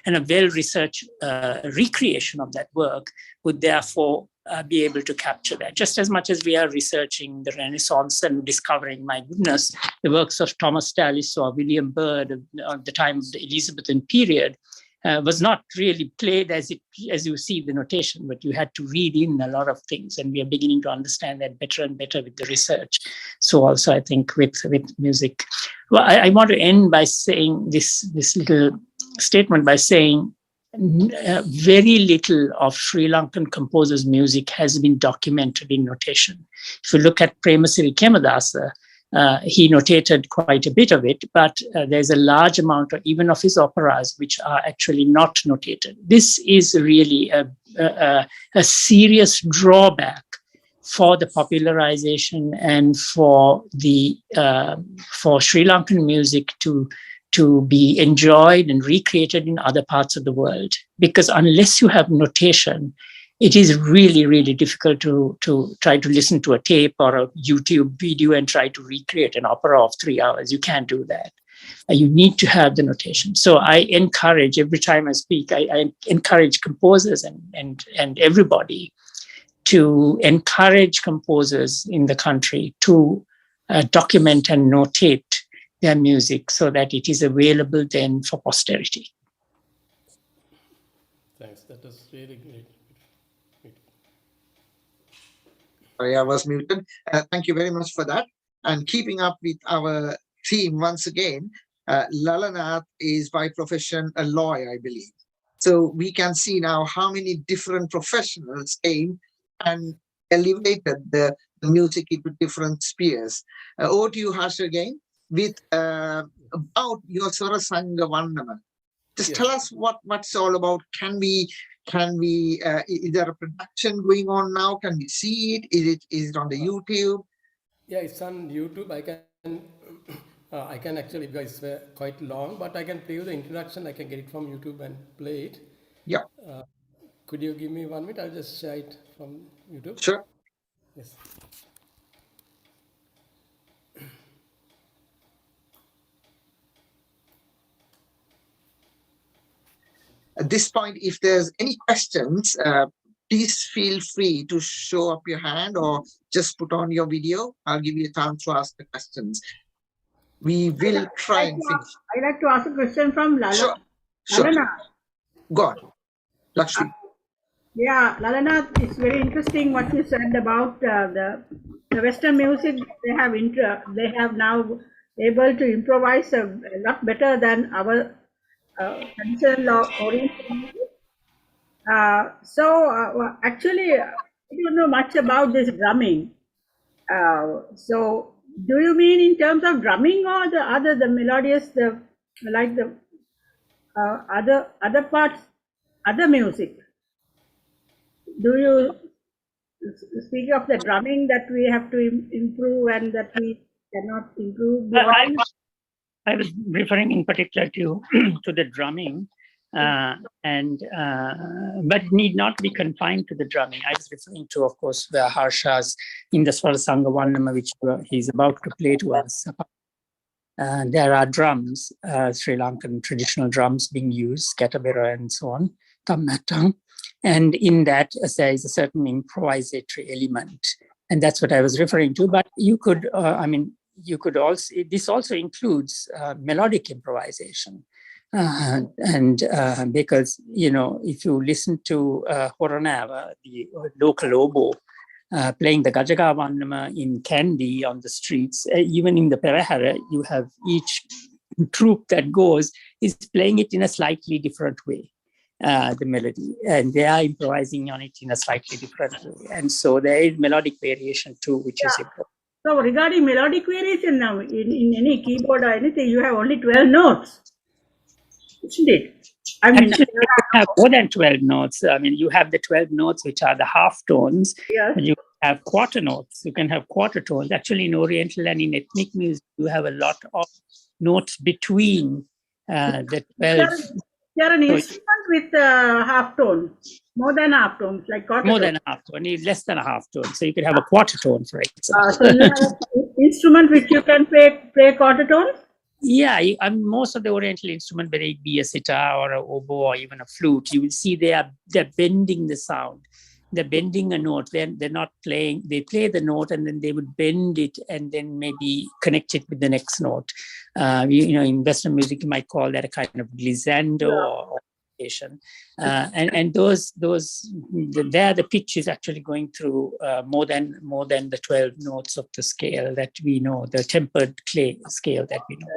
And a well-researched recreation of that work would therefore be able to capture that. Just as much as we are researching the Renaissance and discovering, my goodness, the works of Thomas Tallis or William Byrd of the time of the Elizabethan period was not really played as you see the notation, but you had to read in a lot of things, and we are beginning to understand that better and better with the research. So also, I think with music. Well, I want to end by saying this little statement by saying very little of Sri Lankan composers' music has been documented in notation. If you look at Premasiri Kemadasa, he notated quite a bit of it, but there's a large amount even of his operas which are actually not notated. This is really a serious drawback for the popularization and for Sri Lankan music to be enjoyed and recreated in other parts of the world. Because unless you have notation, it is really, really difficult to try to listen to a tape or a YouTube video and try to recreate an opera of 3 hours. You can't do that. You need to have the notation. So I encourage, every time I speak, I encourage composers and everybody to encourage composers in the country to document and notate their music so that it is available then for posterity. Thanks. That was really great. Sorry, I was muted. Thank you very much for that. And keeping up with our theme once again, Lalanath is by profession a lawyer, I believe. So we can see now how many different professionals came and elevated the music into different spheres. Over to you, Harsha, again, with about your Sarasanga Vandama. Just tell us what's all about. Can we is there a production going on now? Can we see it? Is it on the YouTube? Yeah, it's on YouTube. I can actually, because it's quite long, but I can play you the introduction. I can get it from YouTube and play it. Yeah. Could you give me 1 minute? I'll just share it from YouTube. Sure. Yes. At this point, if there's any questions, please feel free to show up your hand or just put on your video. I'll give you a chance to ask the questions. We will try and finish. I'd like to ask a question from Lalana. Sure. Lalana. Go on. Lakshmi. Yeah, Lalana, it's very interesting what you said about the Western music. They have now able to improvise a lot better than our traditional oriental music. Actually, I don't know much about this drumming. So, do you mean in terms of drumming or the melodious, other parts, other music? Do you speak of the drumming that we have to improve and that we cannot improve? I was referring in particular to the drumming, but need not be confined to the drumming. I was referring to, of course, the Harsha's in the Swarasanga Vandama, which he's about to play to us. There are drums, Sri Lankan traditional drums being used, katabera and so on, tammatang. And in that, there is a certain improvisatory element. And that's what I was referring to. But you could, you could also, this also includes melodic improvisation. Because, if you listen to Horanava, the local oboe, playing the Gajaga Vandama in Kandy on the streets, even in the Perahara, you have each troupe that goes is playing it in a slightly different way. The melody, and they are improvising on it in a slightly different way, and so there is melodic variation too, which is important. So regarding melodic variation now, in any keyboard or anything, you have only 12 notes, isn't it? Actually, you have more than 12 notes. You have the 12 notes, which are the half tones. Yes. You have quarter notes. You can have quarter tones. Actually, in Oriental and in ethnic music, you have a lot of notes between the 12. There are an instrument with half tone, more than half tones, like quarter more tone. than a half tone, less than a half tone. So you could have a quarter tone, for example. So you have an instrument which you can play quarter tones? Yeah, most of the Oriental instrument, whether it be a sitar or an oboe or even a flute, you will see they're bending the sound. They're bending a note. They're not playing. They play the note and then they would bend it and then maybe connect it with the next note. In Western music, you might call that a kind of glissando or orchestration. And those there the pitch is actually going through more than the 12 notes of the scale that we know, the tempered clay scale that we know.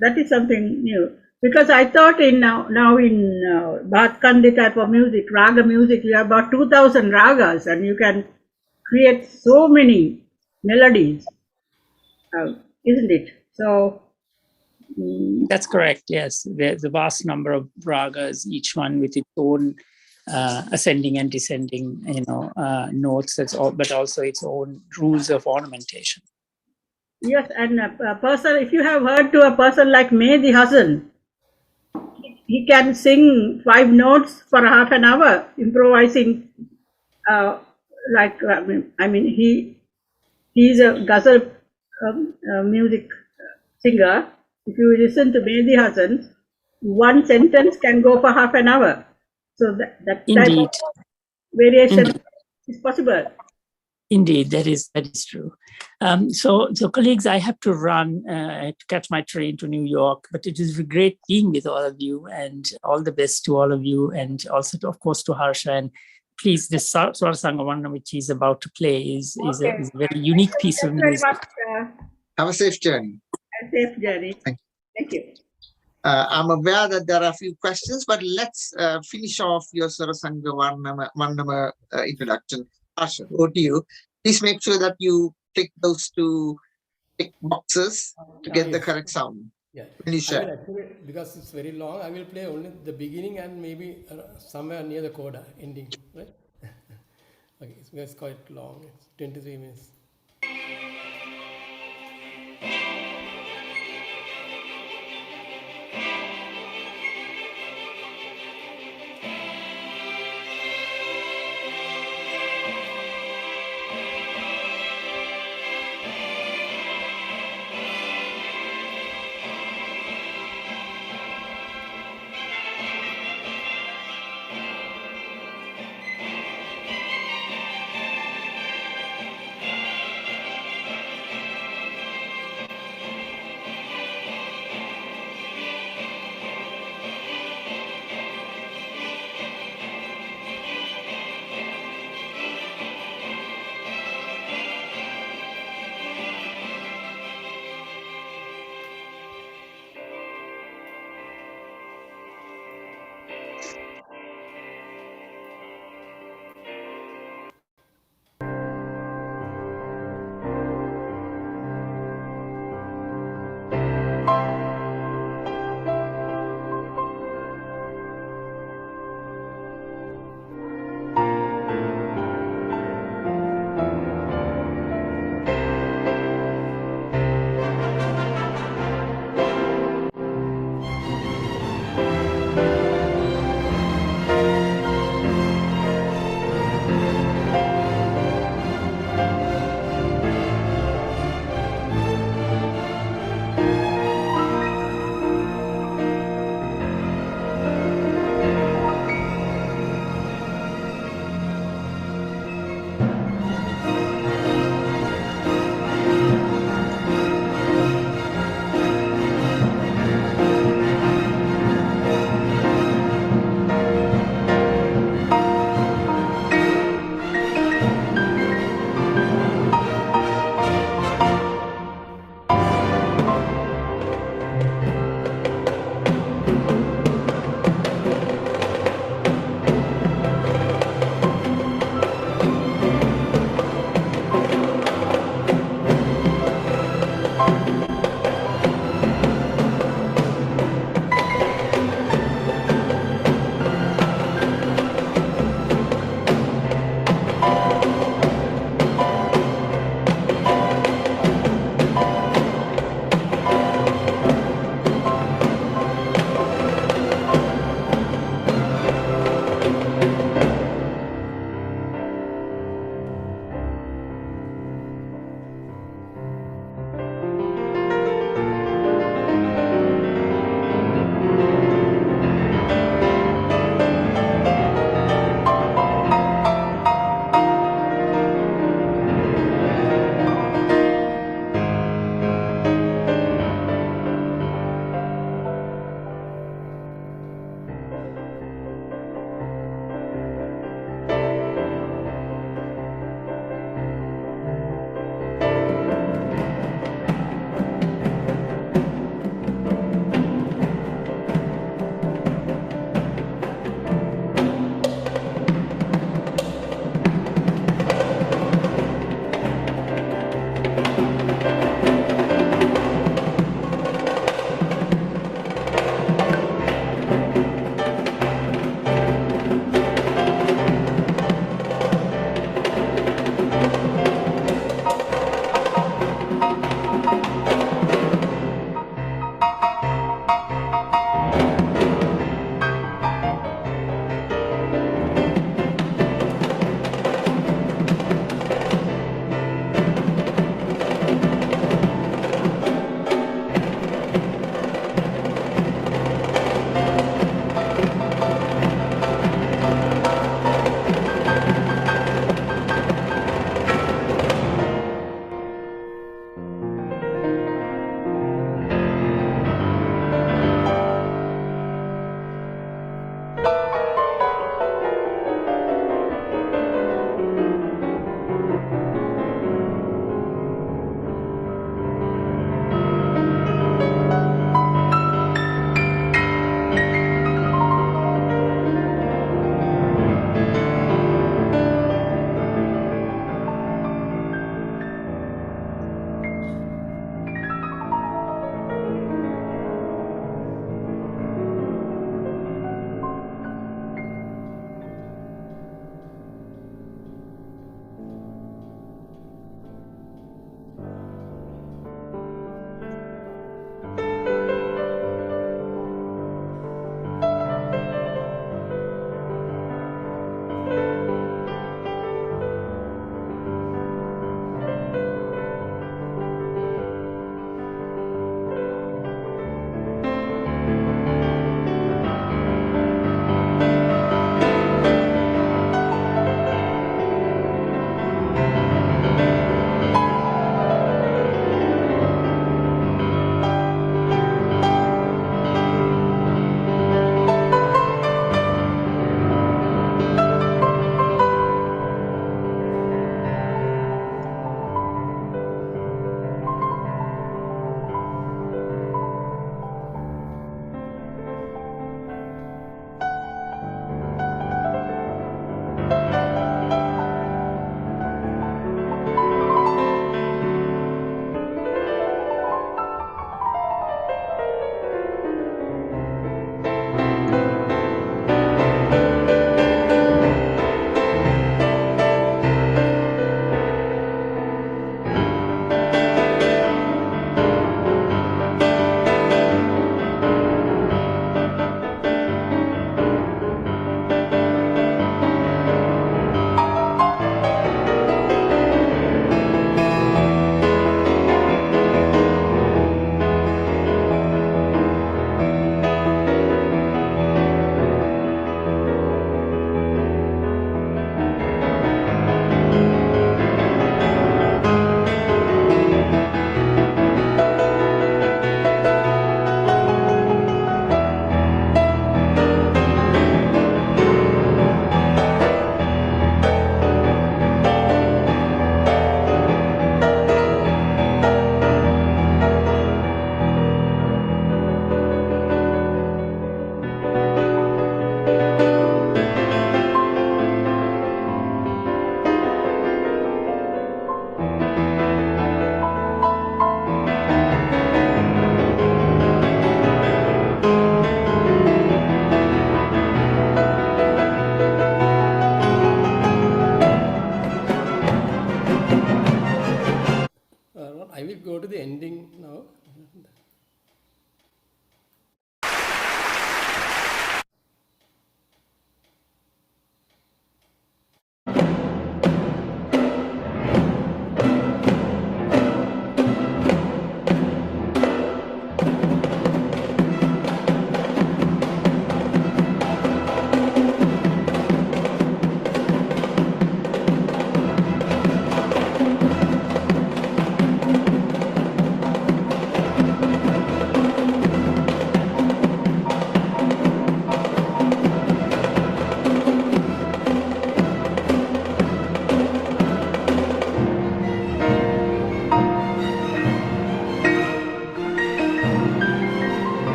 That is something new. Because I thought now in Bhatkandi type of music, raga music, you have about 2,000 ragas and you can create so many melodies, isn't it? So that's correct. Yes, there's a vast number of ragas, each one with its own ascending and descending, notes. But also its own rules of ornamentation. Yes, and a person, if you have heard to a person like Mehdi Hassan, he can sing 5 notes for half an hour, improvising. He's a ghazal music singer. If you listen to Mehdi Hassan, one sentence can go for half an hour. So that type of variation is possible. Indeed, that is true. So colleagues, I have to run to catch my train to New York, but it is great being with all of you, and all the best to all of you, and also, of course, to Harsha. And please, this Swara Sangavana, which he's about to play, is a very unique piece of music. Thank you very much. Have a safe journey. A safe journey. Thank you. I'm aware that there are a few questions, but let's finish off your Sarasanga Varnama introduction. Harsha, over to you. Please make sure that you click those two tick boxes to get the correct sound. Yeah. When you share. Actually, because it's very long, I will play only the beginning and maybe somewhere near the coda ending, right? Okay, it's quite long. It's 23 minutes.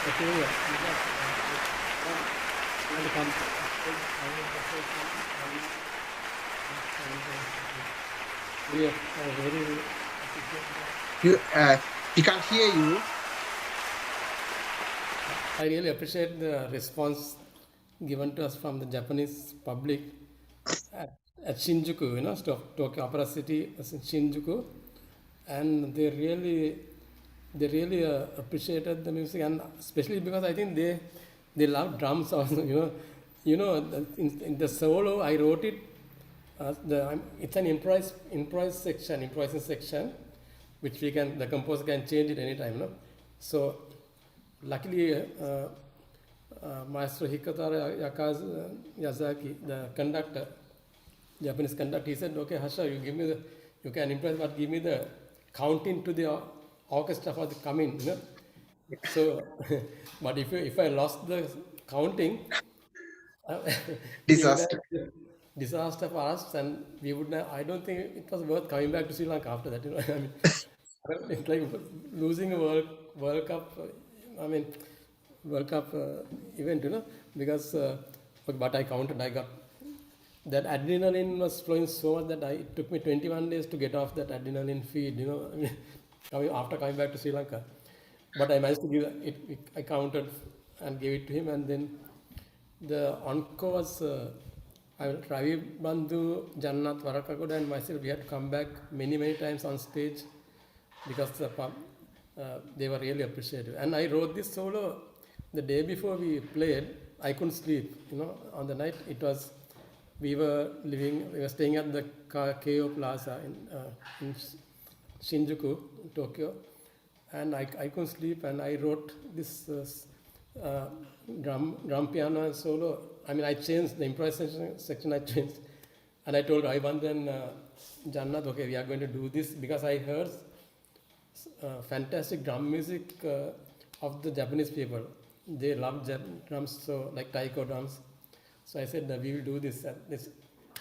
We can't hear you. I really appreciate the response given to us from the Japanese public at Shinjuku, Tokyo Opera City, Shinjuku, and they really appreciated the music, and especially because I think they love drums also. In the solo I wrote it. It's an improvising section, which the composer can change it anytime. So luckily, Maestro Hikatara Yazaki, the conductor, Japanese conductor, he said, "Okay, Harsha, you can improvise, but give me the counting to the orchestra for the coming." So, but if I lost the counting, Disaster. Disaster for us, and we would not, I don't think it was worth coming back to Sri Lanka after that. I mean, it's like losing a World Cup. World Cup event. Because but I counted. I got that adrenaline was flowing so much that it took me 21 days to get off that adrenaline feed. After coming back to Sri Lanka, but I managed to give it. I counted and gave it to him, and then the encore was. Ravi Bandhu, Jannat Varakagoda and myself, we had to come back many times on stage because they were really appreciative. And I wrote this solo the day before we played. I couldn't sleep, on the night. We were staying at the Keio Plaza in Shinjuku, Tokyo, and I couldn't sleep, and I wrote this drum piano and solo. I changed the improvisation section. I changed, and I told Raiband and Jannat, okay, we are going to do this because I heard fantastic drum music of the Japanese people. They love drums, so like taiko drums. So I said that we will do this.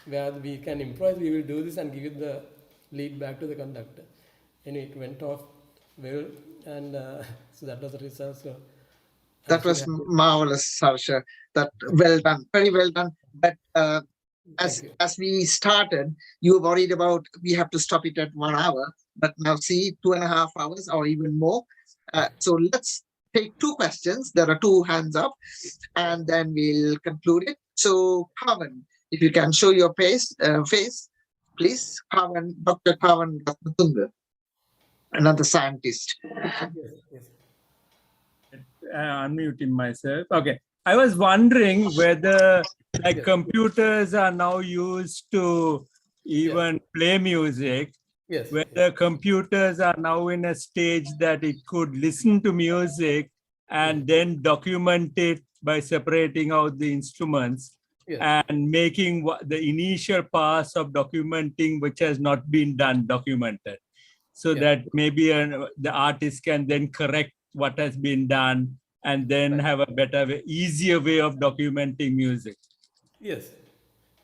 Where we can improvise, we will do this and give the lead back to the conductor. And it went off well, and so that was the result. So that was marvelous, Harsha. That well done, very well done. But as we started, you were worried about we have to stop it at 1 hour, but now see 2.5 hours or even more. So let's take 2 questions. There are 2 hands up, and then we'll conclude it. So Pavan, if you can show your face, please. Pavan, Dr. Pavan Ratnatunga, another scientist. Yes. Unmuting myself. Okay. I was wondering whether computers are now used to even play music. Yes. Whether computers are now in a stage that it could listen to music and then document it by separating out the instruments and making the initial pass of documenting which has not been done documented. So that maybe the artist can then correct what has been done and then have a better way, easier way of documenting music. Yes,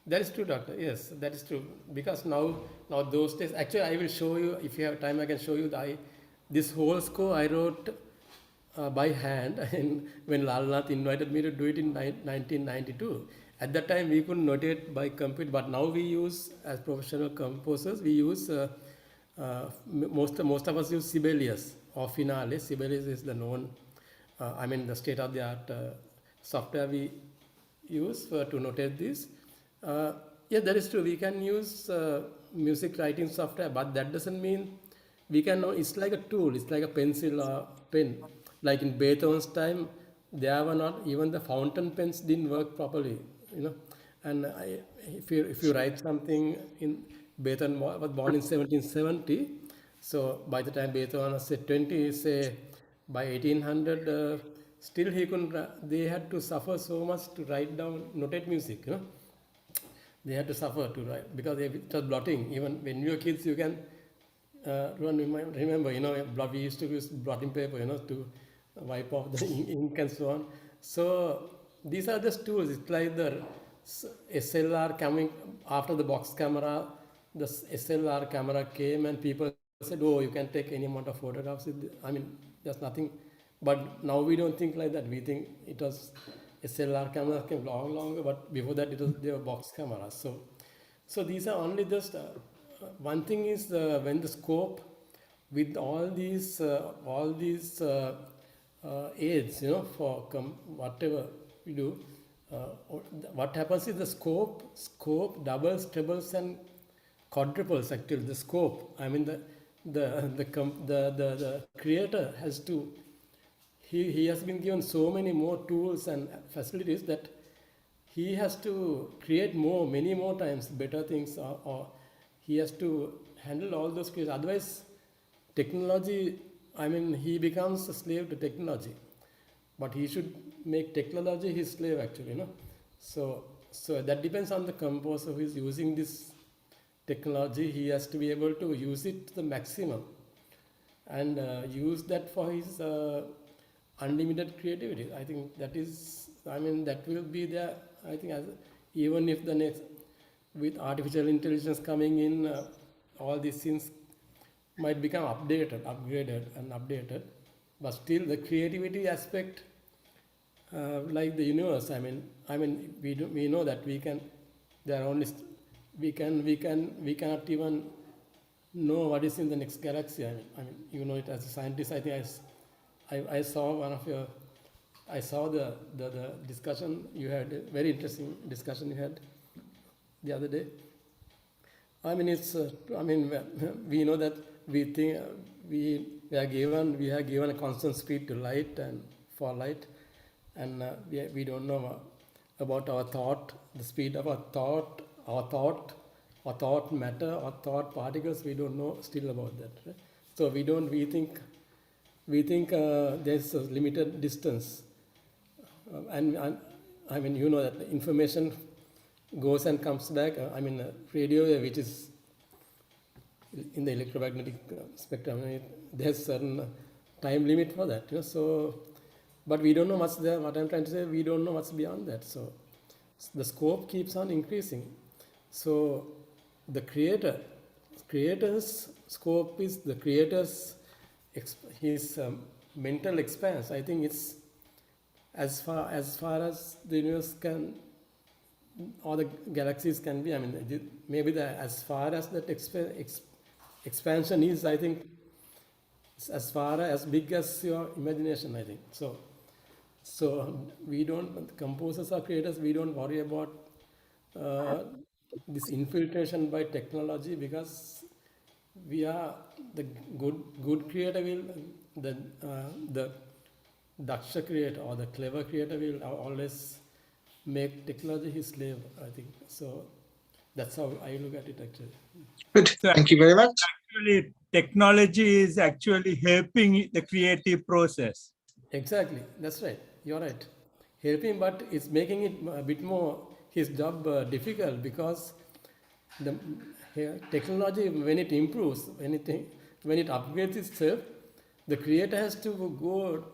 that is true, doctor. Yes, that is true. Because now those days, actually I will show you, if you have time I can show you this whole score I wrote by hand and when Lalnath invited me to do it in 1992. At that time we couldn't notate by computer, but now we use, as professional composers, we use, most of us use Sibelius or Finale. Sibelius is the known, the state-of-the-art software we use to notate this. Yeah, that is true. We can use music writing software, but that doesn't mean we can. It's like a tool. It's like a pencil or pen. Like in Beethoven's time, there were not even the fountain pens didn't work properly. And if you write something in Beethoven was born in 1770, so by the time Beethoven was 20, say by 1800, still he couldn't. They had to suffer so much to write down, notate music. They had to suffer to write because it was blotting. Even when you were kids, you can remember. We used to use blotting paper, to wipe off the ink and so on. So these are just tools. It's like the SLR coming after the box camera. The SLR camera came and people said, "Oh, you can take any amount of photographs." There's nothing But now we don't think like that. We think it was SLR camera came longer, but before that they were box cameras. So these are only just one thing is when the scope with all these aids, for whatever we do, what happens is the scope doubles, trebles, and quadruples. Actually, the scope. I mean the creator has to. He has been given so many more tools and facilities that he has to create many more times better things, or he has to handle all those creations. Otherwise, technology, I mean, he becomes a slave to technology. But he should make technology his slave, actually, So that depends on the composer who is using this technology. He has to be able to use it to the maximum and use that for his unlimited creativity. I think that will be there. I think even if the next, with artificial intelligence coming in, all these things might become upgraded, but still the creativity aspect, like the universe. I mean, we know that we cannot even know what is in the next galaxy. I mean, it as a scientist. I think I saw the discussion you had, a very interesting discussion you had the other day. I mean, we know that we think we are given a constant speed to light and for light, and we don't know about our thought, the speed of our thought matter, or thought particles. We don't know still about that. Right? So we think there's a limited distance, and I mean, that the information goes and comes back. Radio wave, which is in the electromagnetic spectrum, there's certain time limit for that. So, but we don't know what's there. What I'm trying to say, we don't know what's beyond that. So the scope keeps on increasing. So the creator's scope is the creator's his mental expanse. I think it's as far as the universe can, or the galaxies can be. I mean, maybe as far as that expansion is, I think it's as big as your imagination, I think. So we don't, composers or creators, we don't worry about this infiltration by technology, because we are the good creator will, the daksha creator or the clever creator will always make technology his slave, I think. So that's how I look at it, actually. Good. Thank you very much. Actually, technology is actually helping the creative process. Exactly. That's right. You're right. Helping, but it's making it a bit more his job difficult, because the technology, when it improves, when it upgrades itself, the creator has to go.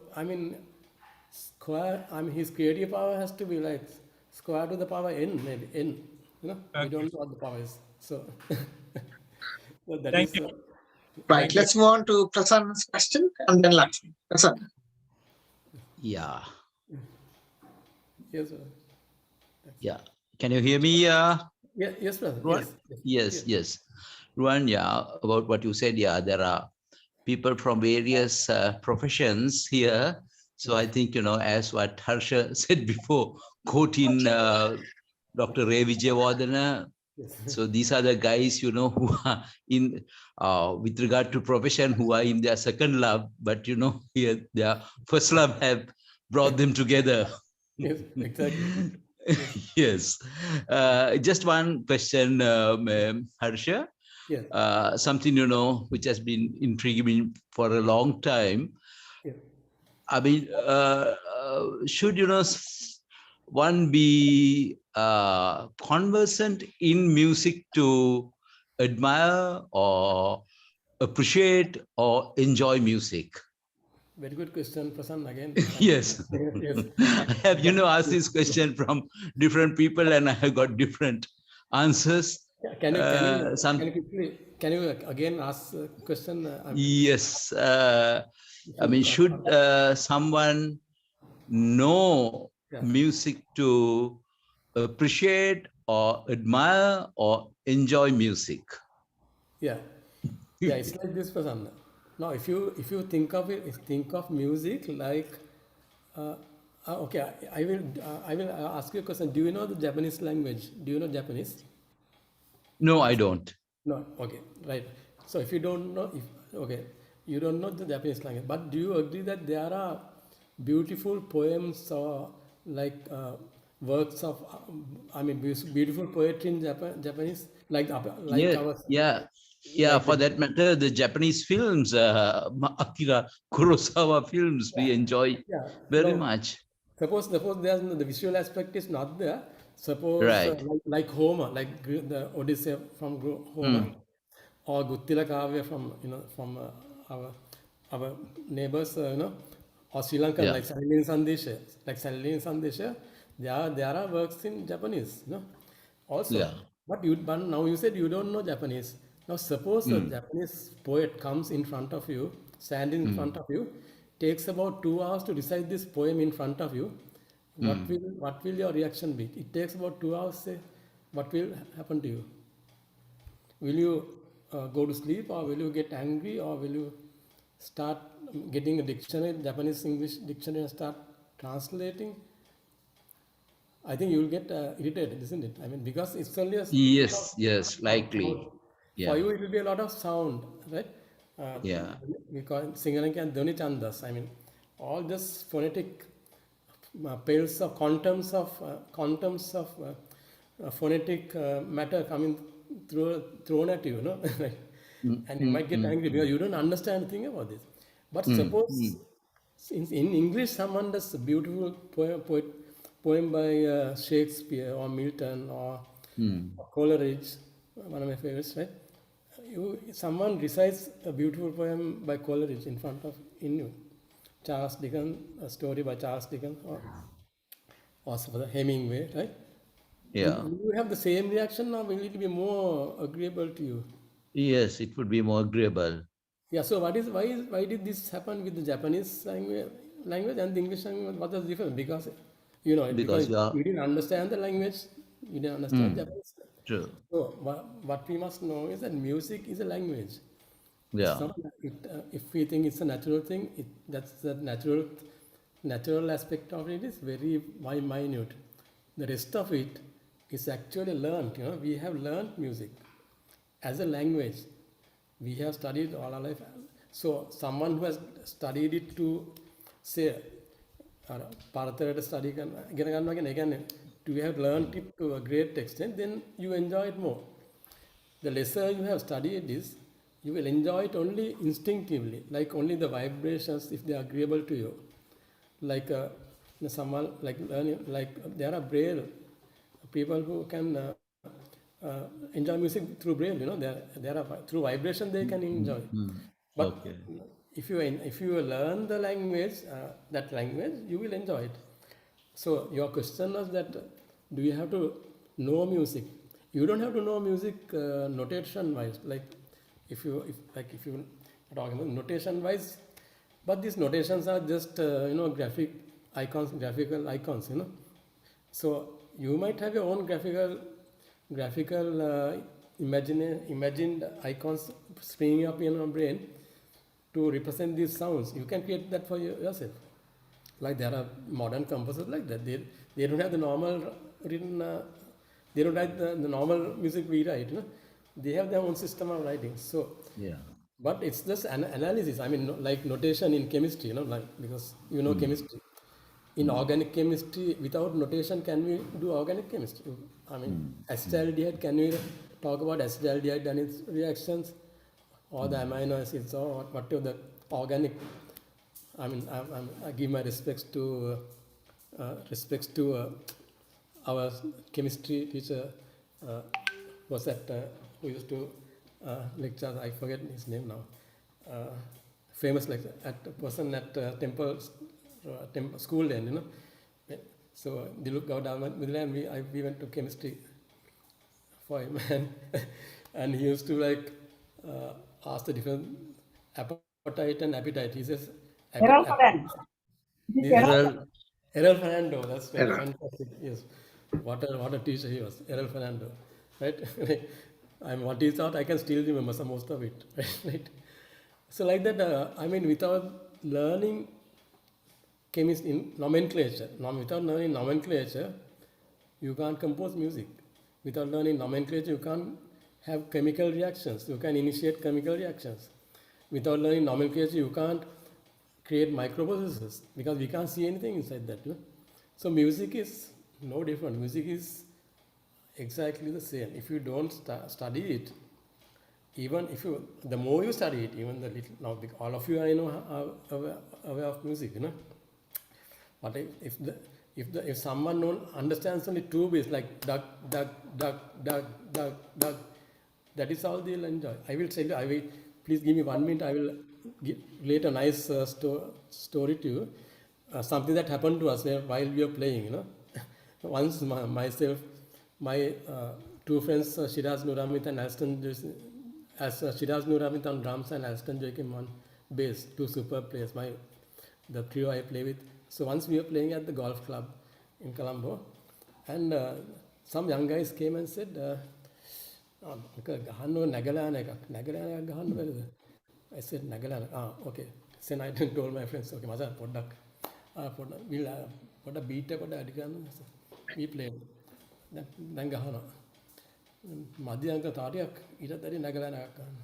His creative power has to be like square to the power n, maybe n. Okay. We don't know what the power is. So, Thank you. Right. Let's move on to Prasanna's question and then Lakshmi. Prasanna. Yeah. Yes, sir. Yeah. Can you hear me? Yes, brother. Yes. Ruan, about what you said, there are people from various professions here. So I think, as what Harsha said before, quoting Dr. Ray Vijayawardena. So these are the guys, who are in, with regard to profession, who are in their second love, but, here their first love have brought them together. Yes, exactly. Yes. Just one question, Harsha. Yes. Something, which has been intriguing me for a long time. Yes. I mean, should, one be conversant in music to admire or appreciate or enjoy music? Very good question, Prasanna, again. Yes. Yes. I have, asked this question from different people, and I have got different answers. Can you again ask the question? Yes. I mean, should someone know music to appreciate or admire or enjoy music? Yeah, yeah, it's like this, Prasanna. Now, if you think of it, think of music like, okay, I will ask you a question. Do you know the Japanese language? Do you know Japanese? No, I don't. No, okay, right. So if you don't know, you don't know the Japanese language, but do you agree that there are beautiful poems or like works of, I mean, beautiful poetry in Japanese, like Yeah, our, yeah. like For that matter, the Japanese films, Akira Kurosawa films, we enjoy very much. Suppose there's the visual aspect is not there. Suppose Right. like Homer, like the Odyssey from Homer, or Guttila Kavya from our neighbors, or Sri Lankan, like Salilin Sandesha. There are works in Japanese, also. But now you said you don't know Japanese. Now suppose a Japanese poet comes in front of you, standing in front of you, takes about 2 hours to recite this poem in front of you. What will your reaction be? It takes about 2 hours. Say, what will happen to you? Will you go to sleep, or will you get angry, or will you start getting a dictionary, Japanese English dictionary, and start translating? I think you will get irritated, isn't it? I mean, because it's only a yes, likely. For you, it will be a lot of sound, right? We call it Sri Lankan Dhoni Chandas. I mean, all this phonetic pairs of quantums of phonetic matter coming thrown at you, and you might get angry because you don't understand anything about this. But suppose in English someone does a beautiful poem by Shakespeare or Milton or Coleridge, one of my favorites, right? Someone recites a beautiful poem by Coleridge in front of you. Charles Dickens, a story by Charles Dickens, or Hemingway, right? Yeah. Will you have the same reaction, or will it be more agreeable to you? Yes, it would be more agreeable. Yeah. So why did this happen with the Japanese language and the English language? What was the difference? Because because you didn't understand the language, you didn't understand Japanese. True. So what we must know is that music is a language. Yeah. If we think it's a natural thing, that's the natural aspect of it is very minute. The rest of it is actually learned. We have learned music as a language. We have studied all our life. So someone who has studied it to say, study again, to have learned it to a great extent, then you enjoy it more. The lesser you have studied this, you will enjoy it only instinctively, like only the vibrations, if they are agreeable to you. Like someone like learning, like there are braille people who can enjoy music through braille. There are through vibration they can enjoy. But if you learn the language, that language, you will enjoy it. So your question was that, do you have to know music? You don't have to know music notation wise. Like if you talking about notation wise, but these notations are just graphical icons. So you might have your own graphical imagined icons springing up in your brain to represent these sounds. You can create that for yourself. Like there are modern composers like that. They don't have the normal written. They don't write the normal music we write. They have their own system of writing. So but it's just an analysis. I mean, like notation in chemistry. Because chemistry. In organic chemistry, without notation, can we do organic chemistry? I mean, acetaldehyde, can we talk about acetaldehyde and its reactions, or the amino acids, or whatever the organic? I mean, I give my respects to our chemistry teacher. Was that who used to lecture? I forget his name now. Famous lecturer, person at Temple school then, So Diluk Gaudaman, and we went to chemistry for him, and he used to ask the different appetite and appetite. He says, Errol Fernando. Errol Fernando, that's very fantastic. Yes, what a teacher he was, Errol Fernando, right? What he taught, I can still remember some most of it, right? So like that, I mean, without learning chemistry in nomenclature, without learning nomenclature, you can't compose music. Without learning nomenclature, you can't have chemical reactions. You can initiate chemical reactions. Without learning nomenclature, you can't create microprocessors because we can't see anything inside that. No? So music is no different. Music is exactly the same. If you don't study it, even if you, the more you study it, even the little, now all of you I know are aware of music, you know. But if someone understands only two beats like duck, duck, duck, duck, duck, duck, that is all they'll enjoy. I will tell you, please give me 1 minute, I will relate a nice story to you. Something that happened to us while we were playing, you know. Once my two friends, Shiraz Nuramit and Aston, Shiraz Nuramit on drums and Aston Joachim on bass, two super players, the trio I play with. So once we were playing at the golf club in Colombo, and some young guys came and said, I said, Nagalana, okay. Then I told my friends, okay, Maza, we'll beat up, we played. Then Gahana. Madhyanka Tariak, ඊට තරි නැගලා නැගන්න.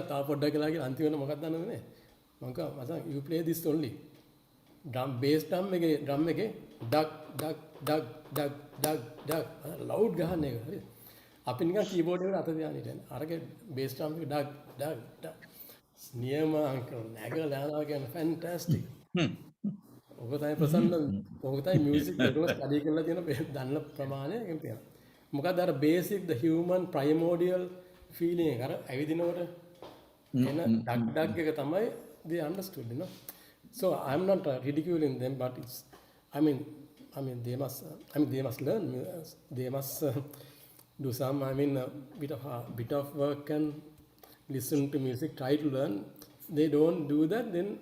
තා පොඩ්ඩක් කියලා ගිහින් අන්තිමට මොකක්ද දන්නවද? මම කිව්වා මචං you play this only. bass drum එකේ duck duck duck duck duck duck loud ගහන්න එක. හරිද? අපි නිකන් keyboard එකට අත තියාගෙන හිටියනේ. අරගේ bass drum එක duck duck duck. නියම අංකල් නැගලා යනවා කියන්නේ fantastic. ඔක තමයි ප්‍රසන්න ඔක තමයි මියුසික් එකල ස්ටඩි කරලා තියෙන දන්න ප්‍රමාණය එකෙන් තියෙනවා. මොකද අර basic the human primordial feeling එක අර ඇවිදිනකොට එන ඩක් ඩක් එක තමයි they understood, you know. So I'm not ridiculing them, but it's I mean they must learn, they must do some bit of work and listen to music, try to learn. They don't do that, then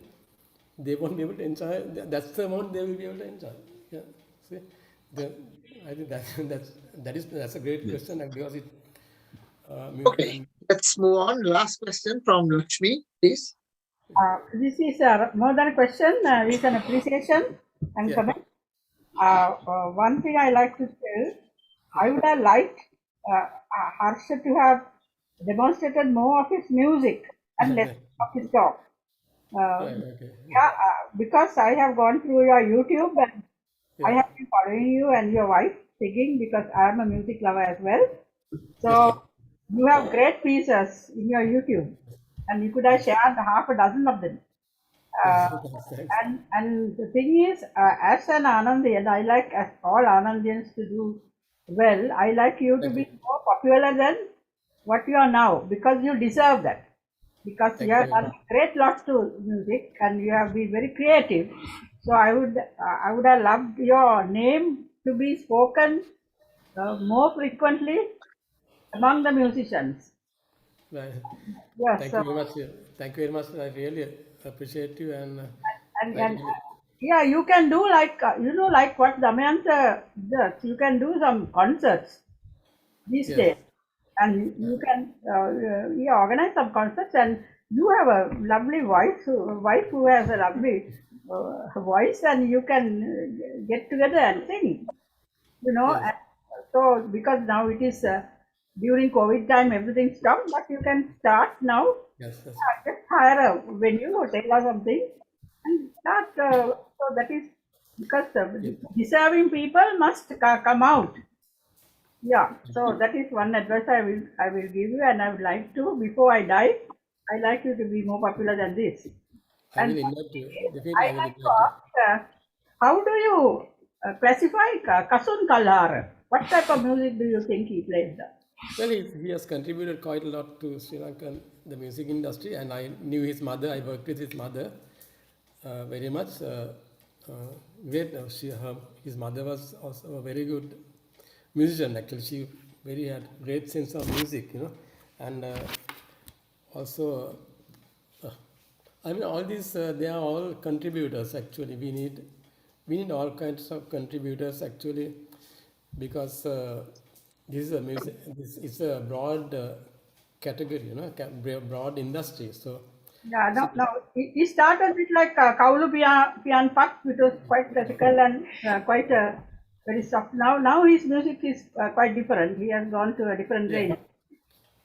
they won't be able to enjoy. That's the amount they will be able to enjoy. Yeah, see, I think that's a great question, because it. Okay, let's move on. Last question from Lakshmi, please. This is more than a question. It's an appreciation and comment. One thing I like to tell, I would have liked Harsha to have demonstrated more of his music and less of his talk. Because I have gone through your YouTube and I have been following you and your wife singing, because I am a music lover as well. So you have great pieces in your YouTube, and you could have shared half a dozen of them. And the thing is, as an Anandian, I like, as all Anandians to do well, I like you to be more popular than what you are now, because you deserve that. Because you have done great lots to music and you have been very creative. So I would have loved your name to be spoken more frequently among the musicians. Right. Yes, Thank you very much. Thank you very much. I really appreciate you and yeah, you can do like like what Damayanti does. You can do some concerts these days. And you can organize some concerts, and you have a lovely wife who has a lovely voice, and you can get together and sing, you know. And so because now it is during COVID time, everything stopped, but you can start now. Yes. Just hire a venue, hotel or something, and start. So that is because deserving people must come out. Yeah, so that is one advice I will give you, and I would like to, before I die, I like you to be more popular than this. I will invite you. I like to ask, how do you classify Kasun Kalhar? What type of music do you think he plays? Well, he has contributed quite a lot to Sri Lankan, the music industry, and I knew his mother. I worked with his mother very much. His mother was also a very good musician. Actually, she had great sense of music, you know, and also I mean, all these, they are all contributors actually. We need all kinds of contributors actually, because this is a music, this is a broad category, you know, broad industry. So yeah, no, he started with like Kaulu Pian Pak, which was quite classical and quite very soft. Now his music is quite different. He has gone to a different range.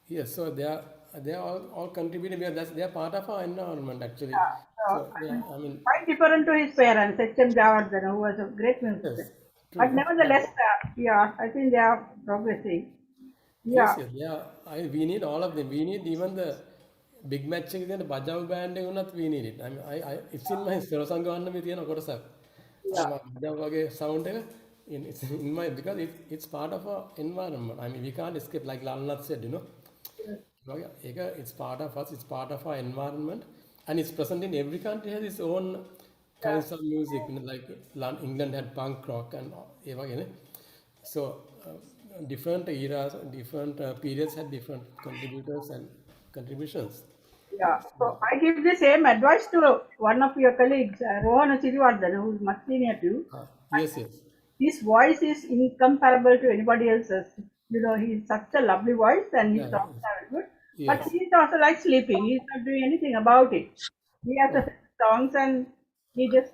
Yes, so they are all contributing because they are part of our environment actually. So, yeah, I mean, quite different to his parents, H.M. Jawardhan, who was a great musician. yes, true. But nevertheless, yeah, I think they are progressing. Yes, Yeah. yeah. We need all of them. We need even the big match the Bajav band unat we need it. It's in my Sirasanga with sound it's in my, because it's part of our environment. I mean, we can't escape, like Lalnath said, you know. It's part of us, it's part of our environment, and it's present in every country has its own kinds of music, you know, like England had punk rock and so different eras, different periods had different contributors and contributions. Yeah, so I give the same advice to one of your colleagues, Rohan Siriwardhan, who is much senior to you. Yes. His voice is incomparable to anybody else's. You know, he's such a lovely voice and his songs are good. Yes. But he's also like sleeping. He's not doing anything about it. He has the songs and he just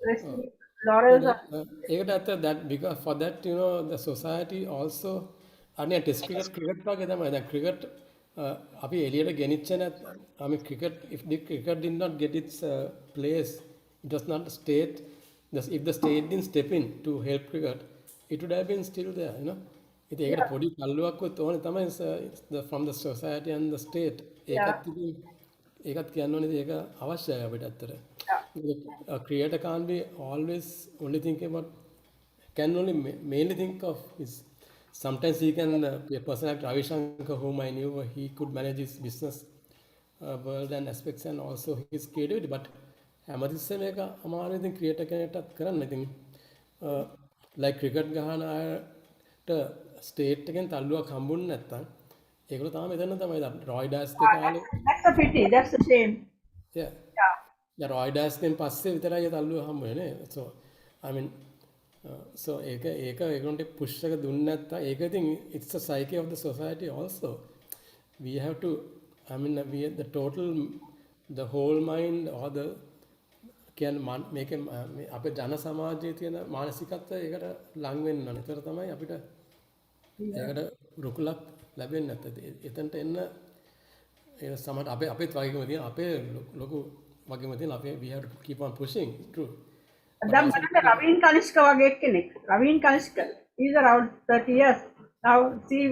resting laurels. That because for that, you know, the society also test cricket cricket අපි එළියට ගෙනිච්ච නැත්නම් I mean cricket, if the cricket did not get its place, it does not state, if the state didn't step in to help cricket, it would have been still there, you know. ඉතින් ඒකට පොඩි තල්ලුවක්වත් ඕනේ තමයි from the society and the state. ඒකත් කියන්න ඕනේ ඒක අවශ්‍යයි අපිට ඇත්තට. A creator can't be always only thinking about, can only mainly think of his. Sometimes he can be a person like Ravi Shankar, whom I knew, he could manage his business world and aspects and also his creativity. But හැමතිස්සෙම මේක අමාරු ඉතින් creator කෙනෙක්ටත් කරන්න. ඉතින් like cricket ගහන අයට state එකෙන් තල්ලුවක් හම්බුනේ නැත්තම් ඒගොල්ලෝ තාම එතන තමයි. රොයි ඩාස් ගේ කාලේ. That's a pity. That's a shame. Yeah. Roy Dias ගෙන් පස්සේ විතරයි තල්ලුව හම්බුනේ නේ. So I mean, so ඒකට push එක දුන්නේ නැත්තම් ඒක ඉතින් it's the psyche of the society also. We have to, I mean, the whole mind or the can make අපේ ජන සමාජයේ තියෙන මානසිකත්වය ඒකට ලං වෙන්න ඕනේ. ඒතර තමයි අපිට ඒකට රුකුලක් ලැබෙන්නේ නැත්තේ. එතනට එන්න ඒ සමහර අපේත් වගේම තියෙන අපේ ලොකු වගේම තියෙන අපේ we have to keep on pushing. True. දැන් බලන්න රවීන් කනිෂ්ක වගේ කෙනෙක්. Raveen Kanishka is around 30 years. Now see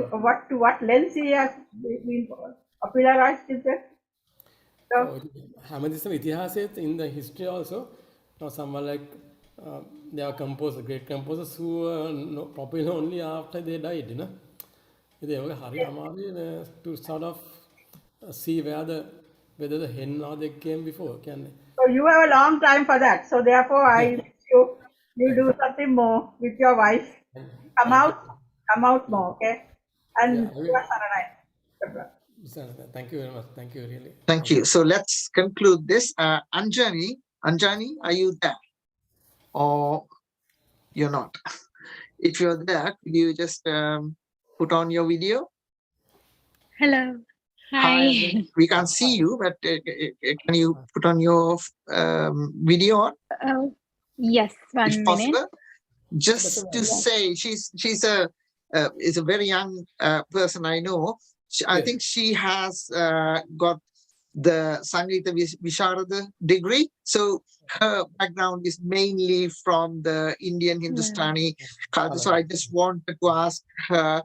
what lens he has been popularized with that. So හැමතිස්සෙම ඉතිහාසයේ in the history also, someone like there are great composers who were popular only after they died, you know. ඉතින් ඒක හරි අමාරුයි to sort of see whether the hen or the egg came before. So you have a long time for that. So therefore, I wish you do something more with your wife. Come out more, okay? And you are Saranai. Thank you very much. Thank you, really. Thank you. So let's conclude this. Anjani, are you there? Or you're not? If you're there, could you just put on your video? Hello. Hi. We can't see you, but can you put on your video on? Yes, one if possible. minute. Just to say, she's is a very young person I know. I think she has got the Sangeeta Visharada degree. So her background is mainly from the Indian Hindustani culture. So I just wanted to ask her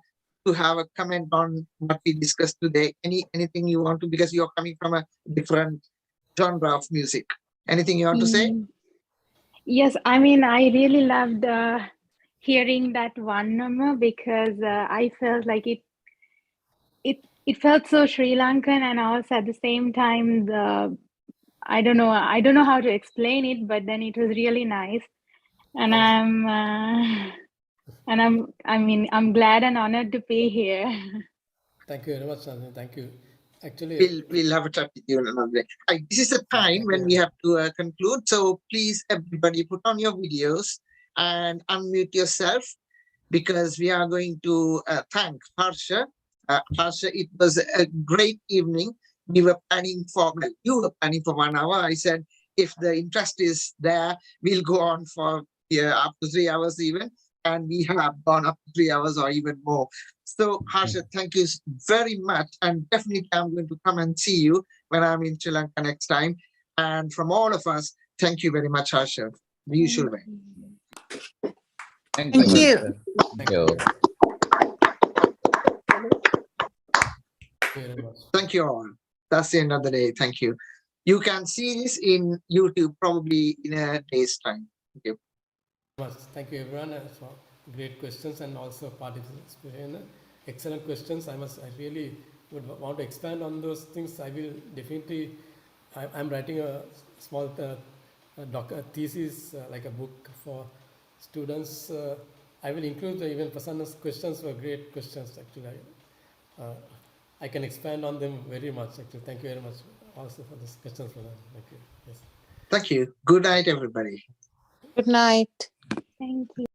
to have a comment on what we discussed today. Anything you want to, because you're coming from a different genre of music. Anything you want to say? Yes, I mean, I really loved hearing that one number because I felt like it felt so Sri Lankan, and also at the same time I don't know how to explain it, but then it was really nice, and I'm glad and honored to be here. Thank you very much, Sandhya. Thank you. Actually, we'll have a chat with you another day. This is the time when we have to conclude. So please, everybody, put on your videos and unmute yourself, because we are going to thank Harsha. Harsha, it was a great evening. We were planning for, well, you were planning for 1 hour. I said, if the interest is there, we'll go on for up to 3 hours even. And we have gone up to 3 hours or even more. So Harsha, thank you very much. And definitely I'm going to come and see you when I'm in Sri Lanka next time. And from all of us, thank you very much, Harsha. The usual way. Thank Thank you. you. Thank you. Thank you all. That's the end of the day. Thank you. You can see this in YouTube probably in a day's time. Thank you. Thank you everyone for great questions and also participation. Excellent questions. I really would want to expand on those things. I will definitely. I'm writing a small thesis, like a book for students. I will include even Prasanna's questions were great questions. Actually, I can expand on them very much. Actually, thank you very much also for this questions. Thank you. Yes. Thank you. Good night, everybody. Good night. Thank you.